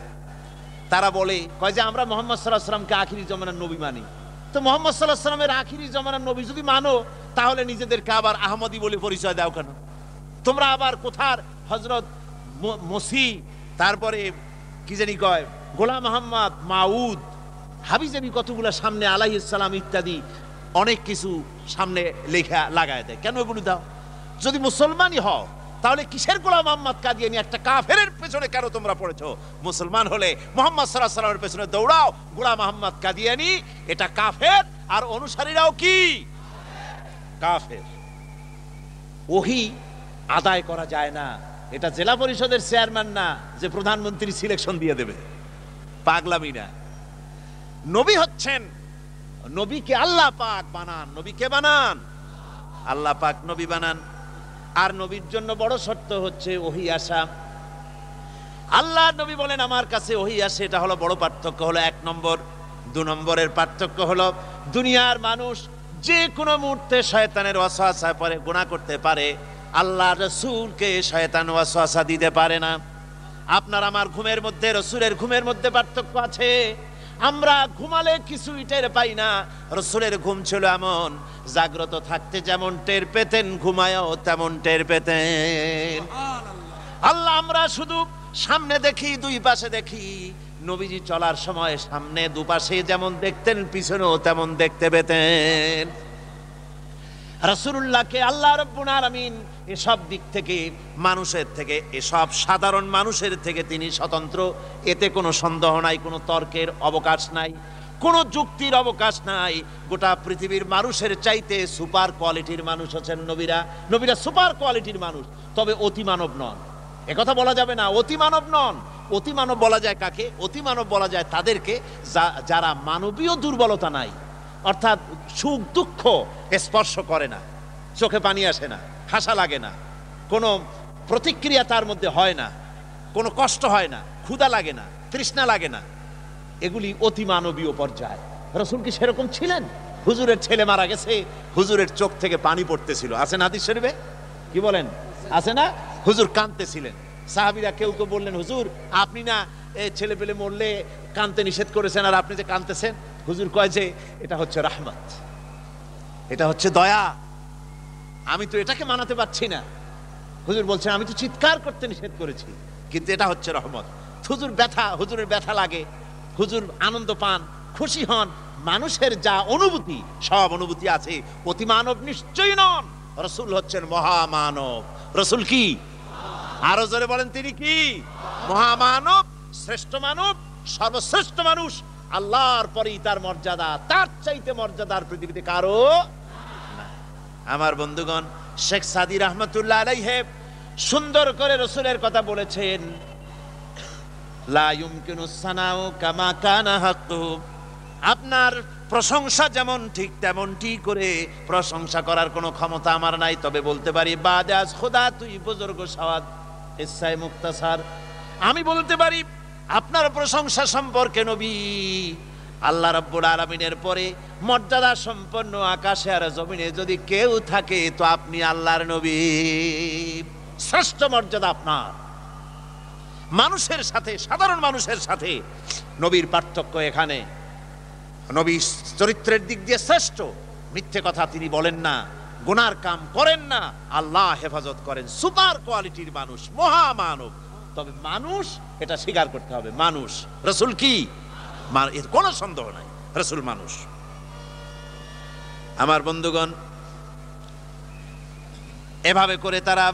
তারা বলে, কয় যে আমরা মুহাম্মদ সাল্লাল্লাহু আলাইহি ওয়াসাল্লামকে আখিরি জামানার নবী মানি। তো মুহাম্মদ সাল্লাল্লাহু আলাইহি ওয়াসাল্লামের আখিরি জামানার নবী যদি মানো, তাহলে নিজেদেরকে আবার আহমদী বলে পরিচয় দাও কেন? তোমরা আবার কোথার হযরত মসিহ, তারপরে কি জানি কয় গোলাম মোহাম্মদ, মাউদ, হাবিজাবি কতগুলা সামনে আলাইহিস সালাম ইত্যাদি অনেক কিছু সামনে লেখা লাগায় দেয়। কেন এগুলো দাও? যদি মুসলমানই হও, তাহলে কিসের গোলাম মোহাম্মদ কাদিয়ানী একটা কাফেরের পেছনে কেন তোমরা পড়েছো? মুসলমান হলে মুহাম্মদ সাল্লাল্লাহু আলাইহি ওয়াসাল্লামের পেছনে দৌড়াও। গোলাম মোহাম্মদ কাদিয়ানী এটা কাফের, আর অনুসারীরাও কি? কাফের। ওহী আদায় করা যায় না। এটা জেলা পরিষদের চেয়ারম্যান না যে প্রধানমন্ত্রী সিলেকশন দিয়ে দেবে, পাগলামি না। নবী হচ্ছেন, নবীকে আল্লাহ পাক বানান। নবীকে বানান আল্লাহ পাক, নবী বানান। আর নবীর জন্য বড় শর্ত হচ্ছে ওহী আসা। আল্লাহ নবী বলেন আমার কাছে ওহী আসে। এটা হলো বড় পার্থক্য, হলো 1 নম্বর। 2 নম্বরের পার্থক্য হলো, দুনিয়ার মানুষ যে কোনো মুহূর্তে শয়তানের ওয়াসওয়াসায় পড়ে গুনাহ করতে পারে, আল্লাহ রাসূলকে শয়তান ওয়াসওয়াসা দিতে পারে না। আপনার আমার ঘুমের মধ্যে, রাসূলের ঘুমের মধ্যে পার্থক্য আছে। আমরা ঘুমালে কিছুই টের পাই না। রাসূলের ঘুম ছিল এমন, জাগ্রত থাকতে যেমন টের পেতেন, ঘুমায়ও তেমন টের পেতেন। আল্লাহ আমরা শুধু সামনে দেখি, 2 পাশে দেখি। নবীজি চলার সময় সামনে দুপাশে যেমন দেখতেন, পিছনেও তেমন দেখতে পেতেন। রাসূলুল্লাহকে আল্লাহ রাব্বুল আলামিন এসব দিক থেকে, মানুষের থেকে, এসব সাধারণ মানুষের থেকে তিনি স্বতন্ত্র। এতে কোনো সন্দেহ নাই, কোনো তর্কের অবকাশ নাই, কোনো যুক্তির অবকাশ নাই। গোটা পৃথিবীর মানুষের চাইতে সুপার কোয়ালিটির মানুষ হচ্ছেন নবীরা। নবীরা সুপার কোয়ালিটির মানুষ, তবে অতি মানব নন। একথা বলা যাবে না, অতি মানব নন। অতি মানব বলা যায় কাকে? অতি মানব বলা যায় তাদেরকে যারা মানবীয় দুর্বলতা নাই, অর্থাৎ সুখ দুঃখ স্পর্শ করে না, চোখে পানি আসে না, হাসা লাগে না, কোনো প্রতিক্রিয়া তার মধ্যে হয় না, কোনো কষ্ট হয় না, ক্ষুধা লাগে না, তৃষ্ণা লাগে না। এগুলি অতি মানবীয় পর্যায়। রাসূল কি সেরকম ছিলেন? হুজুরের ছেলে মারা গেছে, হুজুরের চোখ থেকে পানি পড়তেছিল, আছে না হাদিস শরীফে? কি বলেন, আছে না? হুজুর কাঁদতেছিলেন। সাহাবীরা কেউ কেউ বললেন, হুজুর আপনি না ছেলে পেলে মরলে কাঁদতে নিষেধ করেছেন, আর আপনি যে কাঁদতেছেন। হুজুর কয় যে এটা হচ্ছে রাহমাত, এটা হচ্ছে দয়া, আমি তো এটাকে মানাতে পারছি না। হুজুর বলছেন আমি তো চিৎকার করতে নিষেধ করেছি, কিন্তু এটা হচ্ছে রহমত। হুজুরের ব্যথা লাগে, হুজুর আনন্দ পান, খুশি হন। মানুষের যা অনুভূতি, সব অনুভূতি আছে, অতি মানব নিশ্চয়ই নন। রসুল হচ্ছেন মহামানব। রসুল কি? আরো জোরে বলেন, তিনি কি? মহামানব, শ্রেষ্ঠ মানব, সর্বশ্রেষ্ঠ মানুষ। আল্লাহর পরেই তার মর্যাদা, তার চাইতে মর্যাদার পৃথিবীতে কারো না। আমার বন্ধুগণ, শেখ সাদি রহমতুল্লাহ আলাইহি সুন্দর করে রসুলের কথা বলেছেন, লা ইউমকিনু সানাউ কামা কানা হাক্কু। আপনার প্রশংসা যেমন ঠিক তেমনটি করে প্রশংসা করার কোনো ক্ষমতা আমার নাই, তবে বলতে পারি বাদাজ খোদা তুই বুজুর্গ সাওয়াদ ইসাই মুক্তাসার, আমি বলতে পারি আপনার প্রশংসা সম্পর্কে নবী, আল্লাহ রাব্বুল আলামিনের পরে মর্যাদা সম্পন্ন আকাশে আর জমিনে যদি কেউ থাকে তো আপনি আল্লাহর নবী। শ্রেষ্ঠ মর্যাদা আপনার। মানুষের সাথে, সাধারণ মানুষের সাথে নবীর পার্থক্য এখানে। নবী চরিত্রের দিক দিয়ে শ্রেষ্ঠ, মিথ্যে কথা তিনি বলেন না, গুনার কাম করেন না, আল্লাহ হেফাজত করেন। সুপার কোয়ালিটির মানুষ, মহামানব। তবে মানুষ, এটা স্বীকার করতে হবে, মানুষ। রসুল কি? এর কোনো সন্দেহ নাই, রসুল মানুষ। আমার বন্ধুগণ, এভাবে করে তারা,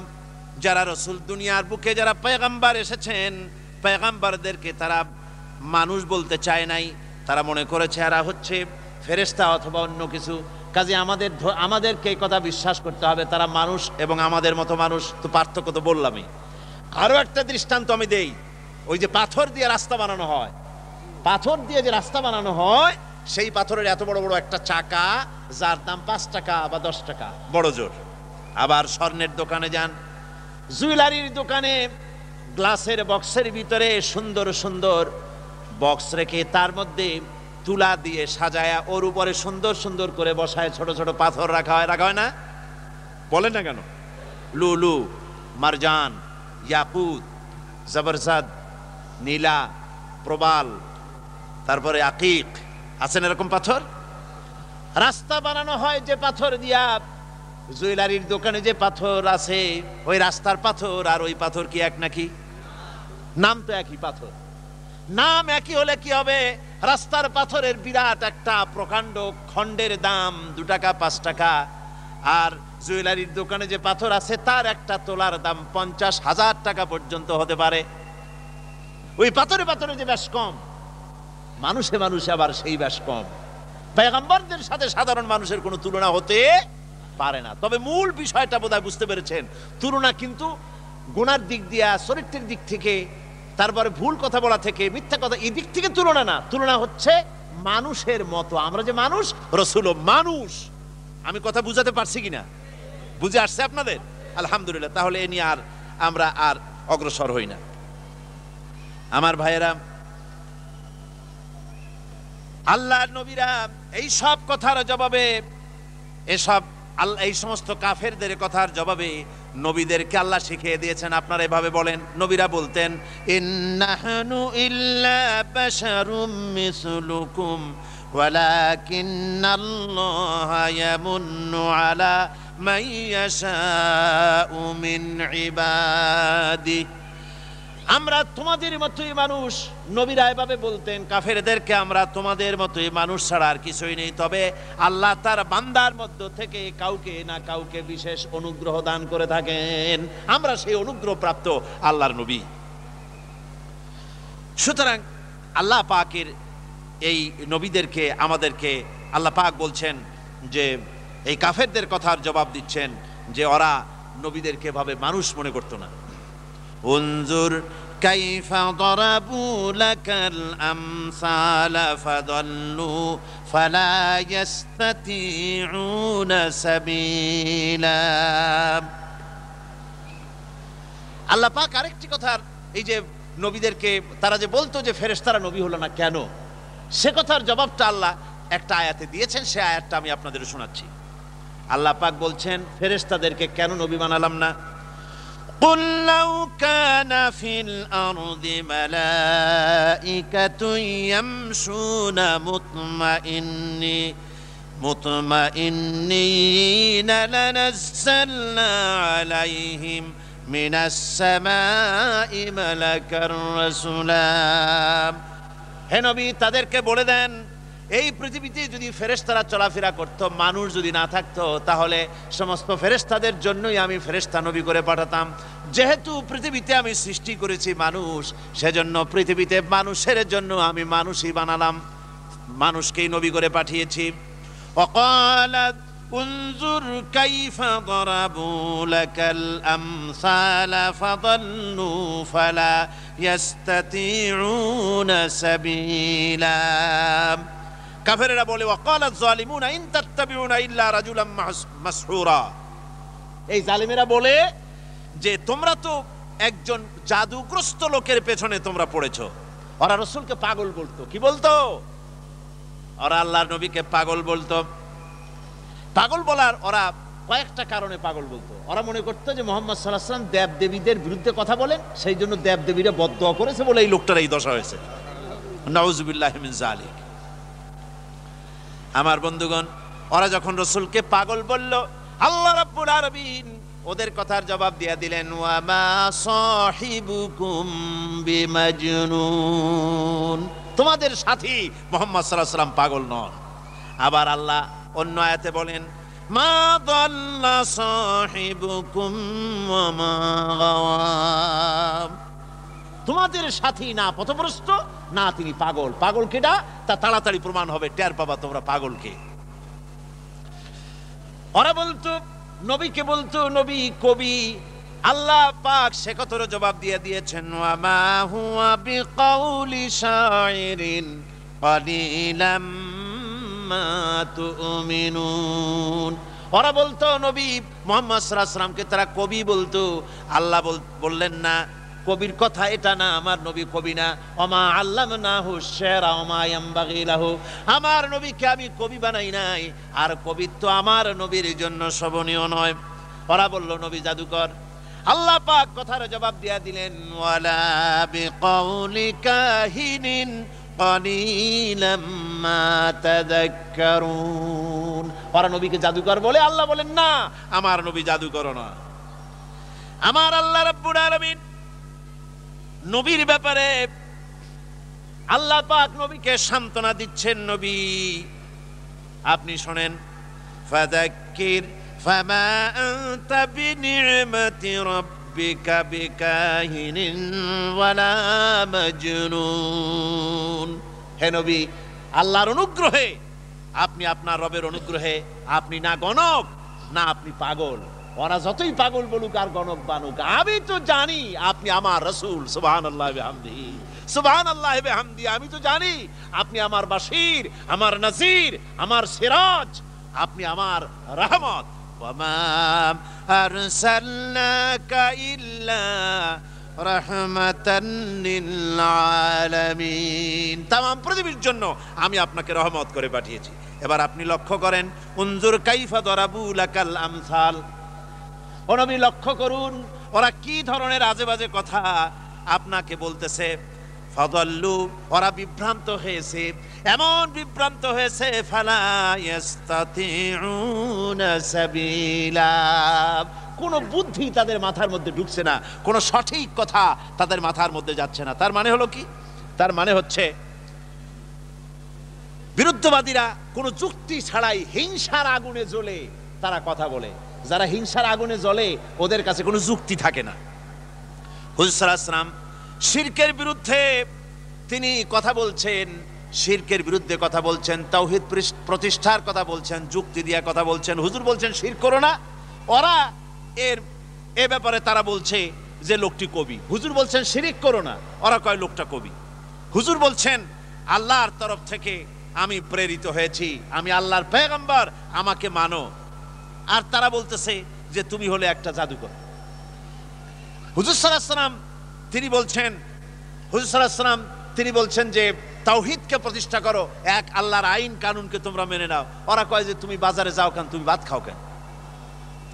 যারা রসুল দুনিয়ার বুকে যারা পয়গম্বর এসেছেন, পয়গম্বরদেরকে তারা মানুষ বলতে চায় নাই। তারা মনে করেছে এরা হচ্ছে ফেরেশতা অথবা অন্য কিছু। কাজে আমাদেরকে এই কথা বিশ্বাস করতে হবে তারা মানুষ এবং আমাদের মতো মানুষ। তো পার্থক্য তো বললামই। আরো একটা দৃষ্টান্ত আমি দেই। ওই যে পাথর দিয়ে রাস্তা বানানো হয়, পাথর দিয়ে যে রাস্তা বানানো হয়, সেই পাথরের এত বড় বড় একটা চাকা, যার দাম 5 টাকা বা 10 টাকা বড় জোর। আবার স্বর্ণের দোকানে যান, জুয়েলারির দোকানে গ্লাসের বক্সের ভিতরে সুন্দর সুন্দর বক্স রেখে তার মধ্যে তুলা দিয়ে সাজায়া ওর উপরে সুন্দর সুন্দর করে বসায় ছোট ছোট পাথর রাখা হয় না? বলেন না কেন? লুলু, মারজান, ইয়াকুত, জবরজাদ, নীলা, প্রবাল, তারপরে আকিক, আছেন এরকম পাথর। রাস্তা বানানো হয় যে পাথর দিয়া, জুয়েলারির দোকানে যে পাথর আছে ওই রাস্তার পাথর আর ওই পাথর কি এক নাকি? নাম তো একই পাথর। নাম একই হলে কি হবে? রাস্তার পাথরের বিরাট একটা প্রকাণ্ড খণ্ডের দাম 2 টাকা 5 টাকা, আর জুয়েলারির দোকানে যে পাথর আছে তার একটা তোলার দাম 50,000 টাকা পর্যন্ত হতে পারে। ওই পাথরে পাথরে যে বেশ কম, মানুষে মানুষে আবার সেই বেশ কম। পয়গম্বরদের সাথে সাধারণ মানুষের কোনো তুলনা হতে পারে না। তবে মূল বিষয়টা বোধহয় বুঝতে পেরেছেন। তুলনা কিন্তু গুনার দিক দিয়া, চরিত্রের দিক থেকে, তারপরে ভুল কথা বলা থেকে, মিথ্যা কথা, এই দিক থেকে তুলনা না। তুলনা হচ্ছে মানুষের মতো। আমরা যে মানুষ, রসুলও মানুষ। আমি কথা বুঝাতে পারছি কিনা? বুঝে আসছে আপনাদের? আলহামদুলিল্লাহ। তাহলে এ নিয়ে আমরা আর অগ্রসর হই না। আমার ভাইয়েরা, আল্লাহর নবীরা এই সব কথার জবাবে, এই সমস্ত কাফেরদের কথার জবাবে নবীদেরকে আল্লাহ শিখিয়ে দিয়েছেন। আপনারা এভাবে বলেন। নবীরা বলতেন, ইন্নাহানু ইল্লা বাশারুম মিসলুকুম ওয়ালাকিন্নাল্লাহা ইয়ামুন্নু আলা মান ইয়াশাউ মিন ইবাদিহি। আমরা তোমাদের মতোই মানুষ। নবীরা এভাবে বলতেন কাফেরদেরকে, আমরা তোমাদের মতোই মানুষ ছাড়া আর কিছুই নেই। তবে আল্লাহ তার বান্দার মধ্য থেকে কাউকে না কাউকে বিশেষ অনুগ্রহ দান করে থাকেন। আমরা সেই অনুগ্রহ প্রাপ্ত আল্লাহর নবী। সুতরাং আল্লাহ পাকের এই নবীদেরকে, আমাদেরকে আল্লাহ পাক বলছেন যে এই কাফেরদের কথার জবাব দিচ্ছেন যে ওরা নবীদেরকে ভাবে মানুষ মনে করতো না। উনজুর কাইফা দরাবু লাকাল আমসালা ফাদাল্লু ফালা ইস্তাতিউনা সাবিলা। আল্লাহ পাক আরেকটি কথার, এই যে নবীদেরকে তারা যে বলতো যে ফেরেশতারা নবী হলো না কেন, সে কথার জবাবটা আল্লাহ একটা আয়াতে দিয়েছেন। সে আয়াতটা আমি আপনাদের শোনাচ্ছি। আল্লাহ পাক বলছেন ফেরেশতাদেরকে কেন নবী বানালাম না? قل لو كان في الأرض ملائكة يمشون مطمئنين لنزلنا عليهم من السماء ملكا رسولا। হে নবী তাদেরকে বলে দেন, এই পৃথিবীতে যদি ফেরেশতারা চলাফেরা করত, মানুষ যদি না থাকতো, তাহলে সমস্ত ফেরেশতাদের জন্যই আমি ফেরেশতা নবী করে পাঠাতাম। যেহেতু পৃথিবীতে আমি সৃষ্টি করেছি মানুষ, সেজন্য পৃথিবীতে মানুষের জন্য আমি মানুষই বানালাম, মানুষকেই নবী করে পাঠিয়েছি। ওয়াকালাত উনজুর কাইফা দরাবু লাকাল আমসালা ফাদাল্লু ফালা ইয়াস্তাতিউনা সাবিলা। কাফেরেরা বলে ওয়াকালাত যালিমুনা ইন তাত্তাবিউনা ইল্লা রাজুলাম মাসহুরা। এই জালিমেরা বলে যে তোমরা তো একজন জাদুগ্রস্ত লোকের পেছনে তোমরা পড়েছো। ওরা রাসূলকে পাগল বলতো। কি বলতো? ওরা আল্লাহর নবীকে পাগল বলতো। পাগল বলার ওরা কয়েকটা কারণে পাগল বলতো। ওরা মনে করতো যে মুহাম্মদ সাল্লাল্লাহু আলাইহি ওয়াসাল্লাম দেব দেবীদের বিরুদ্ধে কথা বলেন, সেই জন্য দেব দেবীরা বদদোয়া করেছে বলে এই লোকটার এই দশা হয়েছে। নাউযুবিল্লাহি মিন যালিক। আমার বন্ধুগণ, ওরা যখন রাসূলকে পাগল বলল, আল্লাহ রাব্বুল আলামিন ওদের কথার জবাব দিয়ে দিলেন, ওয়া মা সাহিবুকুম বিমাজনুন, তোমাদের সাথী মুহাম্মদ সাল্লাল্লাহু আলাইহি ওয়াসাল্লাম পাগল নন। আবার আল্লাহ অন্য আয়াতে বলেন, মা দাল্লা সাহিবুকুম ওয়া মা গাওয়া, তোমাদের সাথী না পথভ্রষ্ট না তিনি পাগল। পাগল কেডা তা তাড়াতাড়ি প্রমাণ হবে, টের পাবা তোমরা পাগলকে। ওরা বলতো, নবীকে বলতো নবী কবি। আল্লাহ পাক সে কথার জবাব দিয়ে দিয়েছেন, ওয়া মা হুয়া বিকাউলি শাইরিন কালিলাম মা তুমিনুন। ওরা বলতো নবী মুহাম্মদ সাল্লাল্লাহু আলাইহি ওয়াসাল্লামকে তারা কবি বলতো। আল্লাহ বললেন না, কবির কথা এটা না, আমার নবী কবি না। ওমা আল্লামনাহু শি'রা ওমা ইয়ামবাগি লাহু, আমার নবীকে আমি কবি বানাই নাই, আর কবিত্ব আমার নবীর জন্য শোভনীয় নয়। ওরা বলল নবী জাদুকর। আল্লাহ পাক কথার জবাব দিয়া দিলেন, ওয়ালা বিকাউলি কাহিনিন কালিলাম মা তাযাক্কারুন। ওরা নবীকে জাদুকর বলে, আল্লাহ বলেন না, আমার নবী জাদুকর না। আমার আল্লাহ রাব্বুল আলামিন নবীর ব্যাপারে আল্লাহ পাক নবীকে সান্ত্বনা দিচ্ছেন, নবী আপনি শোনেন, ফাযাক্কির ফামা আনতা বিনি'মাতি রাব্বিকা বিকাহিনিন ওয়ালা মাজনুন। হে নবী, আল্লাহর অনুগ্রহে, আপনি আপনার রবের অনুগ্রহে আপনি না গণক না আপনি পাগল। ওরা যতই পাগল বলুক আর গণক বানুক, আমি তো জানি আপনি আমার রাসূল। সুবহানাল্লাহি ওয়া বিহামদিহি, সুবহানাল্লাহি ওয়া বিহামদিহি। আমি তো জানি আপনি আমার বাশীর, আমার নাযীর, আমার সিরাজ, আপনি আমার রহমত। ওয়া মা আরসালনাকা ইল্লা রাহমাতান লিল আলামিন, তামাম পৃথিবীর জন্য আমি আপনাকে রহমত করে পাঠিয়েছি। এবার আপনি লক্ষ্য করেন, উনজুর কাইফা দরাবু লাকাল আমসাল। ও নবী লক্ষ্য করুন ওরা কি ধরনের আজে বাজে কথা আপনাকে বলতেছে। ফাদাল্লু, ওরা বিভ্রান্ত হয়েছে, এমন বিভ্রান্ত হয়েছে, ফালা ইয়াস্তাতিউনা সাবিলা, কোনো বুদ্ধি তাদের মাথার মধ্যে ঢুকছে না, কোনো সঠিক কথা তাদের মাথার মধ্যে যাচ্ছে না। তার মানে হলো কি? তার মানে হচ্ছে বিরুদ্ধবাদীরা কোনো যুক্তি ছাড়াই হিংসার আগুনে জ্বলে তারা কথা বলে। যারা হিংসার আগুনে জ্বলে ওদের কাছে কোনো যুক্তি থাকে না। হুজুর সাল্লাল্লাহু আলাইহি ওয়াসাল্লাম শিরকের বিরুদ্ধে তিনি কথা বলছেন, শিরকের বিরুদ্ধে কথা বলছেন, তাওহীদ প্রতিষ্ঠার কথা বলছেন, যুক্তি দিয়া কথা বলছেন। হুজুর বলছেন শিরক করো না। ওরা এ ব্যাপারে তারা বলছে যে লোকটি কবি। হুজুর বলছেন শিরক করো না, ওরা কয় লোকটা কবি। হুজুর বলছেন আল্লাহর তরফ থেকে আমি প্রেরিত হয়েছি, আমি আল্লাহর পয়গম্বর, আমাকে মানো। আর তারা বলতেছে যে তুমি হলে একটা জাদুকর। হুজুর সাল্লাল্লাহু আলাইহি ওয়াসাল্লাম তিনি বলছেন, হুজুর সাল্লাল্লাহু আলাইহি ওয়াসাল্লাম তিনি বলছেন যে তাওহীদকে প্রতিষ্ঠা করো, এক আল্লাহর আইন কানুনকে তোমরা মেনে নাও। ওরা কয় যে তুমি বাজারে যাও কেন, তুমি ভাত খাও কেন।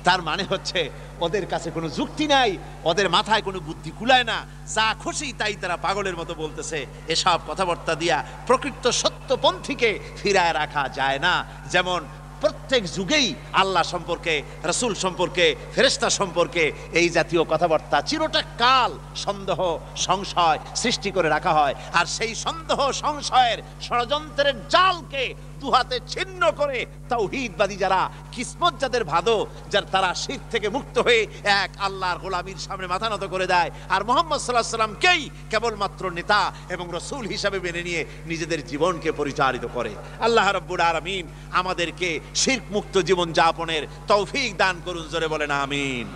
তার মানে হচ্ছে ওদের কাছে কোনো যুক্তি নাই, ওদের মাথায় কোনো বুদ্ধি কুলায় না, যা খুশি তাই তারা পাগলের মতো বলতেছে। এসব কথাবার্তা দিয়া প্রকৃত সত্যপন্থীকে ফিরায় রাখা যায় না। যেমন প্রত্যেক যুগেই আল্লাহ সম্পর্কে, রাসূল সম্পর্কে, ফেরেশতা সম্পর্কে এই জাতীয় কথাবার্তা চিরটা কাল সন্দেহ সংশয় সৃষ্টি করে রাখা হয়। আর সেই সন্দেহ সংশয়ের ষড়যন্ত্রের জালকে দুহাতে ছিন্ন করে তাওহীদবাদী যারা, কিসমত যাদের ভাদো, যার তারা শিরক থেকে মুক্ত হয়ে এক আল্লাহর গোলামীর সামনে মাথা নত করে দেয় আর মুহাম্মদ সাল্লাল্লাহু আলাইহি সাল্লামকেই কেবলমাত্র নেতা এবং রাসূল হিসাবে মেনে নিয়ে নিজেদের জীবনকে পরিচালিত করে। আল্লাহ রাব্বুল আলামিন আমাদেরকে শিরক মুক্ত জীবন যাপনের তৌফিক দান করুন, জোরে বলেন আমিন।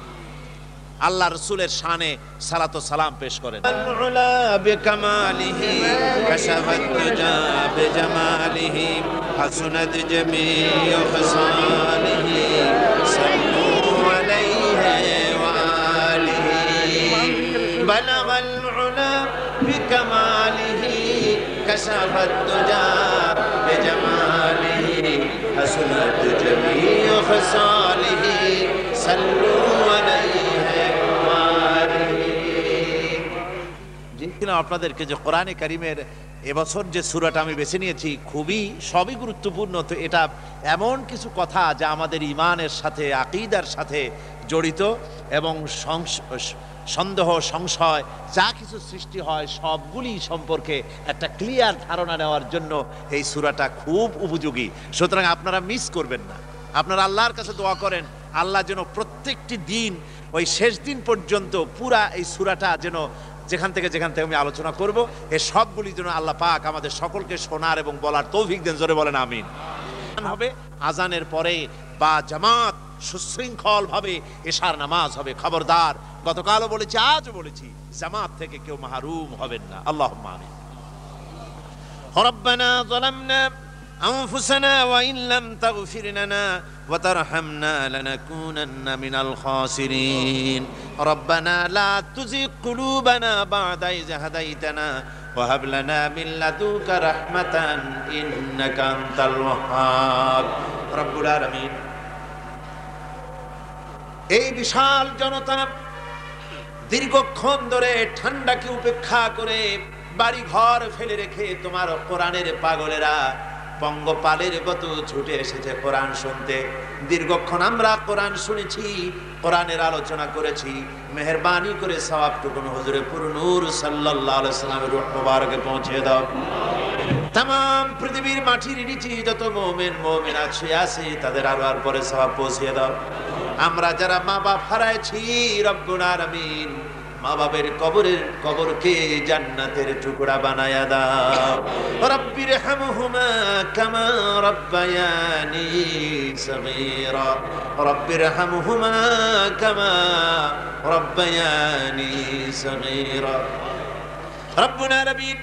আল্লাহ রাসূলের শানে সালাত ও সালাম পেশ করেন। আল-উলা বিকামালিহি কাশাফাত দুজা বিজামালিহি হাসুনাত জামিউ খিসালিহি সাল্লু আলাইহি ওয়া আলিহি বালাগাল উলা বিকামালিহি কাশাফাত দুজা বিজামালিহি হাসুনাত জামিউ খিসালিহি সাল্লু আলাইহি। আপনাদেরকে যে কোরআনে কারিমের এবছর যে সূরাটা আমি বেছে নিয়েছি সবই গুরুত্বপূর্ণ। তো এটা এমন কিছু কথা যা আমাদের ঈমানের সাথে, আকীদার সাথে জড়িত এবং সন্দেহ সংশয় যা কিছু সৃষ্টি হয় সবগুলি সম্পর্কে একটা ক্লিয়ার ধারণা নেওয়ার জন্য এই সূরাটা খুব উপযোগী। সুতরাং আপনারা মিস করবেন না। আপনারা আল্লাহর কাছে দোয়া করেন আল্লাহ যেন প্রত্যেকটি দিন ওই শেষ দিন পর্যন্ত পুরা এই সূরাটা যেন যেখান থেকে আমি আলোচনা করব এই সবগুলি যেন আল্লাহ পাক আমাদের সকলকে শোনার এবং বলার তৌফিক দেন, জোরে বলেন আমিন। হবে আজানের পরে বা জামাত সুশৃঙ্খল ভাবে এশার নামাজ হবে। খবরদার, গতকালও বলেছি আজও বলেছি, জামাত থেকে কেউ মাহরুম হবেন না। আল্লাহুম্মা আমিন। রব্বানা যালামনা আনফুসানা ওয়া ইন লাম তাগফির লানা ওয়া তারহামনা লানাকুনান্না মিনাল খাসিরিন। রব্বানা লা তুযিগ কুলুবানা বা'দা ইয হাদাইতানা ওয়া হাব লানা মিন লাদুনকা রাহমাতান ইন্নাকা আনতাল ওয়াহ্হাব। রব্বুল আলামিন, এই বিশাল জনতা দীর্ঘক্ষণ ধরে ঠান্ডাকে উপেক্ষা করে বাড়ি ঘর ফেলে রেখে তোমার কোরআনের পাগলেরা পঙ্গপালের মতো ছুটে এসেছে কোরআন শুনতে। দীর্ঘক্ষণ আমরা কোরআন শুনেছি, কোরআনের আলোচনা করেছি। মেহেরবানি করে সওয়াবটুকু হুজুরে পুরনূর সাল্লাল্লাহু আলাইহি সাল্লামের রূহ মুবারকে পৌঁছে দাও। तमाम পৃথিবীর মাটির নিচে যত মুমিন মুমিনাত শুয়ে আছে তাদের আরওয়ার পরে সওয়াব পৌঁছে দাও। আমরা যারা মা বাপ হারাইছি রব্বুল আলামিন, মা বাবার কবরকে জান্নাতের টুকরা বানায়া দাও। রব্বির হামহুমা কামা রব্বায়ানি সগীরা, রব্বির হামহুমা কামা রব্বায়ানি সগীরা। রব্বুল আলামিন,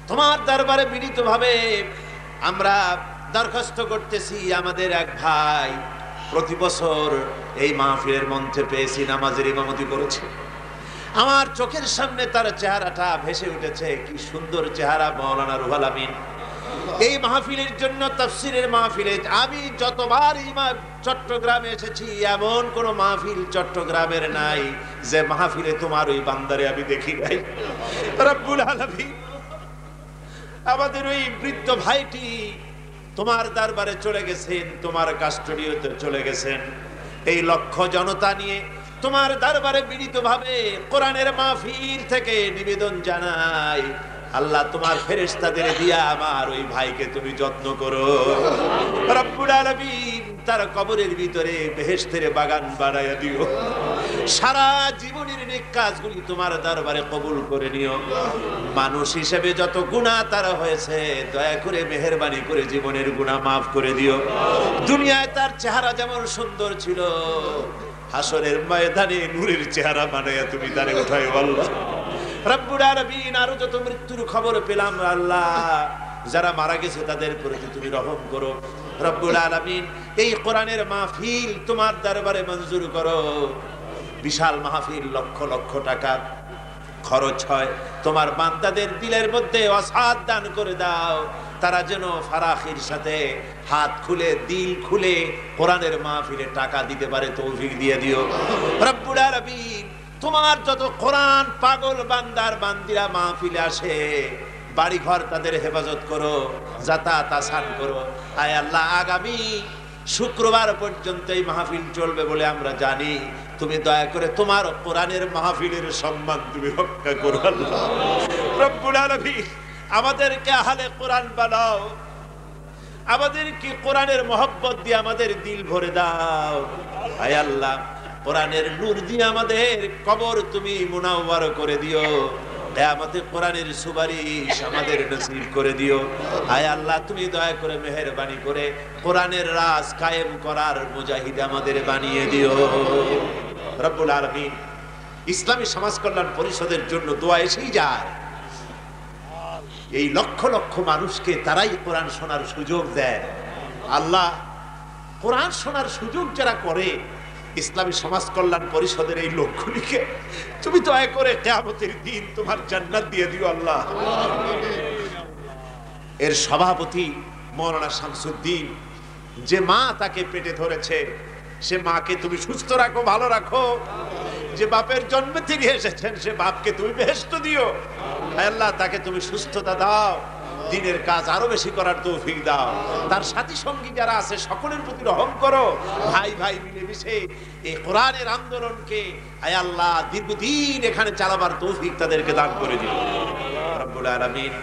তোমার দরবারে বিনীতভাবে আমরা দরখাস্ত করতেছি, আমাদের এক ভাই প্রতি বছর এই মাহফিলের মঞ্চে পেয়েছি, নামাজের ইমামতি করেছে। আমার চোখের সামনে তার চেহারাটা ভেসে উঠেছে, কি সুন্দর চেহারা মাওলানা রুহুল আমিন। এই মাহফিলের জন্য, তাফসীরের মাহফিলে আমি যতবার চট্টগ্রামে এসেছি এমন কোন মাহফিল চট্টগ্রামের নাই যে মাহফিলে তোমার ওই বান্দারে আমি দেখি নাই। রব্বুল আলামিন, আমাদের ওই বৃদ্ধ ভাইটি তোমার দরবারে চলে গেছেন, তোমার কাস্টডিওতে চলে গেছেন। এই লক্ষ জনতা নিয়ে তোমার দরবারে বিনীতভাবে কোরআনের মাহফিল থেকে নিবেদন জানাই, আল্লাহ তোমার ফেরেশতাদের দিয়া আমার ওই ভাইকে তুমি যত্ন করো। রব্বুল আলামিন, তার কবরের ভিতরে বেহেশতের বাগান বানায়া দিও। সারা জীবনের নেক কাজগুলি তোমার দরবারে কবুল করে নিও। মানুষ হিসেবে যত গুনাহ তার হয়েছে দয়া করে মেহেরবানি করে জীবনের গুনাহ মাফ করে দিও। দুনিয়ায় তার চেহারা যেমন সুন্দর ছিল, হাসরের ময়দানে নূরের চেহারা বানায়া তুমি তারে উঠাইও আল্লাহ। রব্বুল আলামিন, আরো যত মৃত্যুর খবর পেলাম আল্লাহ, যারা মারা গেছে তাদের প্রতি তুমি রহম করো। রব্বুল আলামিন, এই কোরআনের মাহফিল তোমার দরবারে মঞ্জুর করো। বিশাল মাহফিল, লক্ষ লক্ষ টাকা খরচ হয়, তোমার বান্দাদের দিলের মধ্যে অসাদ দান করে দাও। তারা যেন ফারাখির সাথে হাত খুলে দিল খুলে কোরআনের মাহফিলে টাকা দিতে পারে তৌফিক দিয়ে দিও। রব্বুল আলামিন, তোমার যত কোরআন পাগল বান্দার বান্দিরা মাহফিলে আসে বাড়ি ঘর তাদের হেফাজত করো, যাতায়াত আসান করো। আয় আল্লাহ, আগামী শুক্রবার পর্যন্ত এই মাহফিল চলবে বলে আমরা জানি। তুমি দয়া করে তোমার কোরআনের মাহফিলের সম্মান তুমি রক্ষা করো আল্লাহ রব্বুল আলামিন। আমাদেরকে আহলে কোরআন বানাও, আমাদেরকে কোরআনের মহব্বত দিয়ে আমাদের দিল ভরে দাও। আয় আল্লাহ, কোরআনের নূর দিয়ে আমাদের কবর তুমি মুনাওয়ার করে দিও। আমাদের কোরআনের সুপারিশ আমাদের নসিব করে দিও। আয় আল্লাহ, তুমি দয়া করে মেহেরবানি করে কোরআনের রাজ কায়েম করার মুজাহিদ আমাদের বানিয়ে দিও রব্বুল আলামিন। ইসলামী সমাজ কল্যাণ পরিষদের জন্য দোয়া এসেই যায়। এই লক্ষ লক্ষ মানুষকে তারাই কোরআন শোনার সুযোগ দেয়। আল্লাহ, কোরআন শোনার সুযোগ যারা করে, ইসলামী সমাজ কল্যাণ পরিষদের এই লোকগুলিকে তুমি দয়া করে কিয়ামতের দিন তোমার জান্নাত দিয়ে দিও আল্লাহ। এর সভাপতি মাওলানা শামসুদ্দিন, যে মা তাকে পেটে ধরেছে, সে মাকে তুমি সুস্থ রাখো, ভালো রাখো। যে বাপের জন্মে তিনি এসেছেন, সে বাপকে তুমি বেহেশত দিও। আল্লাহ, তাকে তুমি সুস্থতা দাও, দিনের কাজ আরো বেশি করার তৌফিক দাও। তার সাথী সঙ্গী যারা আছে সকলের প্রতি রহম করো। ভাই ভাই মিলেমিশে এই কোরআনের আন্দোলনকে আয় আল্লাহ দীর্ঘদিন এখানে চালাবার তৌফিক তাদেরকে দান করে দিও রব্বুল আলামিন।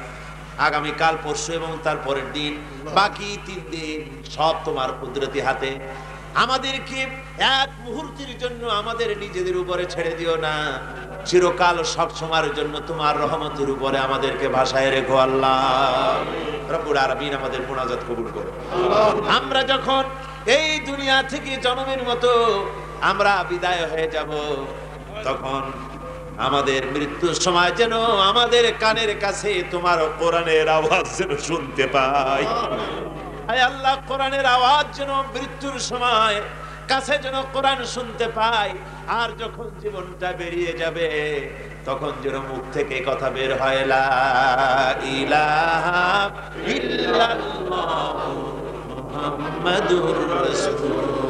আগামী কাল, পরশু এবং তার পরের দিন, বাকি 3 দিন সব তোমার কুদরতি হাতে। আমাদেরকে এক মুহূর্তের জন্য আমাদের নিজেদের উপরে ছেড়ে দিও না। চিরকাল সব সময়ের জন্য তোমার রহমতের উপরে আমাদেরকে ভাসায় রেখো আল্লাহ রব্বুল আলামিন। আমাদের মুনাজাত কবুল করো। আমরা যখন এই দুনিয়া থেকে জনমের মতো আমরা বিদায় হয়ে যাব, তখন আমাদের মৃত্যুর সময় যেন আমাদের কানের কাছে তোমার কোরআনের আওয়াজ যেন শুনতে পাই। আয় আল্লাহ, কোরআনের আওয়াজ যেন মৃত্যুর সময় কাছে যেন কোরআন শুনতে পাই। আর যখন জীবনটা বেরিয়ে যাবে, তখন যেন মুখ থেকে কথা বের হয়, লা ইলাহা ইল্লাল্লাহ মুহাম্মাদুর রাসূলুল্লাহ।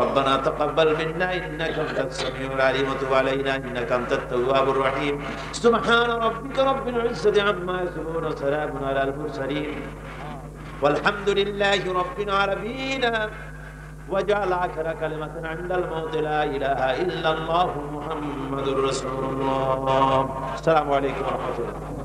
ربنا تقبل منا إنك أنت السميع العليم وتب علينا إنك أنت التواب الرحيم. سبحان ربك رب العزة عما يصفون وسلام على المرسلين والحمد لله رب العالمين. وجعل آخر كلمة عند الموت لا إله إلا الله محمد رسول الله. السلام عليكم ورحمة الله.